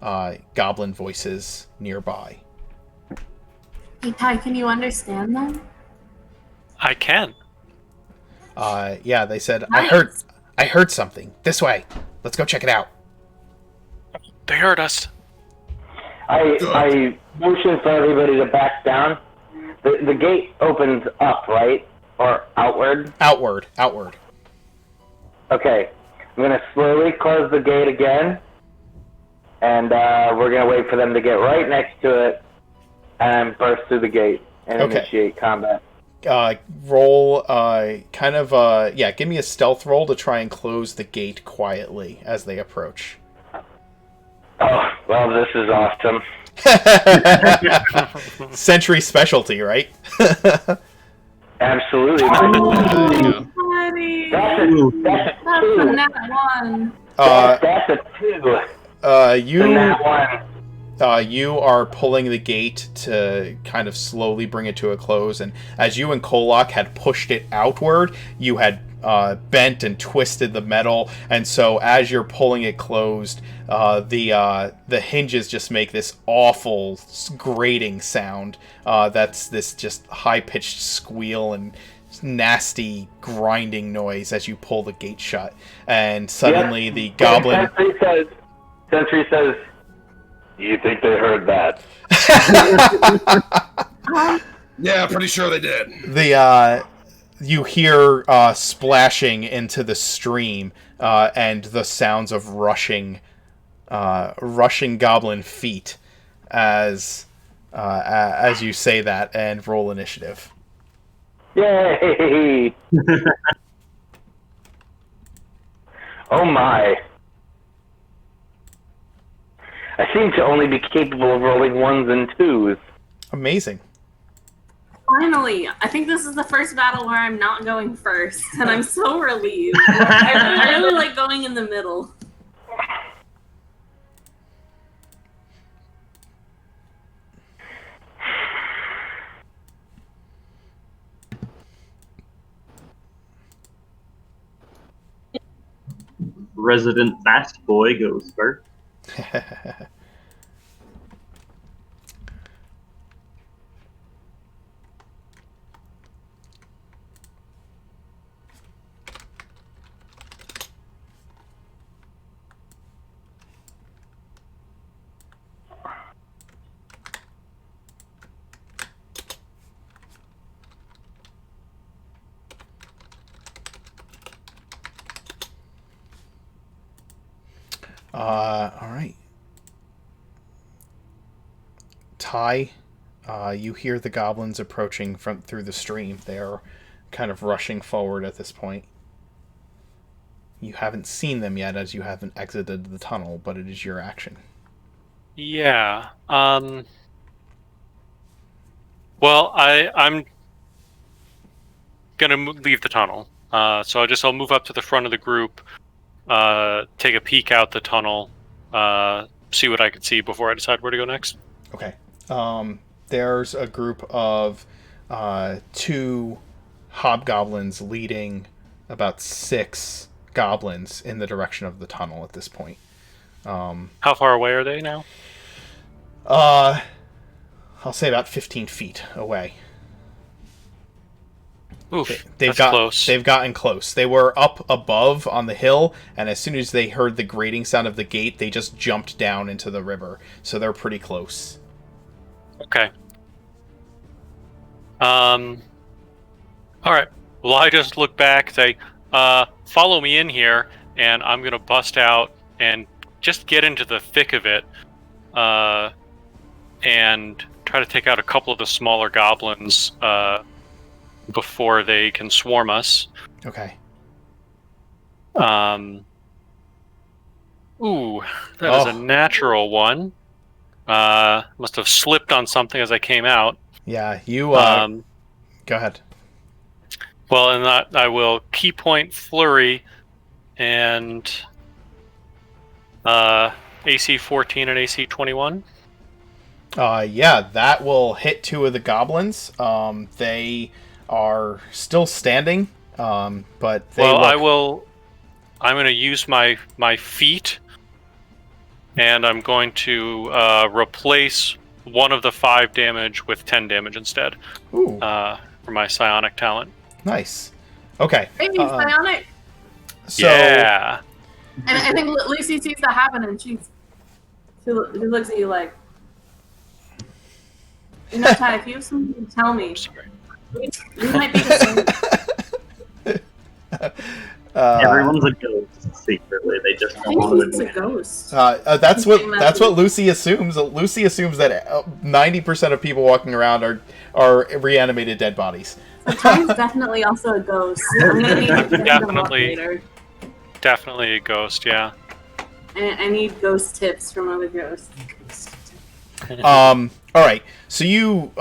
goblin voices nearby. Hey, Ty, can you understand them? I can. Yeah, they said, Nice. I heard something. This way. Let's go check it out. They heard us. I motion for everybody to back down, The gate opens up, right? Or outward? Outward. Okay. I'm going to slowly close the gate again. And we're going to wait for them to get right next to it and burst through the gate and initiate combat. Roll, give me a stealth roll to try and close the gate quietly as they approach. Oh, well, this is awesome. Sentry specialty, right? Absolutely. Buddy. That's a That's a 2. nat 1. That's a 2. You are pulling the gate to kind of slowly bring it to a close, and as you and Kolak had pushed it outward, you had bent and twisted the metal, and so as you're pulling it closed, the hinges just make this awful grating sound. That's this just high-pitched squeal and nasty grinding noise as you pull the gate shut, and suddenly the goblin. Sentry says, "You think they heard that?" Yeah, pretty sure they did. You hear splashing into the stream and the sounds of rushing goblin feet as you say that, and roll initiative. Yay! Oh my. I seem to only be capable of rolling 1s and 2s. Amazing. Finally, I think this is the first battle where I'm not going first, and I'm so relieved. I really like going in the middle. Resident fast boy goes first. All right. Ty, you hear the goblins approaching through the stream. They're kind of rushing forward at this point. You haven't seen them yet, as you haven't exited the tunnel, but it is your action. Yeah. Well, I'm gonna leave the tunnel. So I'll move up to the front of the group, take a peek out the tunnel, see what I can see before I decide where to go next. Okay. There's a group of 2 hobgoblins leading about 6 goblins in the direction of the tunnel at this point. How far away are they now? I'll say about 15 feet away. Oof, They've gotten close. They were up above on the hill, and as soon as they heard the grating sound of the gate, they just jumped down into the river. So they're pretty close. Okay. All right. Well, I just look back, say, follow me in here, and I'm gonna bust out and just get into the thick of it, and try to take out a couple of the smaller goblins, before they can swarm us. Okay. Ooh, that is a natural one. Must have slipped on something as I came out. Yeah, you, go ahead. Well, in that, I will key point flurry and AC 14 and AC 21. Yeah, that will hit 2 of the goblins. They are still standing, but they I'm going to use my feet, and I'm going to replace one of the 5 damage with 10 damage instead. Ooh. For my psionic talent. Nice. Okay. Hey, psionic! So, yeah. And I think Lucy sees that happen, and she looks at you like... You know, Ty, if you have something to tell me, Sorry. we might be the same. Everyone's a ghost secretly. They just I don't want to think he's a admit it. ghost. That's what Lucy assumes. Lucy assumes that 90% of people walking around are reanimated dead bodies. So Ty's definitely also a ghost. I'm gonna need to get him up Definitely. later. Definitely a ghost, yeah. I need ghost tips from other ghosts. All right. So you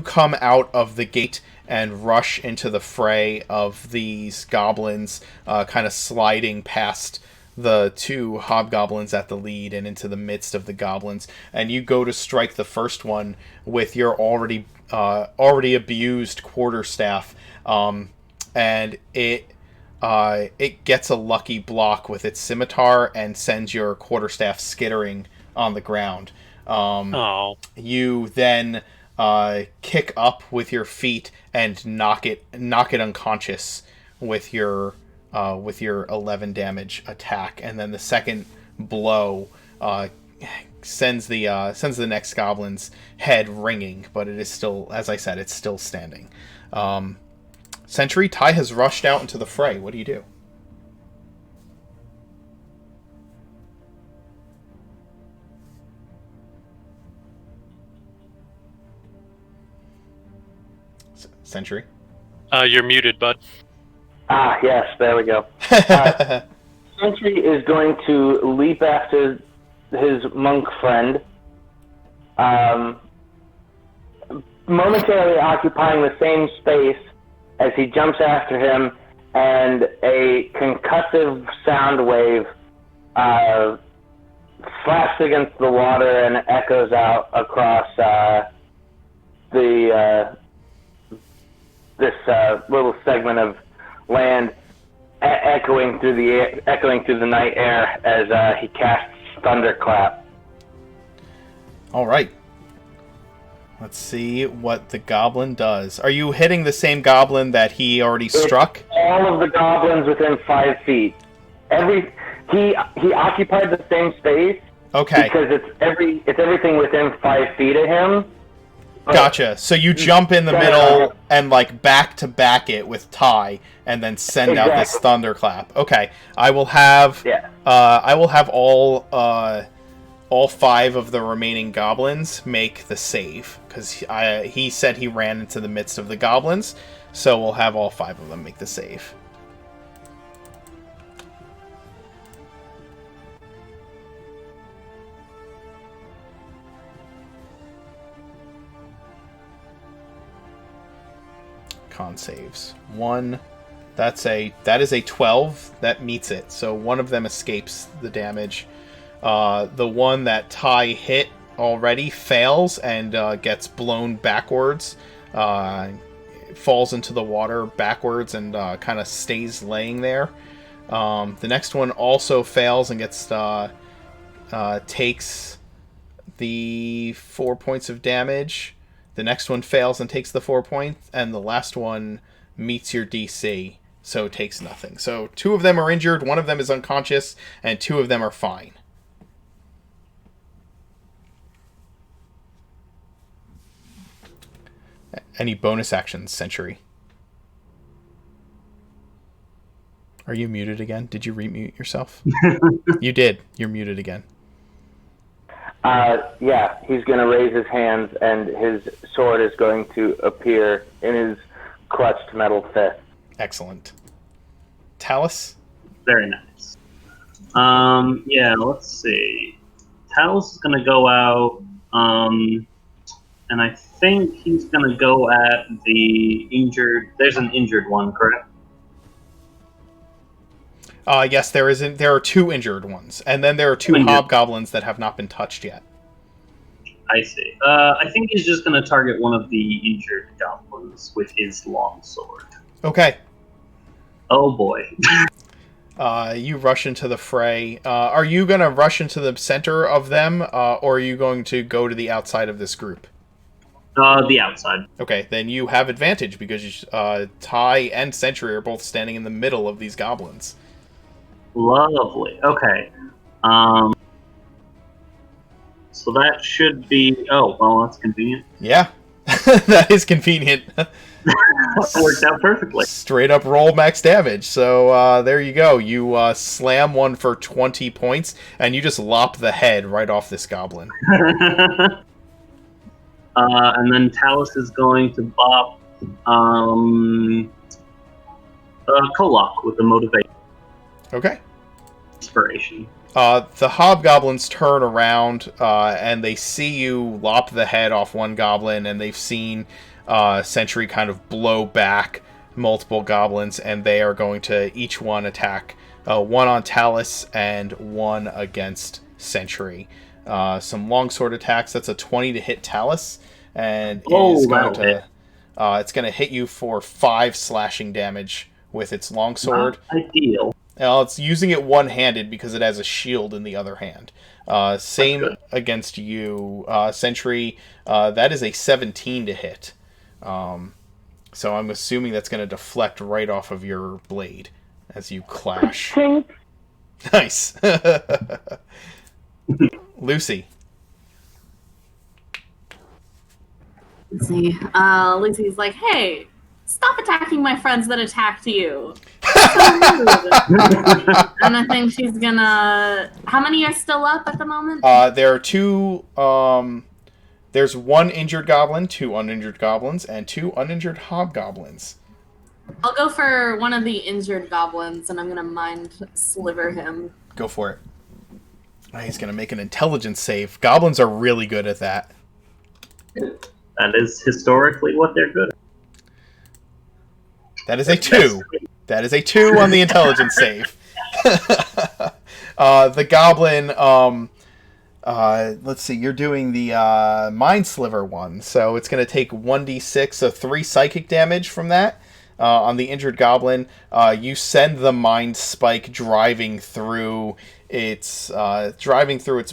come out of the gate and rush into the fray of these goblins, kind of sliding past the two hobgoblins at the lead and into the midst of the goblins. And you go to strike the first one with your already abused quarterstaff, and it gets a lucky block with its scimitar and sends your quarterstaff skittering on the ground. Oh. You then kick up with your feet and knock it unconscious with your 11 damage attack, and then the second blow sends the next goblin's head ringing, but it is still, as I said, it's still standing. Sentry, Ty has rushed out into the fray. What do you do? Sentry? You're muted, bud. Ah, yes, there we go. Sentry is going to leap after his monk friend, momentarily occupying the same space as he jumps after him, and a concussive sound wave flashes against the water and echoes out across this little segment of land, echoing through the night air as he casts Thunderclap. All right. Let's see what the goblin does. Are you hitting the same goblin that he already struck? All of the goblins within 5 feet. He occupied the same space. Okay. Because it's everything within 5 feet of him. Gotcha. So you jump in the middle and like back to back it with Ty, and then send out this thunderclap. Okay. I will have all 5 of the remaining goblins make the save, because he said he ran into the midst of the goblins, so we'll have all 5 of them make the save. Con saves. 1. That is a 12. That meets it. So one of them escapes the damage. The one that Ty hit already fails and gets blown backwards. Falls into the water backwards and kind of stays laying there. The next one also fails and gets takes the 4 points of damage. The next one fails and takes the 4 points, and the last one meets your DC, so takes nothing. So 2 of them are injured, 1 of them is unconscious, and 2 of them are fine. Any bonus actions, Sentry? Are you muted again? Did you remute yourself? You did. You're muted again. Yeah, he's going to raise his hands, and his sword is going to appear in his clutched metal fist. Excellent. Talus? Very nice. Yeah, let's see. Talus is going to go out, and I think he's going to go at the injured... There's an injured one, correct? Yes, there are 2 injured ones, and then there are 2 hobgoblins that have not been touched yet. I see. I think he's just going to target one of the injured goblins with his longsword. Okay. Oh boy. You rush into the fray. Are you going to rush into the center of them, or are you going to go to the outside of this group? The outside. Okay, then you have advantage because Ty and Sentry are both standing in the middle of these goblins. Lovely. Okay. So that should be... Oh, well, that's convenient. Yeah, that is convenient. That worked out perfectly. Straight up roll max damage. So there you go. You slam one for 20 points, and you just lop the head right off this goblin. And then Talus is going to bop Kolok with the motivation. Okay. Inspiration. The hobgoblins turn around and they see you lop the head off one goblin, and they've seen Sentry kind of blow back multiple goblins, and they are going to each one attack. One on Talus and one against Sentry. Some longsword attacks. That's a 20 to hit Talus, and it's going to hit you for 5 slashing damage with its longsword. Not ideal. It's using it one-handed because it has a shield in the other hand. Same against you, Sentry. That is a 17 to hit. So I'm assuming that's going to deflect right off of your blade as you clash. Nice. Lucy. Let's see. Lucy's like, hey, stop attacking my friends that attacked you. And I think she's gonna... How many are still up at the moment? There are 2... there's 1 injured goblin, 2 uninjured goblins, and 2 uninjured hobgoblins. I'll go for one of the injured goblins, and I'm gonna mind sliver him. Go for it. He's gonna make an intelligence save. Goblins are really good at that. That is historically what they're good at. That is a 2. That is a 2 on the intelligence save. The goblin, let's see, you're doing the Mind Sliver one, so it's going to take 1d6, so 3 psychic damage from that. On the injured goblin, you send the Mind Spike driving through its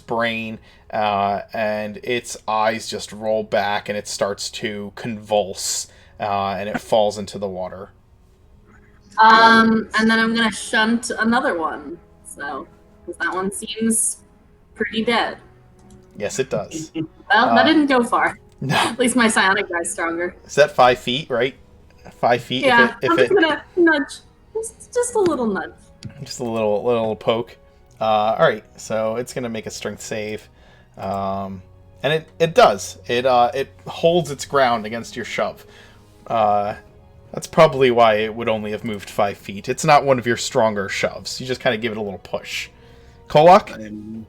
brain, and its eyes just roll back, and it starts to convulse, and it falls into the water. And then I'm gonna shunt another one. So, because that one seems pretty dead. Yes, it does. Well, that didn't go far. No. At least my psionic guy's stronger. Is that 5 feet, right? 5 feet? Yeah, I'm just gonna nudge. Just a little nudge. Just a little poke. Alright, so it's gonna make a strength save. And it does. It holds its ground against your shove. That's probably why it would only have moved 5 feet. It's not one of your stronger shoves. You just kind of give it a little push. Kolok? And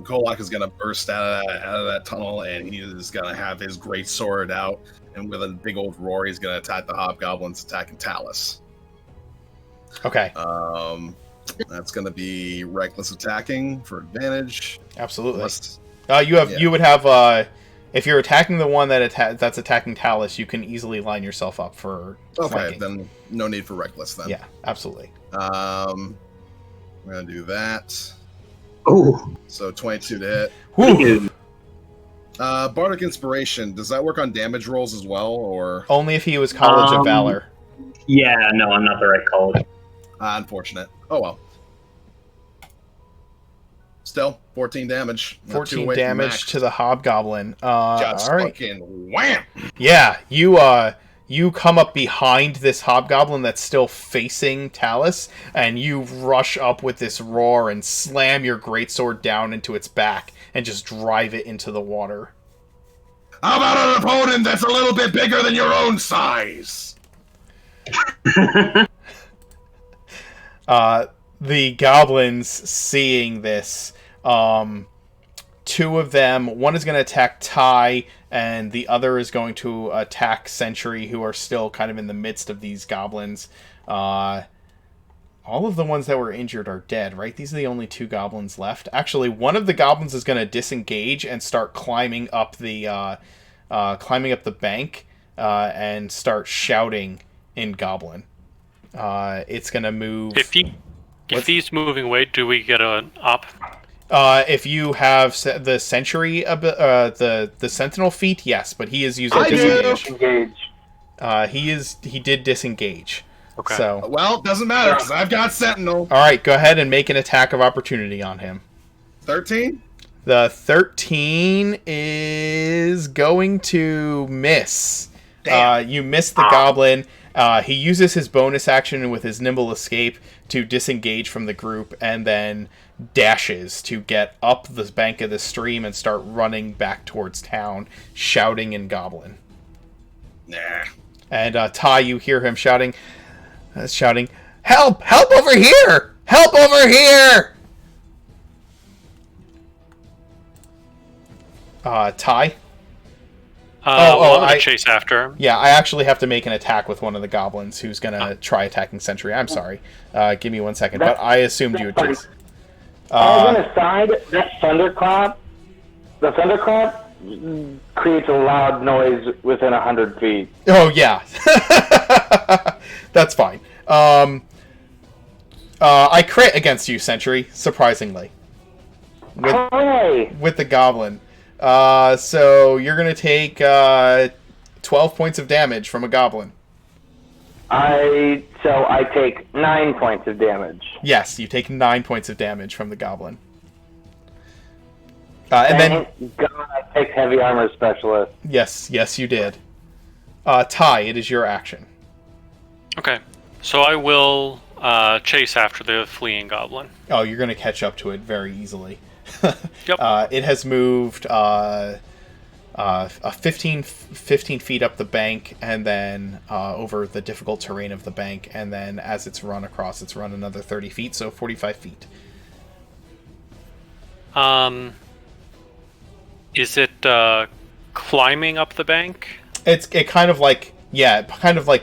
Kolok is going to burst out of that tunnel, and he is going to have his great sword out, and with a big old roar, he's going to attack the hobgoblins attacking Talus. Okay. That's going to be reckless attacking for advantage. Absolutely. You would have... if you're attacking the one that's attacking Talus, you can easily line yourself up for flanking. Then no need for reckless then. Yeah, absolutely. We're going to do that. Oh. So 22 to hit. Whew. Bardic Inspiration, does that work on damage rolls as well, or? Only if he was College of Valor. Yeah, no, I'm not the right college. Unfortunate. Oh well. Still, 14 damage. 14 damage to the hobgoblin. Just all right. fucking wham! Yeah, you come up behind this hobgoblin that's still facing Talus, and you rush up with this roar and slam your greatsword down into its back and just drive it into the water. How about an opponent that's a little bit bigger than your own size? The goblins seeing this, 2 of them, one is going to attack Ty, and the other is going to attack Sentry, who are still kind of in the midst of these goblins. All of the ones that were injured are dead, right? These are the only 2 goblins left. Actually, one of the goblins is going to disengage and start climbing up the bank and start shouting in Goblin. It's going to move... If he's moving away, do we get an up? If you have the Sentry, the Sentinel feat, yes, but he is using disengage. He did disengage. Okay. So Well, doesn't matter because I've got Sentinel. all right, go ahead and make an attack of opportunity on him. 13. The 13 is going to miss. You miss the goblin. He uses his bonus action with his nimble escape to disengage from the group and then dashes to get up the bank of the stream and start running back towards town, shouting in Goblin. Nah. And Ty, you hear him shouting, "Help! Help over here! Help over here!" Ty? I'm going to chase after him. Yeah, I actually have to make an attack with one of the goblins who's going to try attacking Sentry. I'm sorry. Give me 1 second, but I assumed you would chase. As an aside, that thunderclap, the thunderclap creates a loud noise within 100 feet. Oh, yeah. That's fine. I crit against you, Sentry, surprisingly. With the goblin. So you're going to take 12 points of damage from a goblin. I take 9 points of damage. Yes, you take 9 points of damage from the goblin. And then God, I picked heavy armor specialist. Yes, you did. Ty, it is your action. Okay, so I will chase after the fleeing goblin. Oh, you're going to catch up to it very easily. Yep. It has moved 15 feet up the bank, and then over the difficult terrain of the bank, and then as it's run across, it's run another 30 feet, so 45 feet. Is it climbing up the bank? It kind of like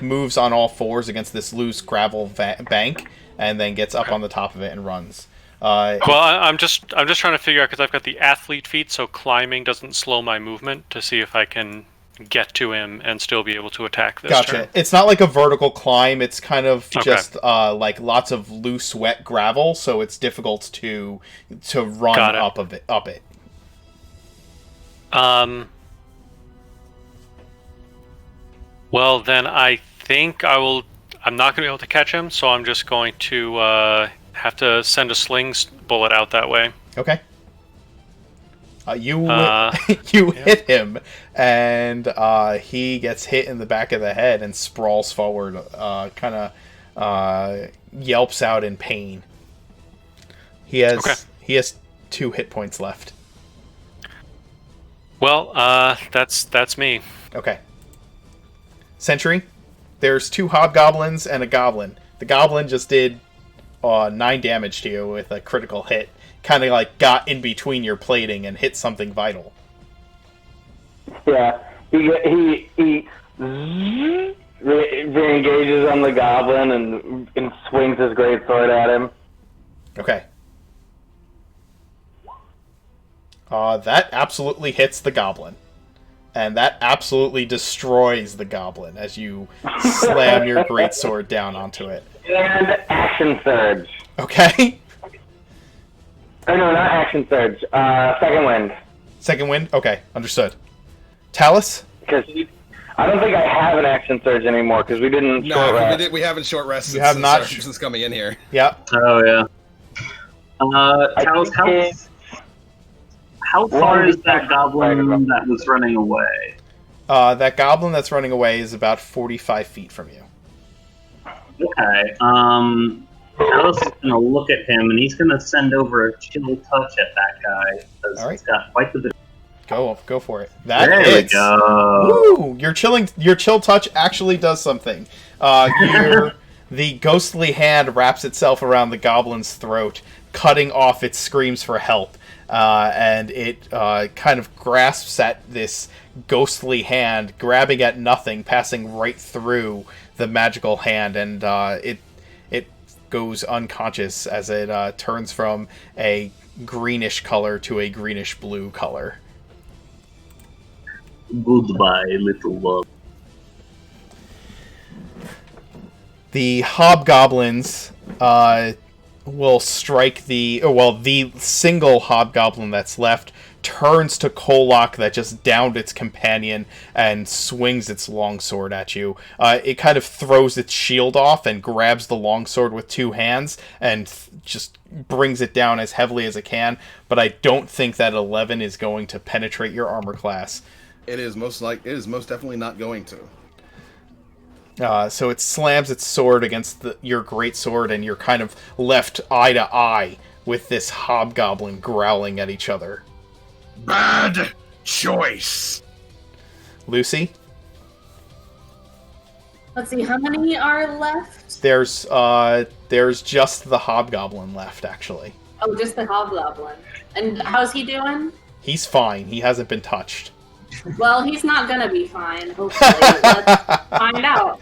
moves on all fours against this loose gravel bank, and then gets up on the top of it and runs. Well, I'm just trying to figure out, because I've got the athlete feat, so climbing doesn't slow my movement, to see if I can get to him and still be able to attack this Gotcha. turn. It's not like a vertical climb. It's kind of just like lots of loose, wet gravel, so it's difficult to run up it. Well, then I think I'm not going to be able to catch him, so I'm just going to have to send a sling bullet out that way. Okay. You hit him, and he gets hit in the back of the head and sprawls forward, kind of yelps out in pain. He has 2 hit points left. Well, that's me. Okay. Sentry, there's 2 hobgoblins and a goblin. The goblin just did 9 damage to you with a critical hit. Kind of like got in between your plating and hit something vital. Yeah, he re-engages on the goblin and swings his greatsword at him. Okay. That absolutely hits the goblin. And that absolutely destroys the goblin as you slam your greatsword down onto it. And action surge. Okay. Oh, no, not action surge. Second wind. Second wind? Okay, understood. Talus? Because I don't think I have an action surge anymore, because we didn't short rest. We haven't short rested You have not since coming in here. Yep. Oh, yeah. How far is that goblin that was running away? That goblin that's running away is about 45 feet from you. Okay, Alice is going to look at him, and he's going to send over a chill touch at that guy, because he's got quite the bit. Go for it. There we go. Woo! Your chill touch actually does something. The ghostly hand wraps itself around the goblin's throat, cutting off its screams for help, and it kind of grasps at this ghostly hand, grabbing at nothing, passing right through the magical hand, and it goes unconscious as it turns from a greenish color to a greenish blue color. Goodbye, little one. The hobgoblins will strike the single hobgoblin that's left turns to Kolak that just downed its companion and swings its longsword at you. It kind of throws its shield off and grabs the longsword with two hands and just brings it down as heavily as it can, but I don't think that 11 is going to penetrate your armor class. It is most definitely not going to. So it slams its sword against your great sword, and you're kind of left eye to eye with this hobgoblin growling at each other. Bad choice. Lucy? Let's see, how many are left? There's just the hobgoblin left, actually. Oh, just the hobgoblin. And how's he doing? He's fine. He hasn't been touched. Well, he's not gonna be fine, hopefully. Let's find out.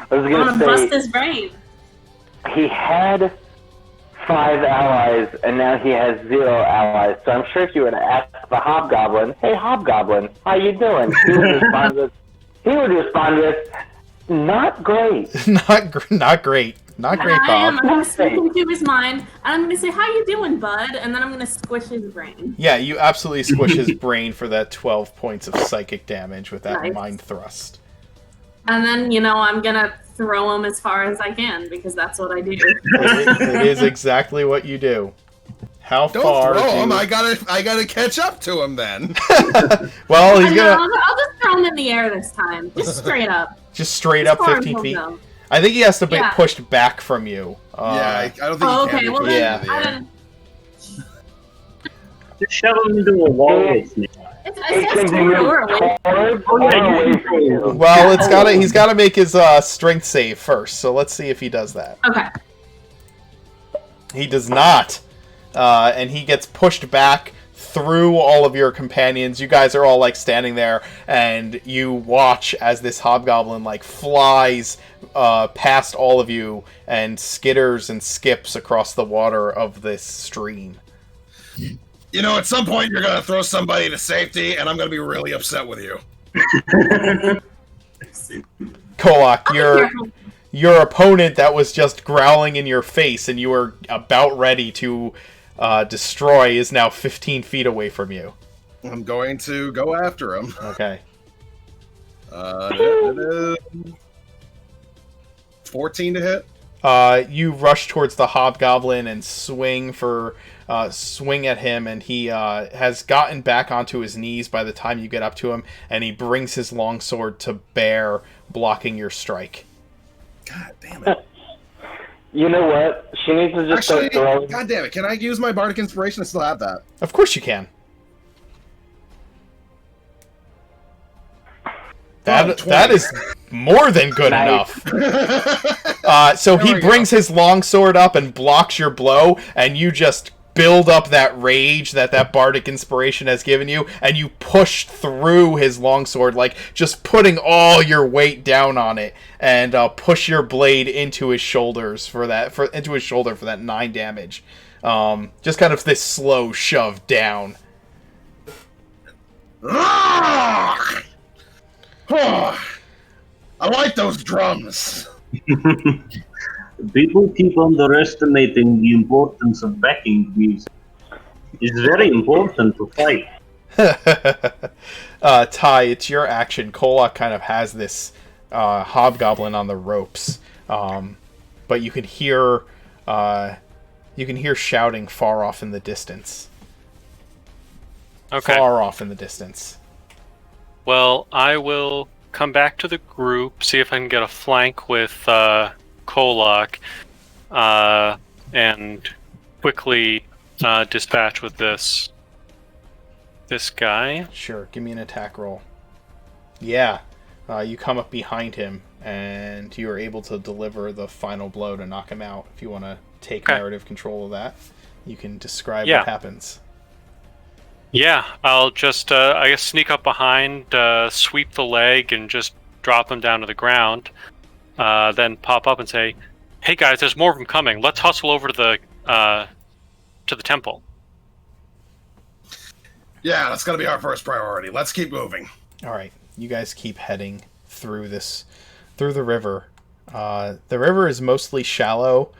I was I going want to to bust say, his brain. he had 5 allies, and now he has 0 allies. So I'm sure if you were to ask the Hobgoblin, "Hey, Hobgoblin, how you doing?" He would respond with, "Not great." Not great. Not great, I am. Bob. I'm going to speak into his mind, and I'm going to say, "How you doing, bud?" And then I'm going to squish his brain. Yeah, you absolutely squish his brain for that 12 points of psychic damage with that Nice. mind thrust. And then, I'm going to throw him as far as I can, because that's what I do. It is exactly what you do. How Don't far throw do... him. I gotta catch up to him then. Well, he's I know, gonna... I'll just throw him in the air this time. Just straight up. Just straight As up far as 15 he'll feet. go. I think he has to be Yeah. pushed back from you. I don't think Oh, he can okay. be Well, pushed Yeah. then, into the air. then Just shove him into a wall with me. it It says can be toward or moved away. forward Oh, yeah, or you away can from you. Well, he's got to make his strength save first. So let's see if he does that. Okay. He does not. And he gets pushed back through all of your companions. You guys are all standing there, and you watch as this hobgoblin flies past all of you and skitters and skips across the water of this stream. At some point you're gonna throw somebody to safety, and I'm gonna be really upset with you. Kolak, Careful. your opponent that was just growling in your face and you were about ready to destroy is now 15 feet away from you. I'm going to go after him. Okay. 14 to hit. You rush towards the hobgoblin and swing at him, and he has gotten back onto his knees by the time you get up to him, and he brings his longsword to bear, blocking your strike. God damn it. You know what? She needs to just Actually, start throwing. God damn it. Can I use my Bardic Inspiration? I still have that. Of course you can. That is more than good Nice. enough. So he brings his longsword up and blocks your blow, and you just build up that rage that Bardic Inspiration has given you, and you push through his longsword, just putting all your weight down on it, and push your blade into his shoulders for that 9 damage. Just kind of this slow shove down. I like those drums. People keep underestimating the importance of backing music. It's very important to fight. Ty, it's your action. Kolak kind of has this hobgoblin on the ropes, but you can hear shouting far off in the distance. Okay. Far off in the distance. Well, I will come back to the group, see if I can get a flank with Kolak, and quickly dispatch with this guy. Sure, give me an attack roll. Yeah, you come up behind him, and you are able to deliver the final blow to knock him out. If you want to take narrative control of that, you can describe what happens. Yeah, I'll just, I guess, sneak up behind, sweep the leg, and just drop him down to the ground. Then pop up and say, "Hey guys, there's more of them coming. Let's hustle over to the temple." Yeah, that's gonna be our first priority. Let's keep moving. All right, you guys keep heading through the river. The river is mostly shallow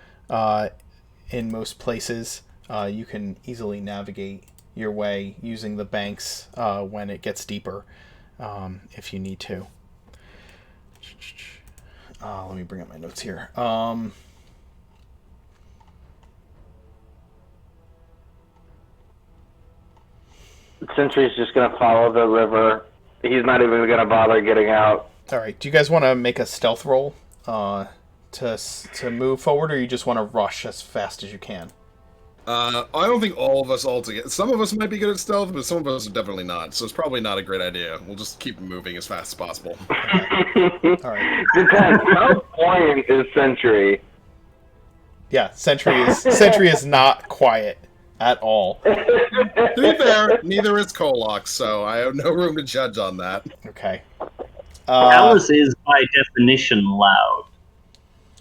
in most places. you can easily navigate your way using the banks when it gets deeper, if you need to. Let me bring up my notes here. Sentry's just gonna follow the river. He's not even gonna bother getting out. All right. Do you guys want to make a stealth roll to move forward, or you just want to rush as fast as you can? I don't think all of us all together. Some of us might be good at stealth, but some of us are definitely not. So it's probably not a great idea. We'll just keep moving as fast as possible. Okay. All right. Depends. How quiet is Sentry? Yeah, Sentry is not quiet at all. To be fair, neither is Kolok, so I have no room to judge on that. Okay. Alice is by definition loud.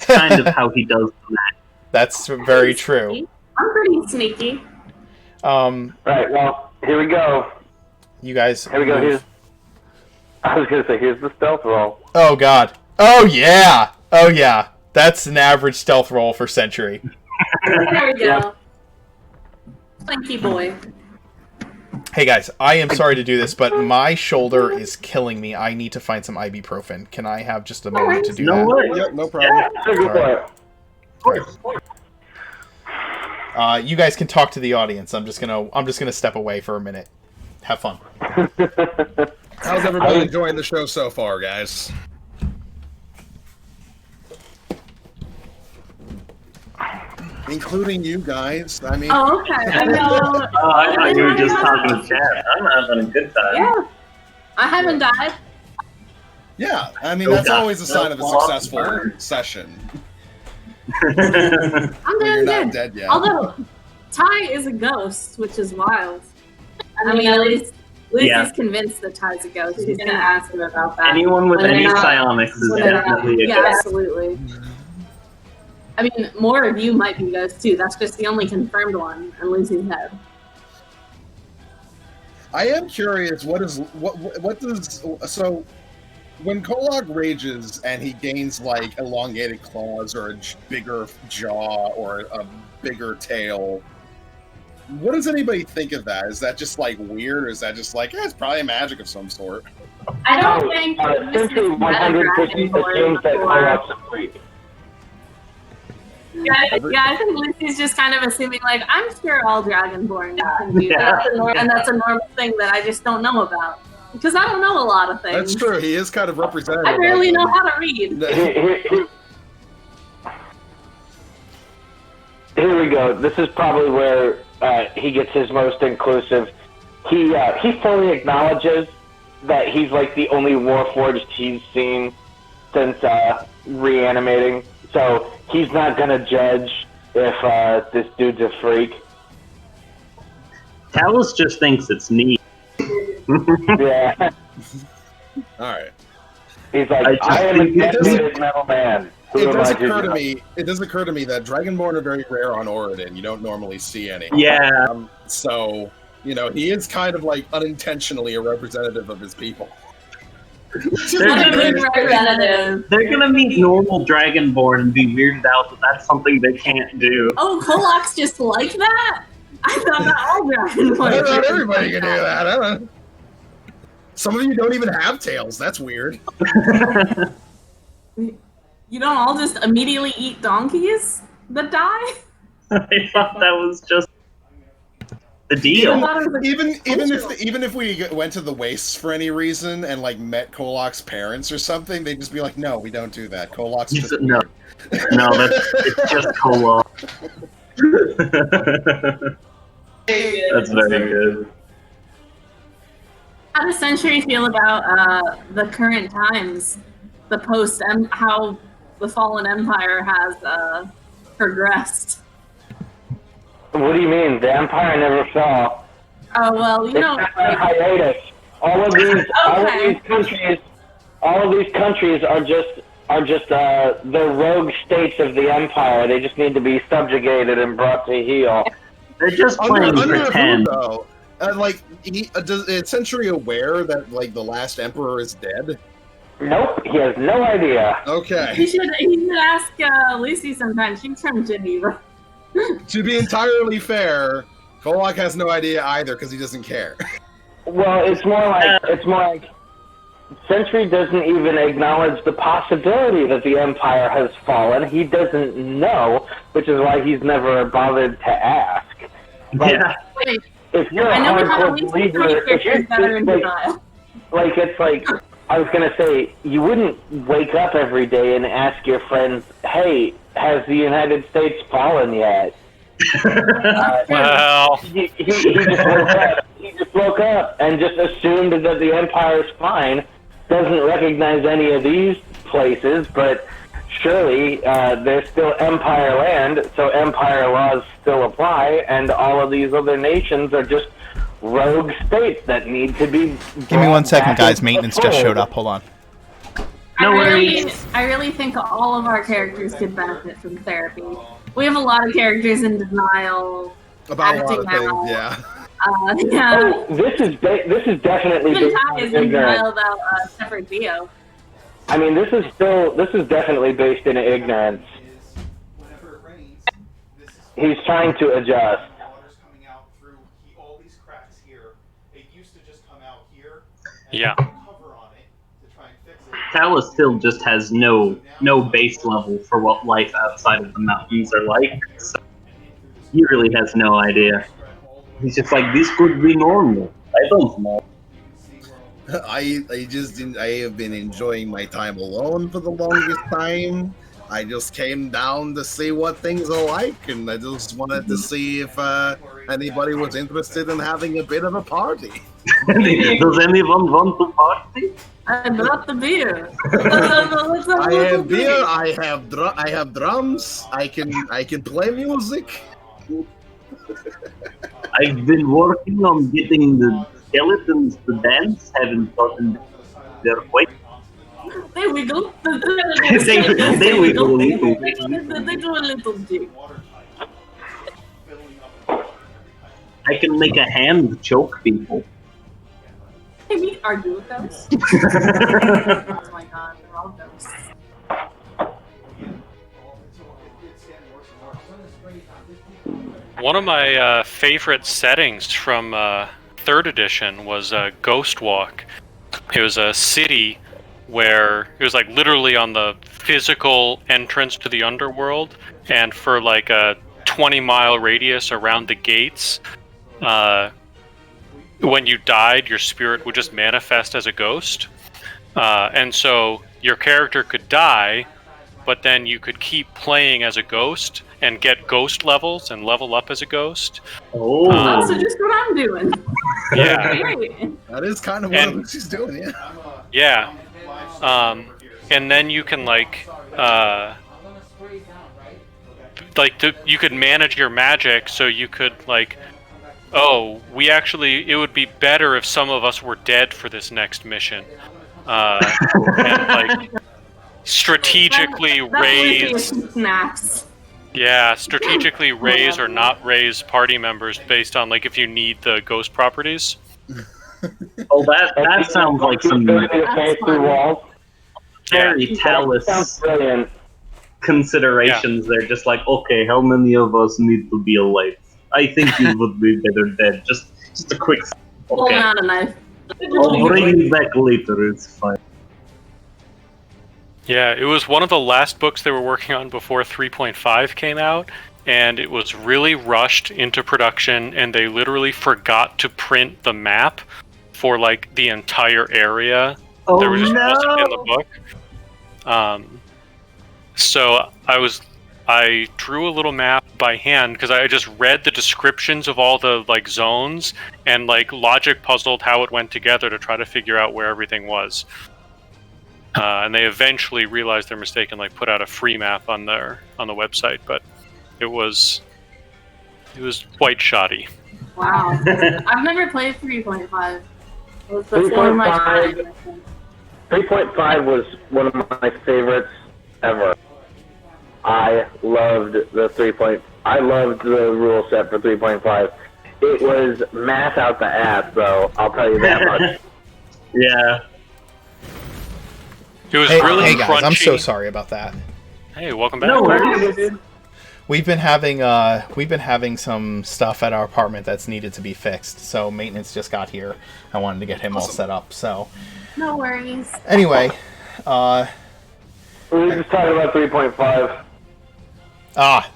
Kind of how he does that. That's very true. I'm pretty sneaky. Right, well, here we go. You guys. Here we go. I was gonna say, here's the stealth roll. Oh god. Oh yeah. Oh yeah. That's an average stealth roll for Sentry. There we go. Slinky boy. Hey guys, I am sorry to do this, but my shoulder is killing me. I need to find some ibuprofen. Can I have just a moment to do No that? way. Yep, no problem. You guys can talk to the audience. I'm just gonna step away for a minute. Have fun. How's everybody enjoying the show so far, guys? Including you guys. I mean, Oh, okay. I know. Oh, I thought you were just talking to chat. I'm having a good time. Yeah. I haven't died. yeah. I mean, that's always a sign of a successful session. I'm When doing you're not good. dead yet. Although, Ty is a ghost, which is wild. I mean, at least Lucy's Yeah. convinced that Ty's a ghost. She's going to ask him about that. Anyone with When any they're not- psionics is when they're not- definitely a Yeah, ghost. absolutely. I mean, more of you might be ghosts too. That's just the only confirmed one in Lucy's head. I am curious. What does so when Kolok rages and he gains like elongated claws or a bigger jaw or a bigger tail? What does anybody think of that? Is that just like weird, or is that just like it's probably magic of some sort? I don't think Sentry 150 assumes that Kolok's a freak. Yeah, I think Lucy's just kind of assuming, like, I'm sure all Dragonborn can do that. And that's a normal thing that I just don't know about. Because I don't know a lot of things. That's true. He is kind of representative. I barely of know them. how to read. Here we go. This is probably where he gets his most inclusive. He fully acknowledges that he's like the only Warforged he's seen since reanimating. So he's not gonna judge if this dude's a freak. Talus just thinks it's neat. Yeah. All right. He's like, I am a think it dedicated metal man. Who It am does I to occur to judge? me. It does occur to me that Dragonborn are very rare on Oregon. You don't normally see any. Yeah. So he is kind of like unintentionally a representative of his people. They're What a gonna, good representative. they're gonna meet normal Dragonborn and be weirded out that that's something they can't do. Oh, Kolok's just like that? I thought that all Dragonborn. Not everybody can do that. I don't know. Some of you don't even have tails. That's weird. You don't all just immediately eat donkeys that die? I thought that was just the I deal. thought it was a Even if we went to the wastes for any reason and like met Kolok's parents or something, they'd just be like, "No, we don't do that. Kolok's just No, it's just Kolok. That's very good. How does Century feel about the current times, the post, and how the fallen empire has progressed? What do you mean? The Empire never fell. Oh well, you It's know, just a hiatus. All of these countries are just the rogue states of the Empire. They just need to be subjugated and brought to heel. They're just playing under who, pretend. though? Is Century aware that like the last emperor is dead? Nope, he has no idea. he Okay. should ask Lucy sometime. She's from Geneva. To be entirely fair, Kolak has no idea either because he doesn't care. Well, it's more like Sentry doesn't even acknowledge the possibility that the Empire has fallen. He doesn't know, which is why he's never bothered to ask. Like, Yeah. Wait, if you're I a know we have at hardcore least believer, 20 if you're characters that are in like, denial. like it's like I was gonna say, you wouldn't wake up every day and ask your friends, "Hey, has the United States fallen yet?" Well, He just woke up. He just woke up and just assumed that the Empire's fine. Doesn't recognize any of these places, but surely they're still Empire land, so Empire laws still apply, and all of these other nations are just rogue states that need to be. Give me 1 second, back guys. into Maintenance the just fold. showed up. Hold on. I really think all of our characters could benefit from therapy. We have a lot of characters in denial. About a lot of Acting things, out. yeah. Yeah. Oh, this is definitely Even based Ty on is in ignorance. denial about Separate Bio. I mean, this is definitely based in ignorance. He's trying to adjust. yeah. Talus still just has no base level for what life outside of the mountains are like. So he really has no idea. He's just like, this could be normal. I don't know. I have been enjoying my time alone for the longest time. I just came down to see what things are like, and I just wanted to see if anybody was interested in having a bit of a party. Does anyone want to party? I brought the beer. I have beer. I have drums. I can play music. I've been working on getting the skeletons to dance. Haven't gotten their way. They wiggle. They wiggle a little. They do a little jig. I can make a hand choke people. Can we argue with those? Oh my god, they're all ghosts. One of my favorite settings from 3rd edition was Ghost Walk. It was a city where it was like literally on the physical entrance to the underworld, and for like a 20-mile radius around the gates, when you died, your spirit would just manifest as a ghost. And so your character could die, but then you could keep playing as a ghost and get ghost levels and level up as a ghost. Oh, Also, just what I'm doing. Yeah. Great. That is kind of what she's doing, yeah. Yeah. And then you can you could manage your magic, so you could it would be better if some of us were dead for this next mission. And strategically raise Snaps. strategically raise or not raise party members based on if you need the ghost properties. oh, that sounds like some through walls. very Talus Sounds brilliant. considerations. They're just like, okay, how many of us need to be alive? I think you would be better dead. Just a quick. Pulling Okay, out a knife. I'll bring you back later. It's fine. Yeah, it was one of the last books they were working on before 3.5 came out, and it was really rushed into production, and they literally forgot to print the map for the entire area. Oh There just no! wasn't in the book. So I drew a little map by hand because I just read the descriptions of all the zones and logic puzzled how it went together to try to figure out where everything was. And they eventually realized their mistake and put out a free map on the website, but it was quite shoddy. Wow. I've never played 3.5. That's one of my 3.5 was one of my favorites ever. I loved I loved the rule set for 3.5. It was math out the ass, though. I'll tell you that much. Yeah. It was Hey, really hey guys, crunchy. I'm so sorry about that. Hey, welcome back. No worries. we've been having some stuff at our apartment that's needed to be fixed. So maintenance just got here. I wanted to get him all set up. So No worries. anyway, We were just talking about 3.5.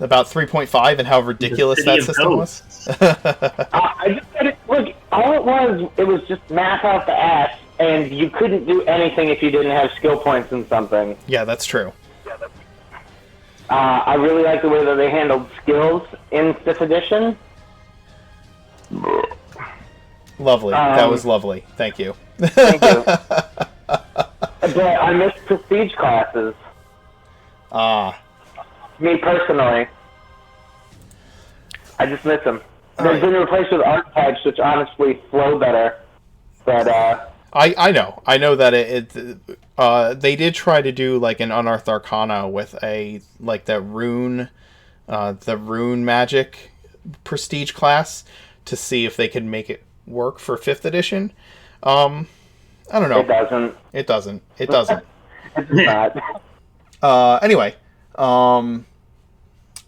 about 3.5 and how ridiculous City that of system was. I just said it, look, all it was just math out the ass, and you couldn't do anything if you didn't have skill points in something. Yeah, that's true. I really like the way that they handled skills in 5th edition. Lovely. That was lovely. Thank you. Thank you. But I miss prestige classes. Me personally. I just miss them. They've been replaced with archetypes, which honestly flow better. But, I know that they did try to do like an Unearthed Arcana with the rune magic prestige class to see if they could make it work for 5th edition. I don't know. it doesn't. It doesn't. It doesn't. It's not. Anyway,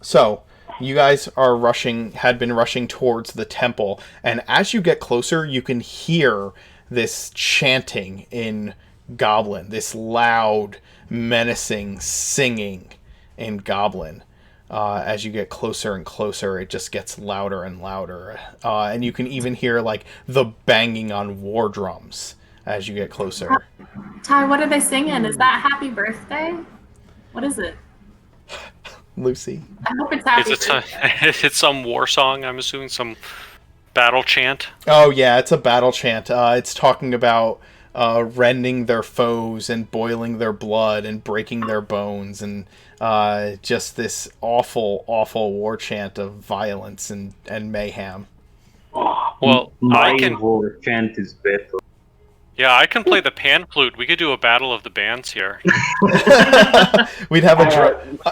so you guys had been rushing towards the temple, and as you get closer, you can hear this chanting in Goblin, this loud, menacing singing in Goblin. As you get closer and closer, it just gets louder and louder, and you can even hear like the banging on war drums as you get closer. Ty, what are they singing? Is that Happy Birthday? What is it? Lucy. I hope it's Happy Birthday. It's some war song, I'm assuming, some battle chant. Oh yeah, it's a battle chant. It's talking about rending their foes and boiling their blood and breaking their bones, and just this awful, awful war chant of violence and mayhem. Well, My war chant is better. Yeah, I can play the pan flute. We could do a battle of the bands here. We'd have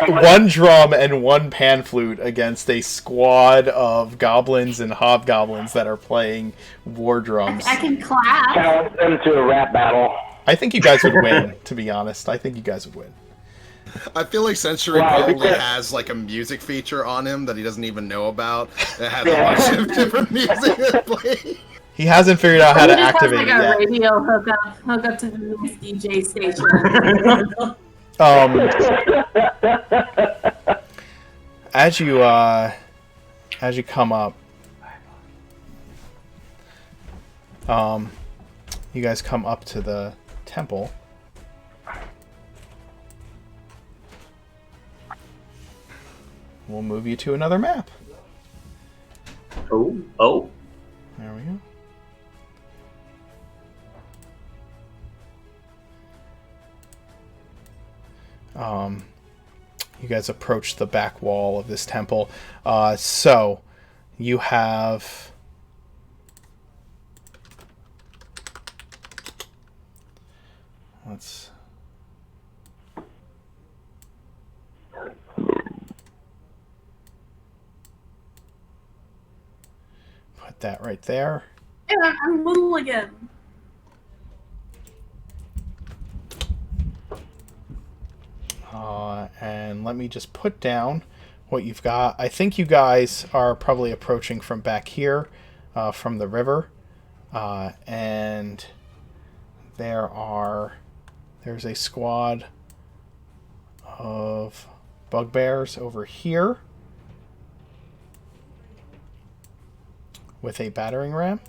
one drum and one pan flute against a squad of goblins and hobgoblins that are playing war drums. I can clap. Challenge them to a rap battle. I think you guys would win, to be honest. I think you guys would win. I feel like Century Wow, probably because- has like a music feature on him that he doesn't even know about. It has a bunch of different music that play. He hasn't figured out how He to just activate has it like a yet. radio hookup to the newest DJ station. As you come up, you guys come up to the temple. We'll move you to another map. Oh. There we go. You guys approach the back wall of this temple. So you have let's put that right there. Yeah, I'm little again. And let me just put down what you've got. I think you guys are probably approaching from back here, from the river. And there's a squad of bugbears over here with a battering ram.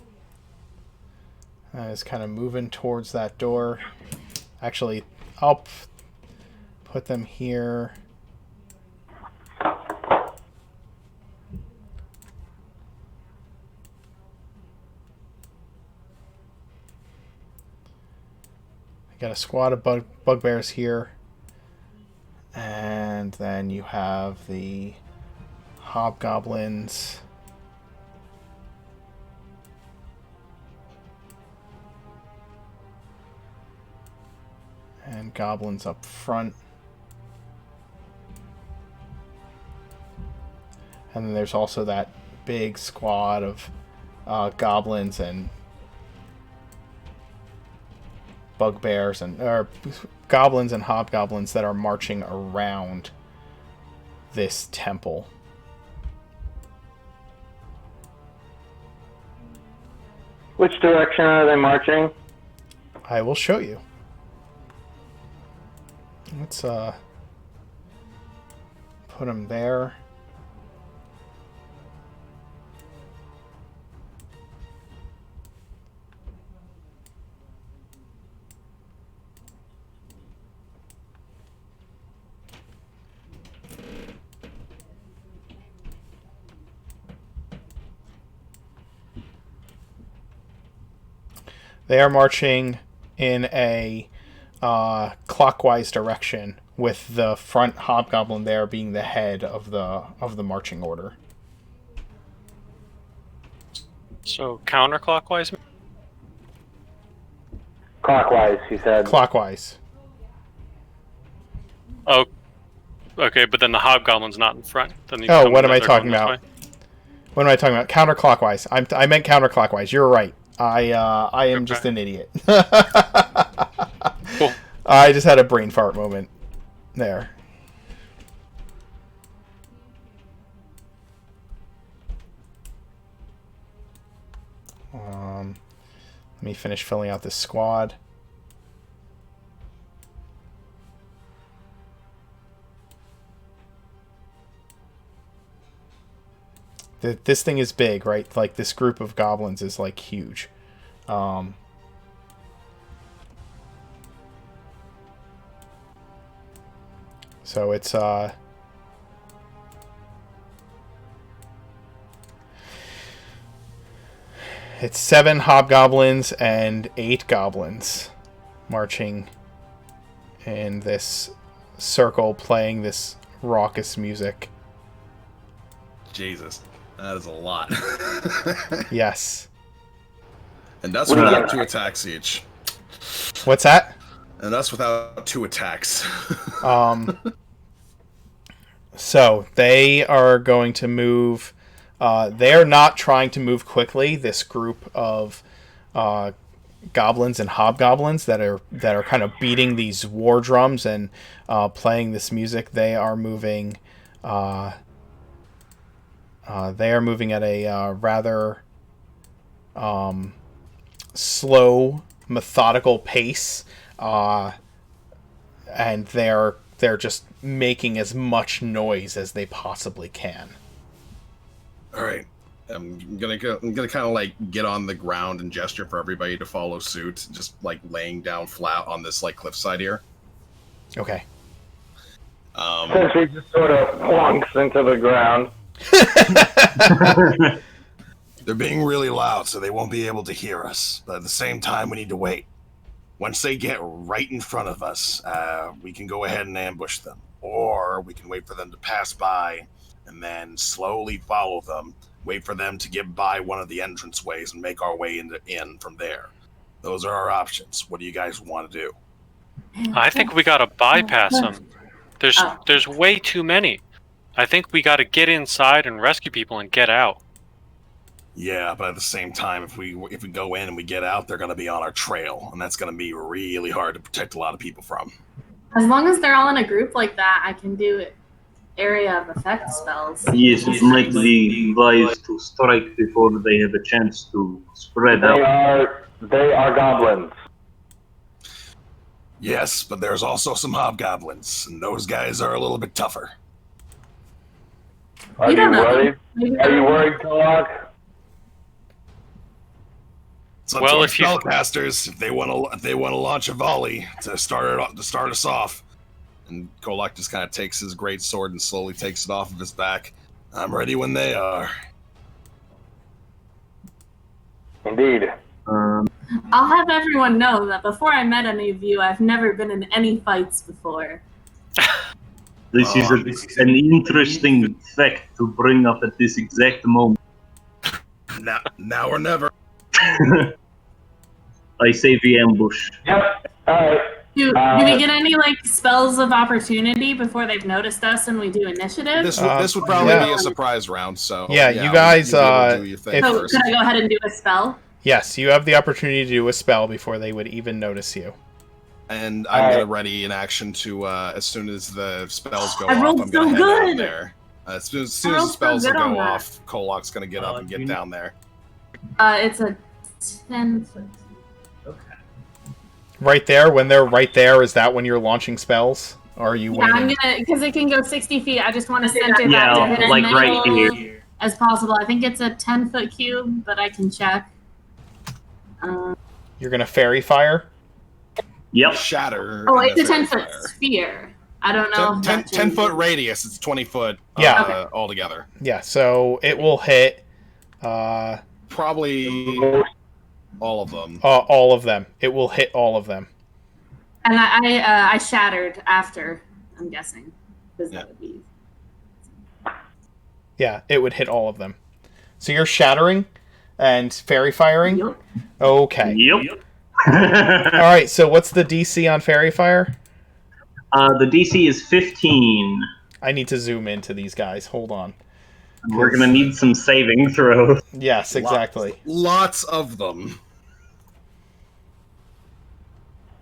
It's kind of moving towards that door. Actually, I'll put them here. I got a squad of bugbears here. And then you have the hobgoblins. And goblins up front. And then there's also that big squad of goblins and bugbears or goblins and hobgoblins that are marching around this temple. Which direction are they marching? I will show you. Let's put them there. They are marching in a clockwise direction, with the front hobgoblin there being the head of the marching order. So counterclockwise? Clockwise, he said. Clockwise. Oh, okay, but then the hobgoblin's not in front. Then Oh, what am I talking about? What am I talking about? Counterclockwise. I meant counterclockwise. You're right. I am just an idiot. Cool. I just had a brain fart moment there. Let me finish filling out this squad. This thing is big, right? Like, this group of goblins is, like, huge. So it's, it's 7 hobgoblins and 8 goblins marching in this circle, playing this raucous music. Jesus. That is a lot. Yes. And that's without 2 attacks each. What's that? And that's without 2 attacks. So they are going to move. They are not trying to move quickly. This group of goblins and hobgoblins that are kind of beating these war drums and playing this music. They are moving. They are moving at a rather slow, methodical pace, and they're just making as much noise as they possibly can. All right, I'm gonna kind of like get on the ground and gesture for everybody to follow suit, just like laying down flat on this like cliffside here. Okay. Sentry just sort of plunks into the ground. They're being really loud, so they won't be able to hear us. But at the same time, we need to wait. Once they get right in front of us, we can go ahead and ambush them. Or we can wait for them to pass by and then slowly follow them, wait for them to get by one of the entranceways and make our way in from there. Those are our options. What do you guys want to do? I think we gotta bypass them. There's way too many. I think we gotta get inside and rescue people and get out. Yeah, but at the same time, if we go in and we get out, they're going to be on our trail, and that's going to be really hard to protect a lot of people from. As long as they're all in a group like that, I can do area of effect spells. Yes, it might be wise to strike before they have a chance to spread out. They are goblins. Yes, but there's also some hobgoblins, and those guys are a little bit tougher. Are you worried? Are you worried, Kolak? So well, if spellcasters, if they want to launch a volley to start us off, and Kolak just kind of takes his great sword and slowly takes it off of his back. I'm ready when they are. Indeed. I'll have everyone know that before I met any of you, I've never been in any fights before. This is an interesting fact to bring up at this exact moment. Now or never. I say we ambush. Yep. Alright. Do we get any like spells of opportunity before they've noticed us and we do initiative? This would probably be a surprise round, so yeah, you guys so could I go ahead and do a spell? Yes, you have the opportunity to do a spell before they would even notice you. And I'm gonna ready an action to as soon as the spells go I off, rolled I'm gonna so head good. down there. As soon as the rolled so spells good on go that. off, Kolok's gonna get up and get down there. It's a 10-foot. Okay. Right there, when they're right there, is that when you're launching spells? Or are you Yeah, I'm waiting? gonna, because it can go 60 feet. I just want to center Yeah, that to hit as like many right people here. as possible. I think it's a 10-foot cube, but I can check. You're gonna fairy fire? Yep. Shatter. Oh, and it's a fairy 10-foot fire. sphere. I don't know. if that 10 foot changes. radius. It's 20 foot. Yeah. Okay. Altogether. Yeah, so it will hit Probably all of them. all of them. It will hit all of them. And I shattered after, I'm guessing. Because that would be. Yeah, it would hit all of them. So you're shattering and fairy firing? Yup. Okay. Yep. Alright, so what's the DC on fairy fire? The DC is 15. I need to zoom into these guys. Hold on. We're gonna need some saving throws. Yes, exactly. Lots of them.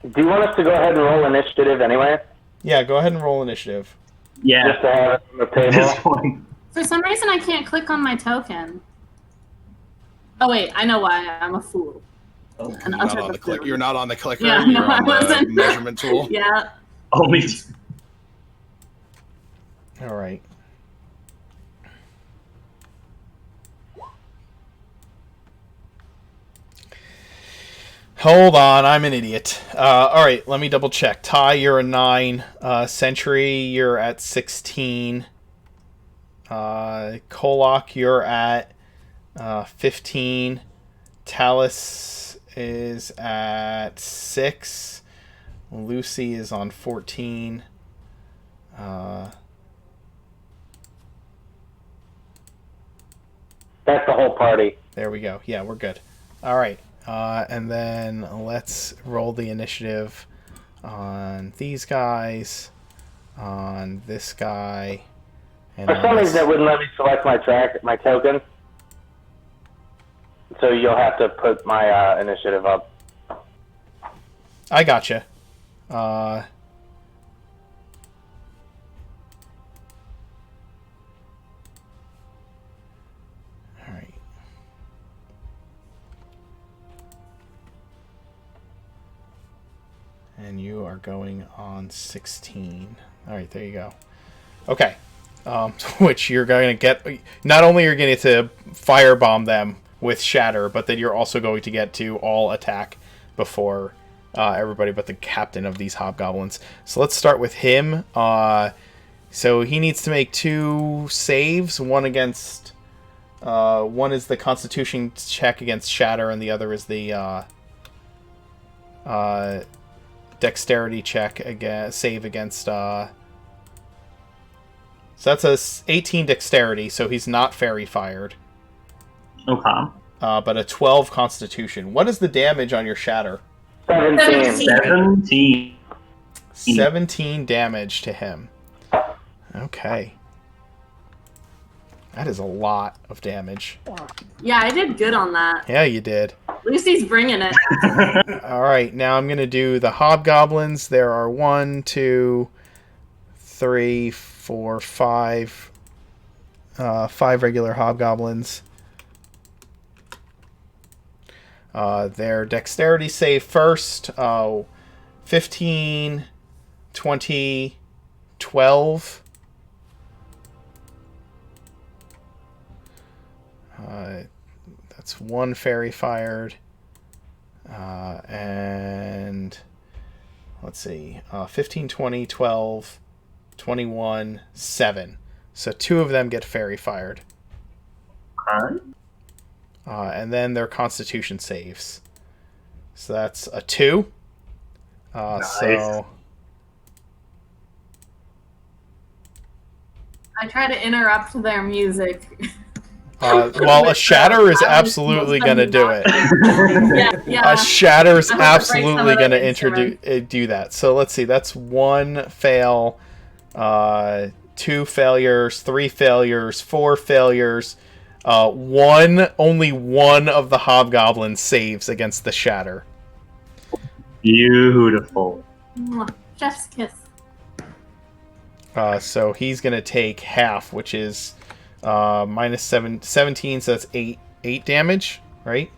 Do you want us to go ahead and roll initiative anyway? Yeah, go ahead and roll initiative. Yeah. Just to have it on the At this table? point. For some reason, I can't click on my token. Oh, wait. I know why. I'm a fool. You're An not utter on the buffoon. You're not on the clicker. Yeah, You're no, I on the wasn't. measurement tool. Yeah. Oh, me too. Alright. Hold on, I'm an idiot. Alright, let me double check. Ty, you're a 9. Sentry, you're at 16. Kolok, you're at 15. Talus is at 6. Lucy is on 14. That's the whole party. There we go. Yeah, we're good. Alright. And then let's roll the initiative on these guys, on this guy, and For on some this. reason, it wouldn't let me select my token. So you'll have to put my initiative up. I gotcha. Alright. And you are going on 16. Alright, there you go. Okay. Which you're going to get... Not only are you going to get to firebomb them with Shatter, but then you're also going to get to all attack before everybody but the captain of these hobgoblins. So let's start with him. So he needs to make 2 saves. One against... one is the Constitution check against Shatter, and the other is the Dexterity check save against. So that's a 18 Dexterity, so he's not fairy fired. Okay. But a 12 Constitution. What is the damage on your Shatter? 17. 17. 17 damage to him. Okay. That is a lot of damage. Yeah, I did good on that. Yeah, you did. Lucy's bringing it. Alright, now I'm going to do the hobgoblins. There are 1, 2, 3, 4, 5. 5 regular hobgoblins. Their dexterity save first. 15, 20, 12. That's 1 fairy fired. And let's see. 15, 20, 12, 21, 7. So 2 of them get fairy fired. Okay. And then their constitution saves. So that's a 2. Nice. So I try to interrupt their music. well, a shatter is absolutely going to do it. Yeah. A shatter is I hope it breaks some absolutely of going the to instruments. do that. So let's see. That's 1 fail, 2 failures, 3 failures, 4 failures. Only one of the hobgoblins saves against the shatter. Beautiful. Mwah. Chef's kiss. So he's gonna take half, which is minus 17, so that's 8 damage, right?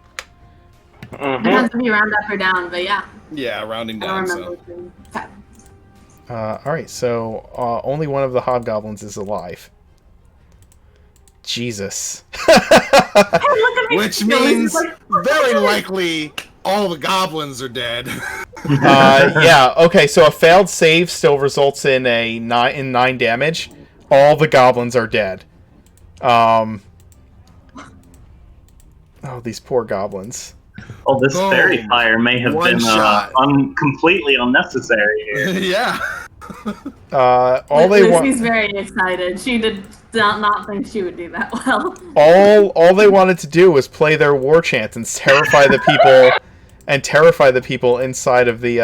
Depends if you round up or down, but yeah. Yeah, rounding I down. don't remember. So. Okay. Alright, so only one of the hobgoblins is alive. Jesus. Hey, look at me. Which No, this means is like- very likely all the goblins are dead. Yeah, okay, so a failed save still results in a 9 damage. All the goblins are dead. Oh, these poor goblins. Oh, this Boom. fairy fire may have One been shot. completely unnecessary here. Yeah. All they want. Lucy's very excited. She did not think she would do that well. All they wanted to do was play their war chant and terrify the people inside of the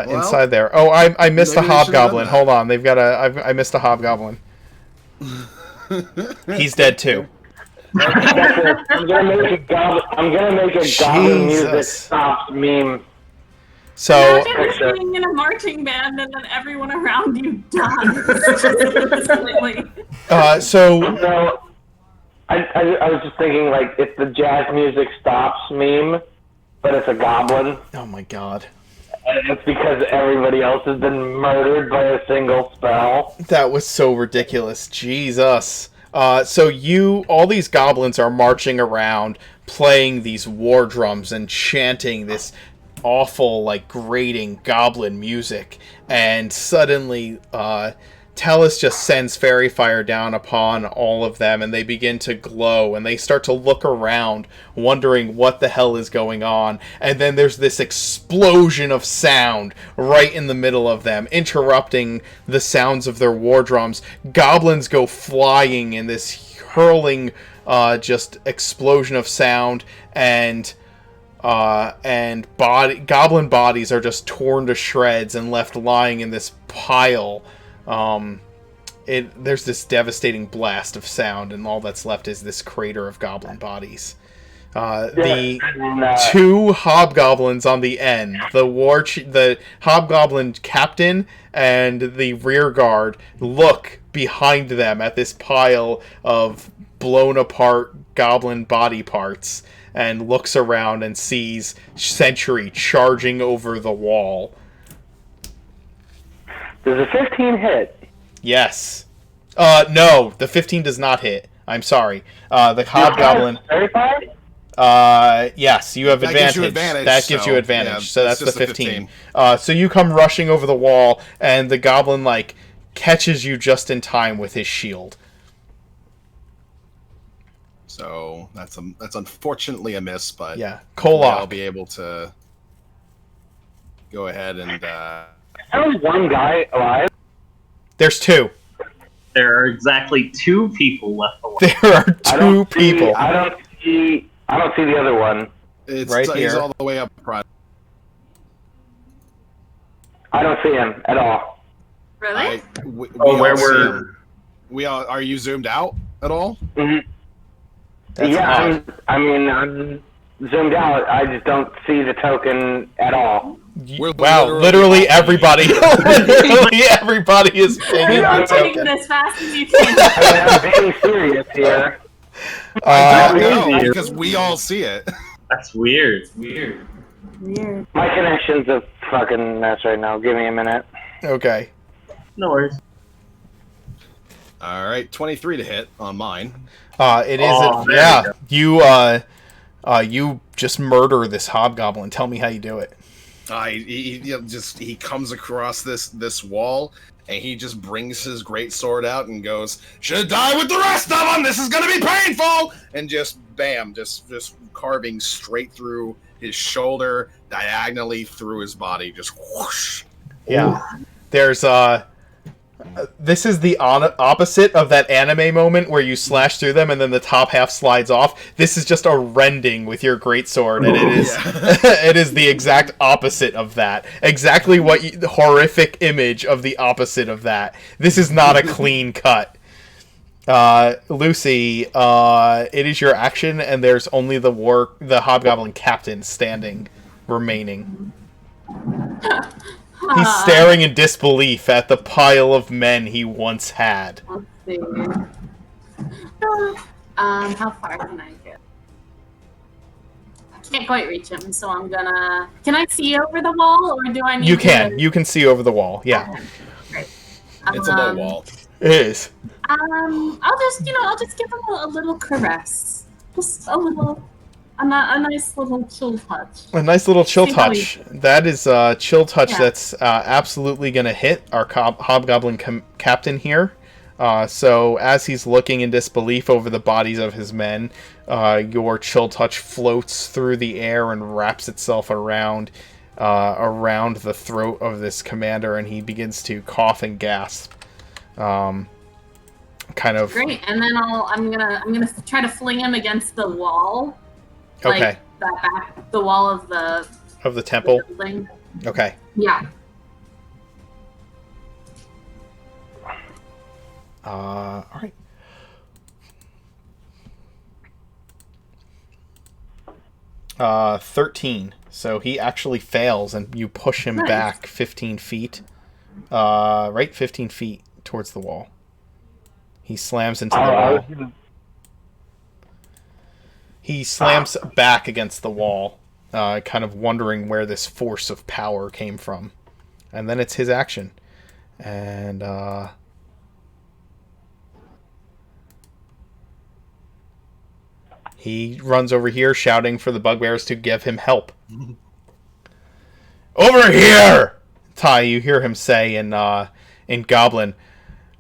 inside there. Oh, I missed a maybe they should've hobgoblin. done that. Hold on, they've got I missed a hobgoblin. He's dead too. I'm gonna make a goblin music Jesus. stops meme. So Imagine just being in a marching band and then everyone around you dies. Instantly. so No, I was just thinking, like, if the jazz music stops meme, but it's a goblin, oh my god. and it's because everybody else has been murdered by a single spell. That was so ridiculous. Jesus. So all these goblins are marching around, playing these war drums and chanting this awful, like, grating goblin music. And suddenly, Tellus just sends fairy fire down upon all of them, and they begin to glow, and they start to look around, wondering what the hell is going on. And then there's this explosion of sound right in the middle of them, interrupting the sounds of their war drums. Goblins go flying in this hurling, just explosion of sound, and goblin bodies are just torn to shreds and left lying in this pile. There's this devastating blast of sound, and all that's left is this crater of goblin bodies. The two hobgoblins on the end, the hobgoblin captain and the rear guard, look behind them at this pile of blown apart goblin body parts, and looks around and sees Sentry charging over the wall. Does a 15 hit? Yes. No, the 15 does not hit. I'm sorry. The hobgoblin. Terrified? Yes, you have That advantage. gives you advantage, That gives you so, advantage. yeah, So that's it's the just a 15. So you come rushing over the wall, and the goblin, like, catches you just in time with his shield. So that's unfortunately a miss, but Yeah. I'll Kolok. be able to go ahead and There's one guy alive. There's two. There are exactly 2 people left alive. There are two people. I don't see the other one. it's Right he's here. all the way up front. I don't see him at all. Really? We where all see we're- him. We all are you zoomed out at all? That's odd. I'm zoomed out. I just don't see the token at all. We're Wow, literally everybody. Literally everybody is pinging You're the taking token. it as fast as you can. I'm being serious here. I Uh, know, easier. because we all see it. That's weird. Weird. My connection's a fucking mess right now. Give me a minute. okay. No worries. All right, 23 to hit on mine. It is. Oh, there Yeah. we You just murder this hobgoblin. Tell me how you do it. He comes across this wall, and he just brings his great sword out and goes, "Should die with the rest of them. This is gonna be painful." And just bam, just carving straight through his shoulder, diagonally through his body, just whoosh. Yeah. There's this is the opposite of that anime moment where you slash through them and then the top half slides off. This is just a rending with your greatsword, and it is it is the exact opposite of that. Exactly the horrific image of the opposite of that. This is not a clean cut. Lucy, it is your action, and there's only the hobgoblin captain standing, remaining. He's staring in disbelief at the pile of men he once had. Let's see. How far can I get? I can't quite reach him, so I'm gonna. Can I see over the wall, or do I need? You can. You can see over the wall. Yeah. Okay. Great. It's a low wall. It is. I'll just give him a little caress, just a nice little chill touch. A nice little chill See how touch. That is a chill touch Yeah. that's absolutely going to hit our hobgoblin captain here. So as he's looking in disbelief over the bodies of his men, your chill touch floats through the air and wraps itself around the throat of this commander, and he begins to cough and gasp. Kind of Great, and then I'm gonna try to fling him against the wall. okay Like the wall of the temple. building. Okay. Yeah. All right. Uh, 13. So he actually fails, and you push him Nice. back 15 feet. Right, 15 feet towards the wall. He slams into the wall. He slams back against the wall, kind of wondering where this force of power came from. And then it's his action. And, he runs over here shouting for the bugbears to give him help. Over here! Ty, you hear him say in Goblin,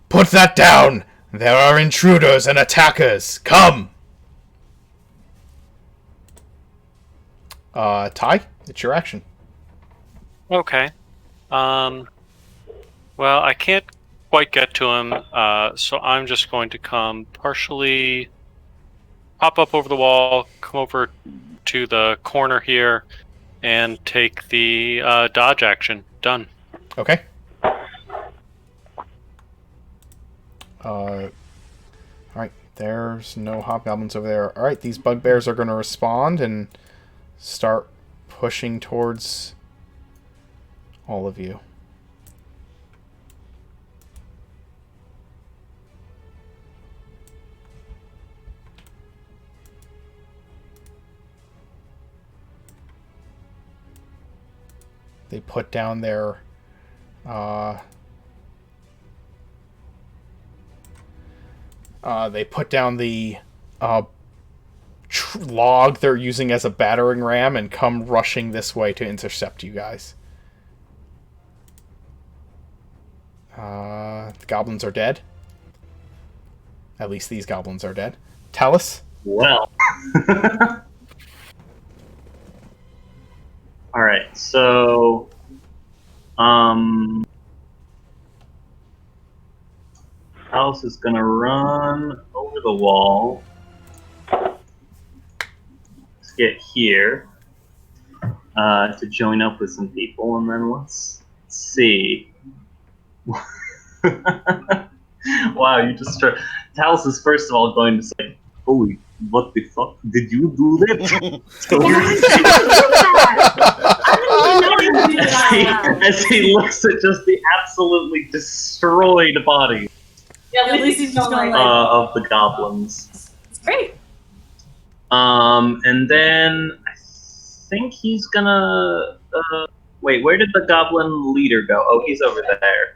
"Put that down! There are intruders and attackers! Come!" Ty, it's your action. Okay. Well, I can't quite get to him, so I'm just going to come partially pop up over the wall, come over to the corner here, and take the dodge action. Done. Okay. Alright, there's no hobgoblins over there. Alright, these bugbears are going to respond and start pushing towards all of you. They put down their they put down the log they're using as a battering ram and come rushing this way to intercept you guys. The goblins are dead. At least these goblins are dead. Talus? Well. Alright, so House is gonna run over the wall. Let's get here to join up with some people, and then let's see. Wow, you just start. Talus is first of all going to say, "Holy, what the fuck? Did you do that?" As he looks at just the absolutely destroyed body Yeah, at least he's just going of the goblins. it's great. And then I think he's gonna. Wait, where did the goblin leader go? Oh, he's over there.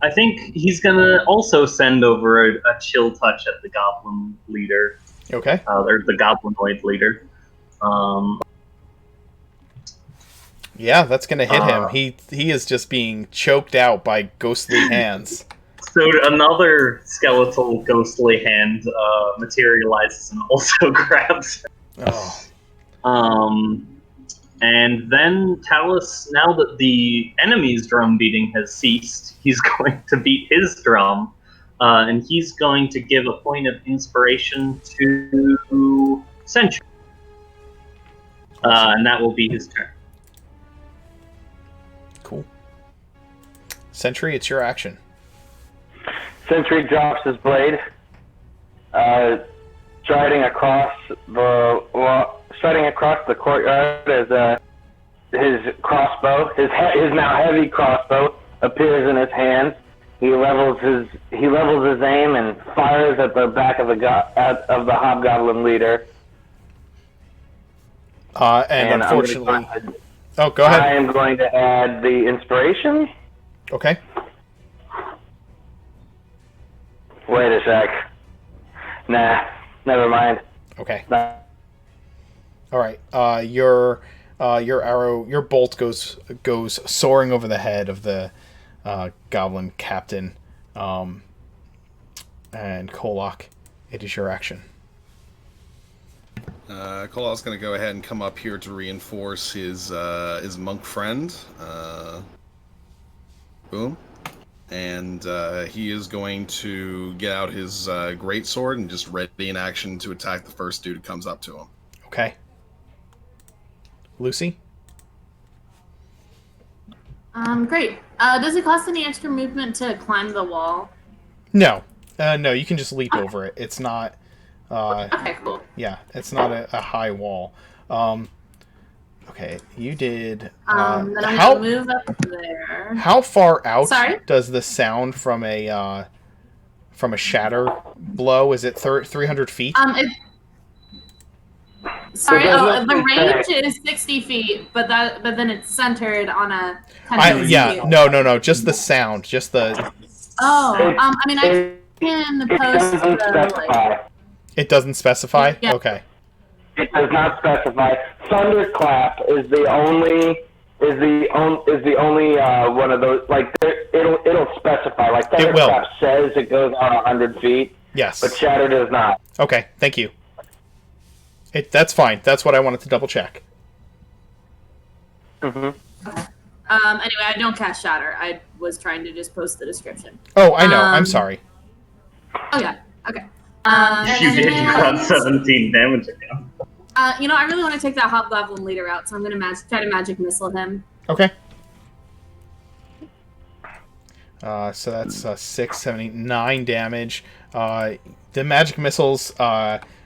I think he's gonna also send over a chill touch at the goblin leader. Okay. Or the goblinoid leader. Yeah, that's gonna hit him. He is just being choked out by ghostly hands. So another skeletal ghostly hand materializes and also grabs him. Oh. And then Talus, now that the enemy's drum beating has ceased, he's going to beat his drum, and he's going to give a point of inspiration to Sentry. And that will be his turn. Cool. Sentry, it's your action. Sentry drops his blade, striding across the strutting across the courtyard as his crossbow, his now heavy crossbow, appears in his hands. He levels his aim and fires at the back of the hobgoblin leader. And unfortunately, go ahead. I am going to add the inspiration. Okay. Wait a sec. Nah, never mind. Okay. Nah. All right. Your arrow, your bolt goes soaring over the head of the goblin captain, and Kolok, it is your action. Kolok's going to go ahead and come up here to reinforce his monk friend. Boom. And he is going to get out his greatsword and just ready in action to attack the first dude who comes up to him. Okay. Lucy? Great. Does it cost any extra movement to climb the wall? No. No, you can just leap over it. It's not... okay, cool. Yeah, it's not a high wall. Okay, you did... then I'm going to move up there. How far out Sorry? does the sound from a shatter blow? Is it 300 feet? The range is 60 feet, but then it's centered on a 10 scale. No, just the sound, just the... I mean, I can post the... It doesn't specify? Yeah. Okay. It does not specify. Thunderclap is the only one of those. Like it'll specify. Like Thunderclap says it goes on 100 feet. Yes. But Shatter does not. Okay, thank you. That's fine. That's what I wanted to double check. Mm-hmm. Anyway, I don't cast Shatter. I was trying to just post the description. Oh, I know. I'm sorry. Oh yeah. Okay. You did got 17 damage again. I really want to take that hobgoblin leader out, so I'm going to try to magic missile him. Okay. So that's 6, 7, 8, 9 damage. The magic missiles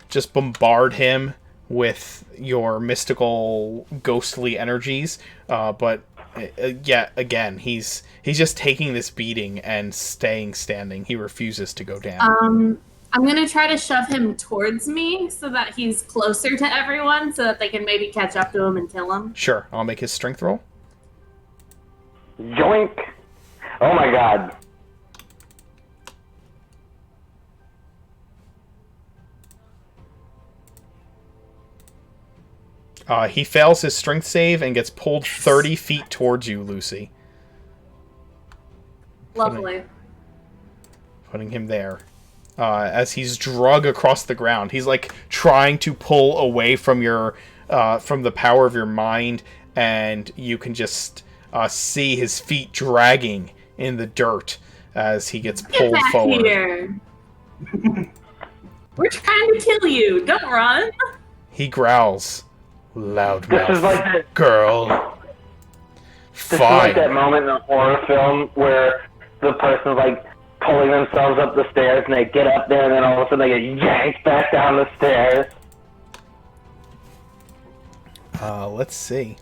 just bombard him with your mystical, ghostly energies. But again, he's just taking this beating and staying standing. He refuses to go down. I'm going to try to shove him towards me so that he's closer to everyone so that they can maybe catch up to him and kill him. Sure. I'll make his strength roll. Yoink! Oh my god. He fails his strength save and gets pulled 30 feet towards you, Lucy. Lovely. Putting him there. As he's drug across the ground. He's like trying to pull away from your from the power of your mind, and you can just see his feet dragging in the dirt as he gets pulled forward. Here. We're trying to kill you. Don't run. He growls, "Loudmouth, This is like girl." This is like that moment in a horror film where the person's like pulling themselves up the stairs, and they get up there, and then all of a sudden they get yanked back down the stairs. Let's see.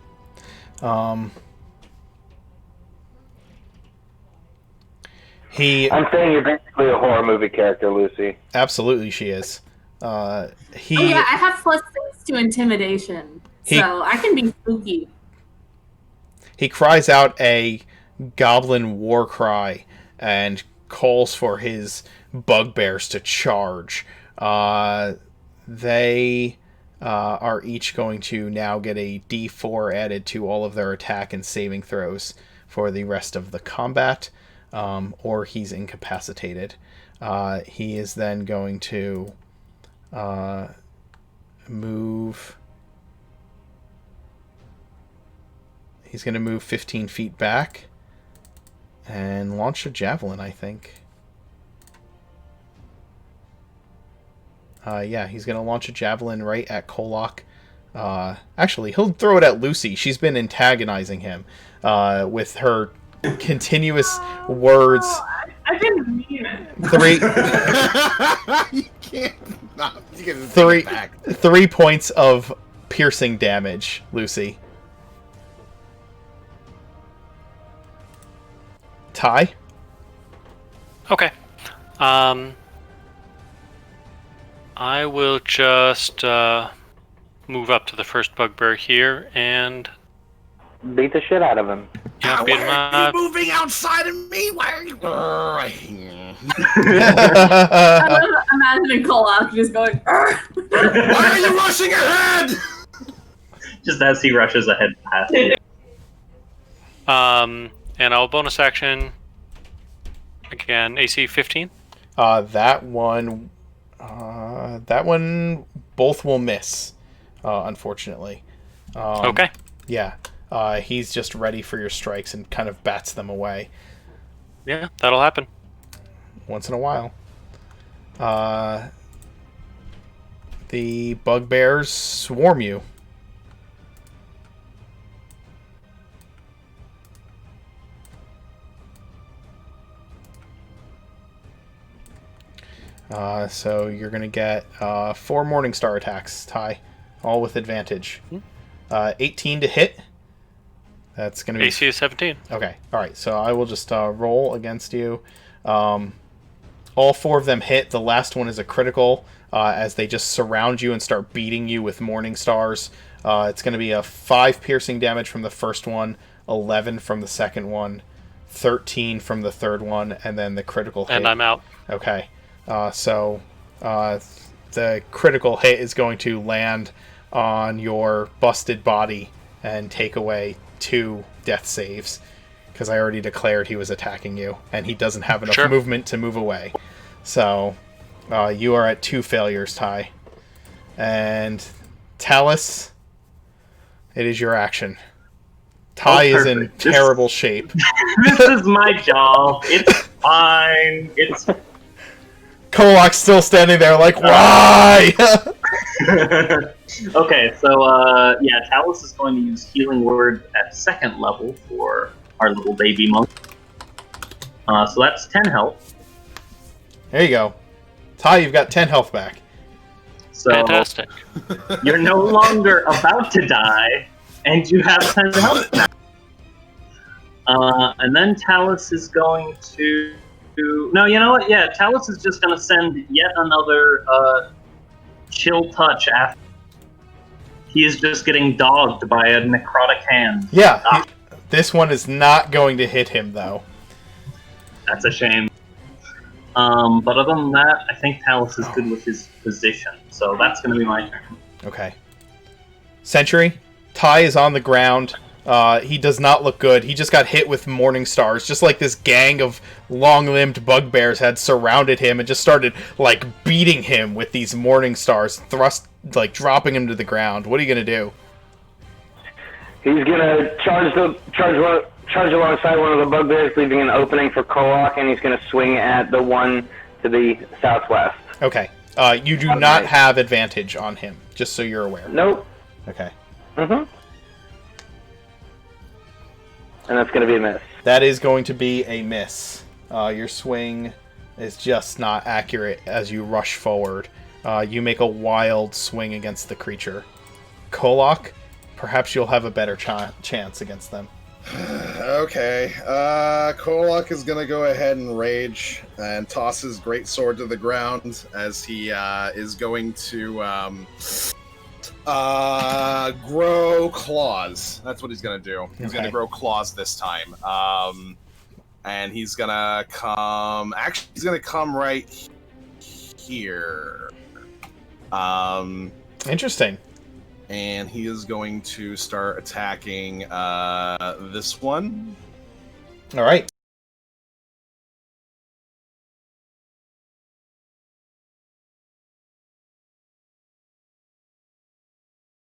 I'm saying you're basically a horror movie character, Lucy. Absolutely, she is. I have +6 to intimidation, so I can be spooky. He cries out a goblin war cry and calls for his bugbears to charge. They are each going to now get a D4 added to all of their attack and saving throws for the rest of the combat, or he's incapacitated. He is then going to move. He's going to move 15 feet back and launch a javelin, I think. He's going to launch a javelin right at Kolok. Actually, he'll throw it at Lucy. She's been antagonizing him with her continuous words. I didn't mean it. You can't. No, you can 3 points of piercing damage, Lucy. Ty? Okay. I will just move up to the first bugbear here and Beat the shit out of him. yeah, beat him Why are up. you moving outside of me? Why are you? I'm imagining Kolak just going. "Arr!" Why are you rushing ahead? Just as he rushes ahead past you. And I'll bonus action again. AC 15. That one, both will miss, unfortunately. Okay. Yeah. He's just ready for your strikes and kind of bats them away Yeah, that'll happen. once in a while. The bugbears swarm you. So you're going to get 4 Morningstar attacks, Ty, all with advantage. 18 to hit. That's going to be... AC is 17. Okay, alright, so I will just roll against you. All 4 of them hit. The last one is a critical, as they just surround you and start beating you with Morning Stars. It's going to be a 5 piercing damage from the first one, 11 from the second one, 13 from the third one, and then the critical hit. And I'm out. Okay, so the critical hit is going to land on your busted body and take away 2 death saves, because I already declared he was attacking you, and he doesn't have enough movement to move away. So, you are at 2 failures, Ty. And Talus, it is your action. Ty is in terrible shape. This is my job. It's fine. It's... Kolak's still standing there like, why? Okay, so yeah, Talus is going to use Healing Word at 2nd level for our little baby monk. So that's 10 health. There you go. Ty, you've got 10 health back. So Fantastic. you're no longer about to die, and you have 10 health now. And then Talus is going to... No, you know what? Yeah, Talus is just going to send yet another chill touch after. He is just getting dogged by a necrotic hand. Yeah, this one is not going to hit him, though. That's a shame. But other than that, I think Talus is good with his position, so that's going to be my turn. Okay. Sentry, Ty is on the ground. He does not look good. He just got hit with Morning Stars, just like this gang of long-limbed bugbears had surrounded him and just started, like, beating him with these Morning Stars, dropping him to the ground. What are you gonna do? He's gonna charge alongside one of the bugbears, leaving an opening for Kolak, and he's gonna swing at the one to the southwest. Okay. You do not have advantage on him, just so you're aware. Nope. Okay. Mm-hmm. And that's gonna be a miss. That is going to be a miss. Your swing is just not accurate as you rush forward. You make a wild swing against the creature. Kolak, perhaps you'll have a better chance against them. Okay. Kolak is gonna go ahead and rage and toss his great sword to the ground as he is going to grow claws. That's what he's gonna do. He's gonna grow claws this time. And he's gonna come. Actually, he's gonna come right here. Interesting. And he is going to start attacking this one. All right.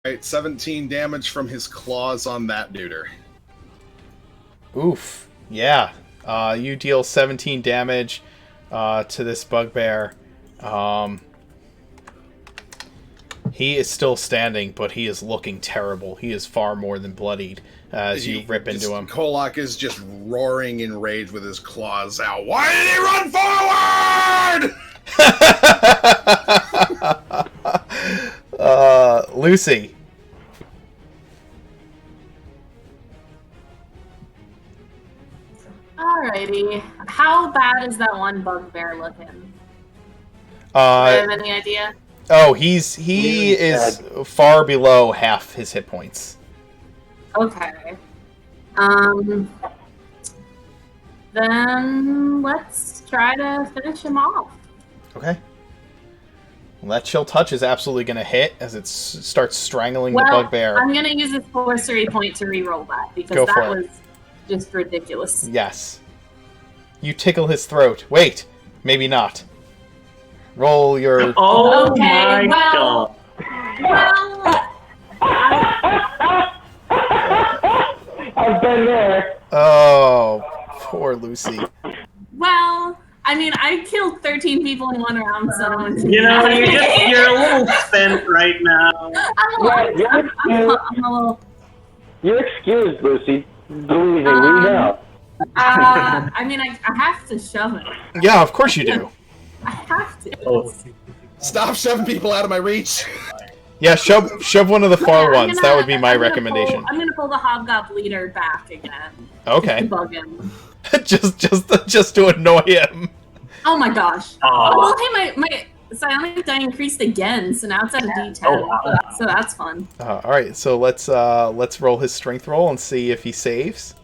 Alright, 17 damage from his claws on that duder. Oof. Yeah. You deal 17 damage to this bugbear. He is still standing, but he is looking terrible. He is far more than bloodied as you rip into him. Kolak is just roaring in rage with his claws out. Why did he run forward? Lucy. Alrighty. How bad is that one bugbear looking? Do I have any idea? Oh, he is far below half his hit points. Okay. Then let's try to finish him off. Okay. Well, that chill touch is absolutely going to hit as it starts strangling the bugbear. I'm going to use a sorcery point to re-roll that because Go that for it. was just ridiculous. Yes. You tickle his throat. Wait, maybe not. Roll your... Oh Okay, my well- god. Well, I've been there. Oh, poor Lucy. well, I mean, I killed 13 people in one round, so... You know, you're a little spent right now. I'm a little... You're excused, Lucy. Believe me, we know. I mean, I have to shove it. Yeah, of course you do. I have to. Oh. Stop shoving people out of my reach. Yeah, shove one of the far I'm ones. gonna- That would be my I'm gonna recommendation. I'm gonna pull the hobgoblin leader back again. Okay. To bug him. just to annoy him. Oh my gosh. Aw. Oh, hey, my psionic die increased again, so now it's at a D10. Oh, wow. So that's fun. All right, so let's roll his strength roll and see if he saves.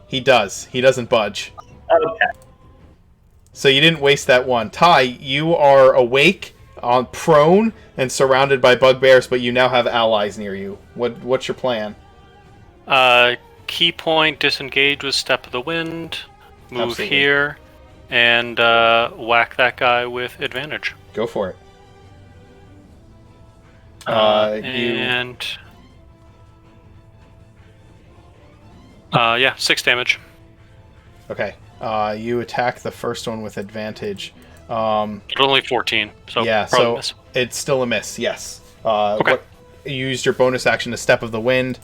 He does. He doesn't budge. Okay. So you didn't waste that one. Ty, you are awake, on prone, and surrounded by bugbears, but you now have allies near you. What's your plan? Key point, disengage with Step of the Wind, move Absolutely. here, and whack that guy with advantage. Go for it. And... yeah, 6 damage. Okay. You attack the first one with advantage. But only 14, so yeah, probably so miss. it's still a miss. Yes. Okay. You used your bonus action to Step of the Wind.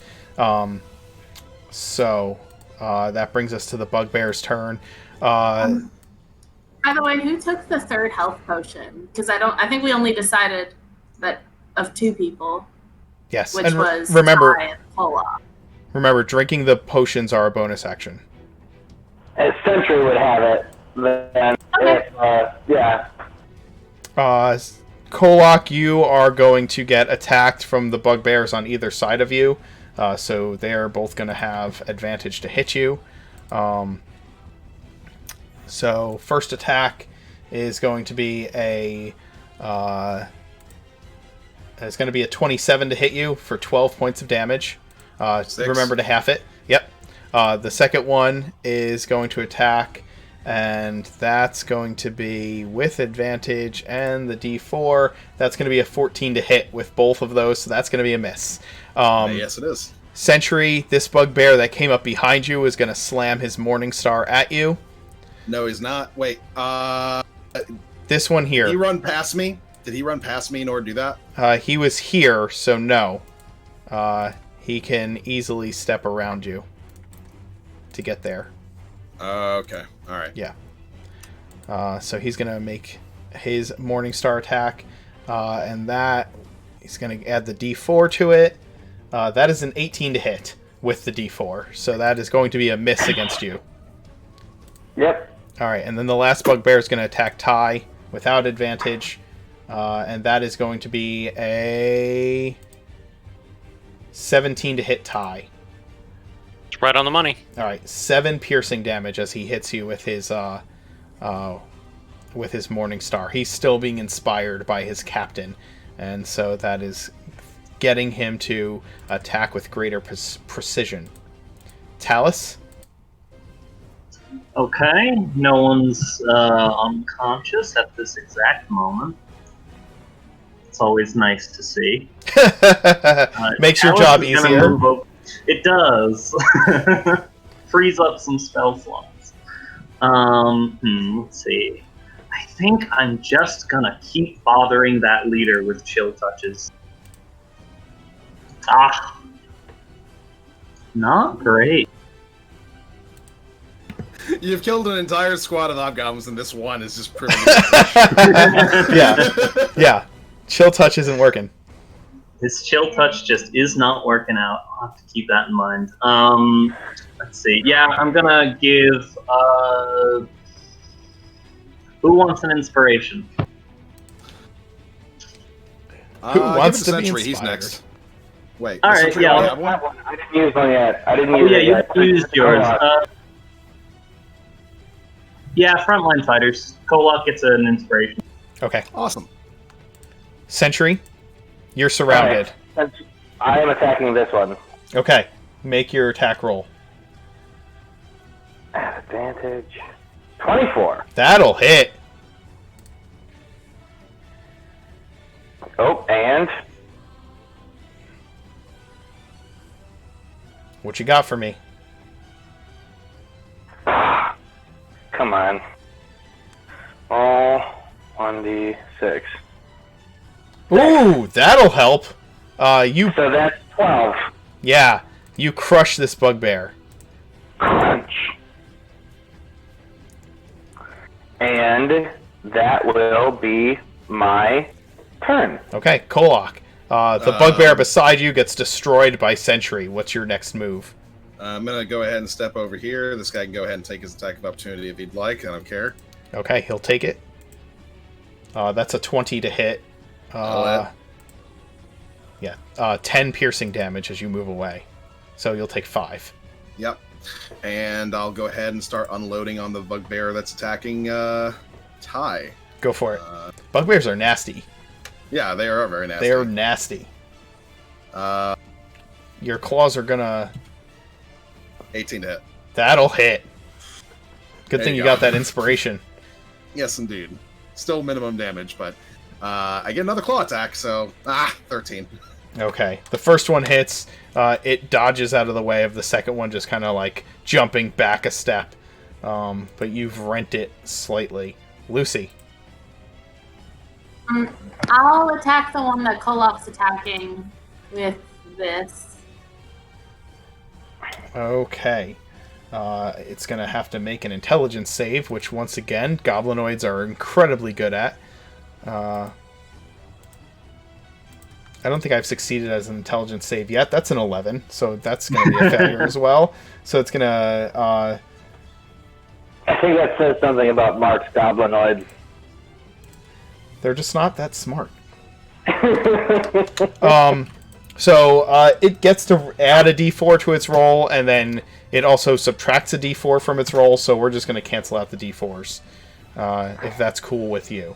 So that brings us to the bugbear's turn. By the way, who took the third health potion? Because I think we only decided that of 2 people, Yes, which and was remember, Ty and Pola. drinking the potions are a bonus action. Sentry would have it. Then, Okay. yeah. Kolok, you are going to get attacked from the bugbears on either side of you, so they are both going to have advantage to hit you. So first attack is going to be it's going to be a 27 to hit you for 12 points of damage. Remember to half it. Yep. The second one is going to attack, and that's going to be with advantage, and the D4, that's going to be a 14 to hit with both of those, so that's going to be a miss. Yes, it is. Sentry, this bugbear that came up behind you is going to slam his Morning Star at you. No, he's not. Wait, This one did here. he run past me? Did he run past me in order to do that? He was here, so no. He can easily step around you to get there. Okay, alright. Yeah. So he's going to make his Morning Star attack, and that he's going to add the D4 to it. That is an 18 to hit with the D4, so that is going to be a miss against you. Yep. All right, and then the last bugbear is going to attack Ty without advantage, and that is going to be a 17 to hit Ty. It's right on the money. All right, 7 piercing damage as he hits you with his Morning Star. He's still being inspired by his captain, and so that is getting him to attack with greater precision. Talus? Okay, no one's unconscious at this exact moment. It's always nice to see. Makes your Alice job is gonna easier. move over. It does. Frees up some spell slots. Let's see. I think I'm just gonna keep bothering that leader with chill touches. Not great. You've killed an entire squad of hobgoblins, and this one is just proving Yeah. Chill touch isn't working. His chill touch just is not working out. I'll have to keep that in mind. Let's see. Yeah, I'm gonna give. Who wants an inspiration? Who wants give it to be Sentry. He's inspired? next. Wait. All does right, Sentry yeah, already I'll- have one? I didn't use one yet. I didn't Oh use yeah, it you yet. used yours. Kolak. Yeah, frontline fighters. Kolak gets an inspiration. Okay. Awesome. Sentry, you're surrounded. Alright, I am attacking this one. Okay. Make your attack roll. Advantage. 24. That'll hit. Oh, and What you got for me? come on. All 1d6. Ooh, that'll help. You So that's 12. Yeah, you crush this bugbear. Crunch. And that will be my turn. Okay, Kolak. The bugbear beside you gets destroyed by Sentry. What's your next move? I'm going to go ahead and step over here. This guy can go ahead and take his attack of opportunity if he'd like. I don't care. Okay, he'll take it. That's a 20 to hit. I'll hit. Yeah, 10 piercing damage as you move away. So you'll take 5. Yep. And I'll go ahead and start unloading on the bugbear that's attacking Ty. Go for it. Bugbears are nasty. Yeah, they are very nasty. They are nasty. Uh, Your claws are gonna... 18 to hit. That'll hit. Good There thing you you go. got that inspiration. Yes, indeed. Still minimum damage, but I get another claw attack, so 13. Okay. The first one hits. It dodges out of the way of the second one, just kind of like jumping back a step. But you've rent it slightly. Lucy. I'll attack the one that Kolak's attacking with this. Okay. It's going to have to make an intelligence save, which once again, goblinoids are incredibly good at. I don't think I've succeeded as an intelligence save yet. That's an 11, so that's going to be a failure as well. So it's going to... I think that says something about Mark's goblinoids. they're just not that smart. So it gets to add a d4 to its roll, and then it also subtracts a d4 from its roll, so we're just going to cancel out the d4s, if that's cool with you.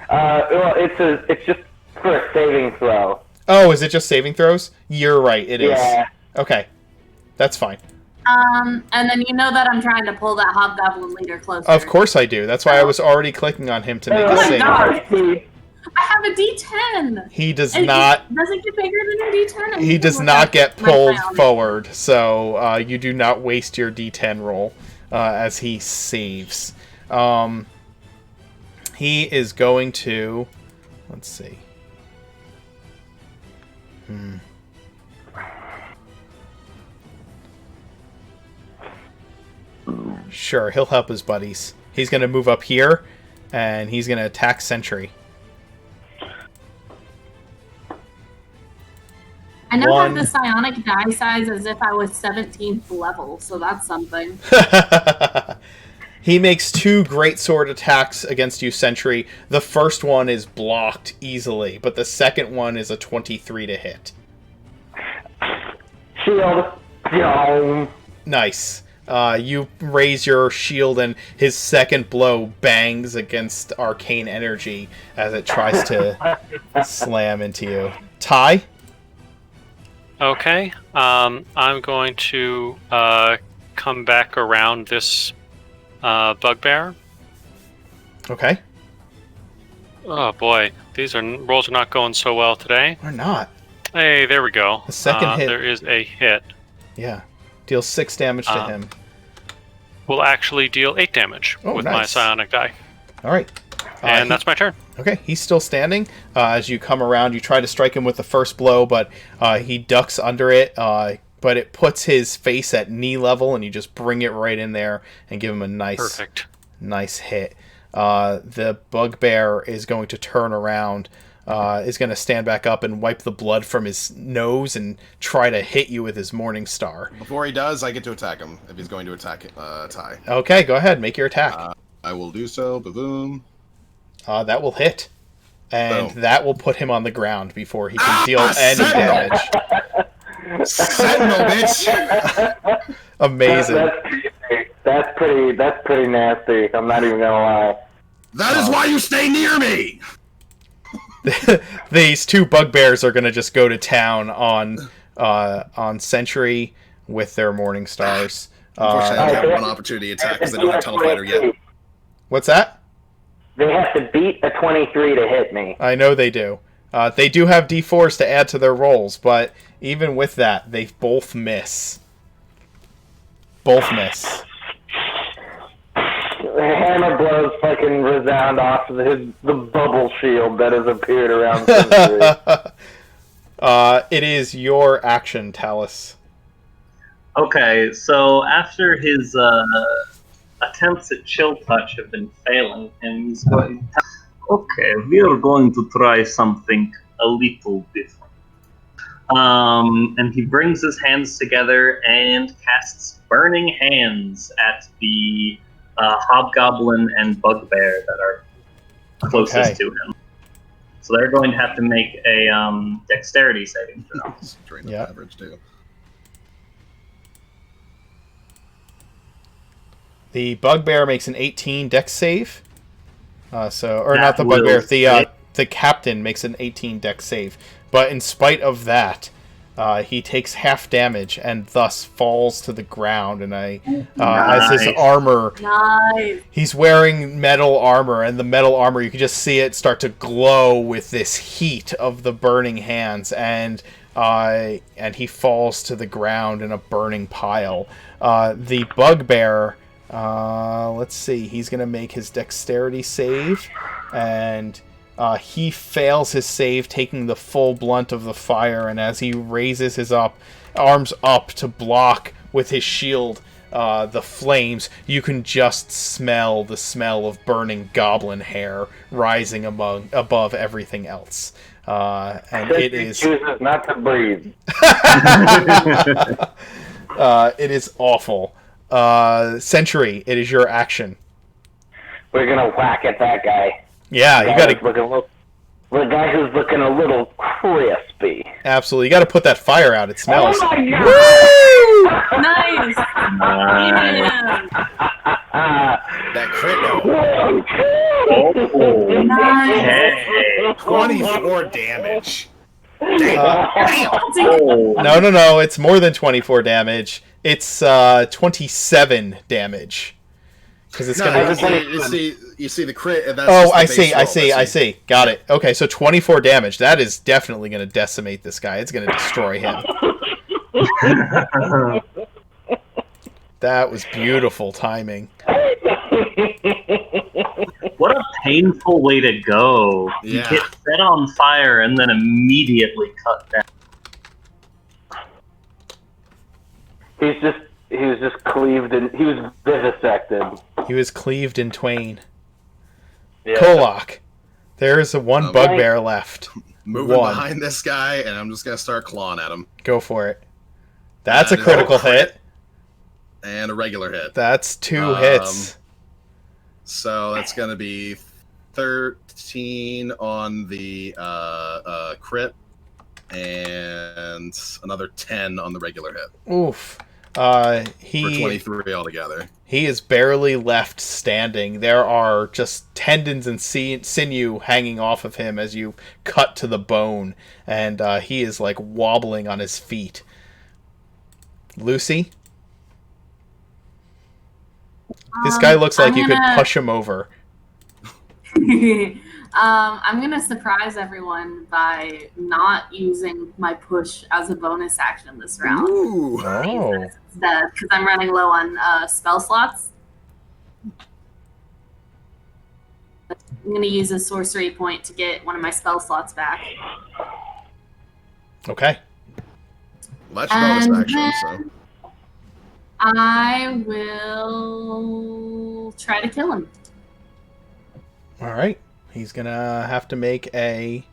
Well, it's just for a saving throw. Oh, is it just saving throws? You're right, it is. Yeah. Okay, that's fine. And then you know that I'm trying to pull that hobgoblin leader closer. Of course I do. That's why I was already clicking on him to make Oh a my save. God, Steve. I have a D10. He does And not... It doesn't get bigger than your D10. He does not get pulled forward, so you do not waste your d10 roll as he saves. He is going to... Let's see. Sure, he'll help his buddies. He's going to move up here, and he's going to attack Sentry. I now One. have the psionic die size as if I was 17th level, so that's something. He makes 2 greatsword attacks against you, Sentry. The first one is blocked easily, but the second one is a 23 to hit. Shield. Yo. Nice. You raise your shield, and his second blow bangs against arcane energy as it tries to slam into you. Ty? Okay. I'm going to come back around this bugbear. Okay. Oh boy, these rolls are not going so well today. Or not. Hey, there we go. The second hit. There is a hit. Yeah. Deals 6 damage to him. Will actually deal 8 damage with my nice. psionic die. All right. And that's my turn. Okay, he's still standing. As you come around, you try to strike him with the first blow, but he ducks under it. But it puts his face at knee level, and you just bring it right in there and give him a nice hit. The bugbear is going to turn around is going to stand back up and wipe the blood from his nose and try to hit you with his Morning Star. Before he does, I get to attack him if he's going to attack Ty. Okay, go ahead. Make your attack. I will do so. Boom. That will hit. And Boom. that will put him on the ground before he can deal any damage. Sentinel, bitch! Amazing. That's pretty nasty. I'm not even gonna lie. That is why you stay near me! These two bugbears are going to just go to town on Sentry with their Morning Stars. Unfortunately, I only have one opportunity attack because I don't have Tunnel Fighter yet. What's that? They have to beat a 23 to hit me. I know they do. They do have D4s to add to their rolls, but even with that, they both miss. Both miss. The hammer blows fucking resound off of the bubble shield that has appeared around Sentry. It is your action, Talus. Okay, so after his attempts at chill touch have been failing, and he's going. Okay, we are going to try something a little different. And he brings his hands together and casts Burning Hands at the Hobgoblin and Bugbear that are closest to him. So they're going to have to make a dexterity saving throw. Drain the Yeah. average, too. The Bugbear makes an 18 dex save. Not That the Bugbear. will The Captain makes an 18 dex save. But in spite of that, he takes half damage and thus falls to the ground. And as his Nice. armor, Nice. he's wearing metal armor, and the metal armor, you can just see it start to glow with this heat of the burning hands, and he falls to the ground in a burning pile. The Bugbear, let's see, he's going to make his dexterity save, and he fails his save, taking the full blunt of the fire, and as he raises his arms up to block with his shield the flames, you can just smell the smell of burning goblin hair rising above everything else. And it is chooses not to breathe. it is awful. Sentry, it is your action. We're gonna whack at that guy. Yeah, you gotta The guy who's looking a little crispy. absolutely. You gotta put that fire out. It smells. Oh my god! Nice. Yeah. That crit, Oh, Nice. 24 damage. No. It's more than 24 damage. It's 27 damage. Because it's gonna. You see the crit. And that's Oh, just the base roll. I see. Got it. Okay, so 24 damage. That is definitely going to decimate this guy. It's going to destroy him. That was beautiful timing. what a painful way to go. Yeah. You get set on fire and then immediately cut down. He was just cleaved and he was vivisected. He was cleaved in twain. Yeah. Kolak. There is one bugbear left. Moving One. behind this guy, and I'm just gonna start clawing at him. Go for it. That's a That is critical a crit. hit. And a regular hit. That's 2 hits. So that's gonna be 13 on the crit, and another 10 on the regular hit. Oof. For 23 altogether. He is barely left standing. There are just tendons and sinew hanging off of him as you cut to the bone, and he is like wobbling on his feet. Lucy? This guy looks like you could push him over. I'm gonna surprise everyone by not using my push as a bonus action this round. Ooh. Oh. Instead, because I'm running low on spell slots. I'm gonna use a sorcery point to get one of my spell slots back. Okay. Well, that's your bonus And action, so. I will try to kill him. All right. He's going to have to make a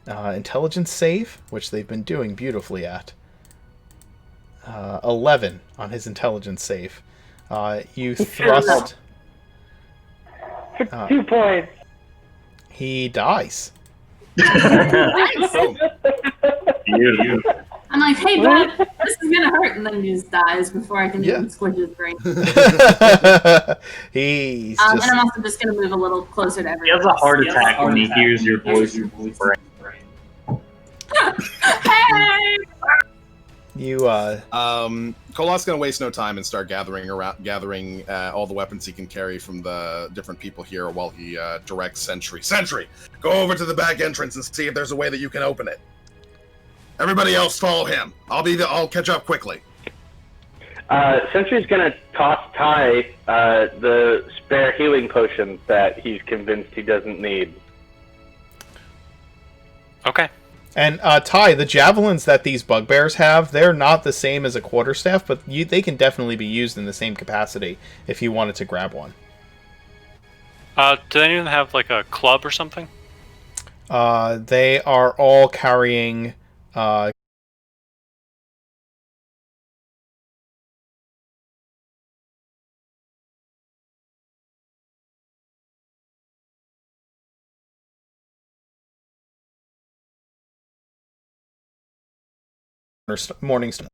Intelligence save, which they've been doing beautifully at. 11 on his intelligence save. You thrust. For 2 points. He dies. Boom. Beautiful. I'm like, hey, bud, this is gonna hurt, and then he just dies before I can Yeah. even squish his brain. He's And just. I'm also just gonna move a little closer to He everyone. has a heart attack when he hears your voice. Hey! You, Kolat's gonna waste no time and start gathering all the weapons he can carry from the different people here while he directs Sentry. Sentry, go over to the back entrance and see if there's a way that you can open it. Everybody else follow him. I'll catch up quickly. Sentry's gonna toss Ty the spare healing potion that he's convinced he doesn't need. Okay. And Ty, the javelins that these bugbears have, they're not the same as a quarterstaff, but they can definitely be used in the same capacity if you wanted to grab one. Do anyone have like a club or something? They are all carrying Morningstar.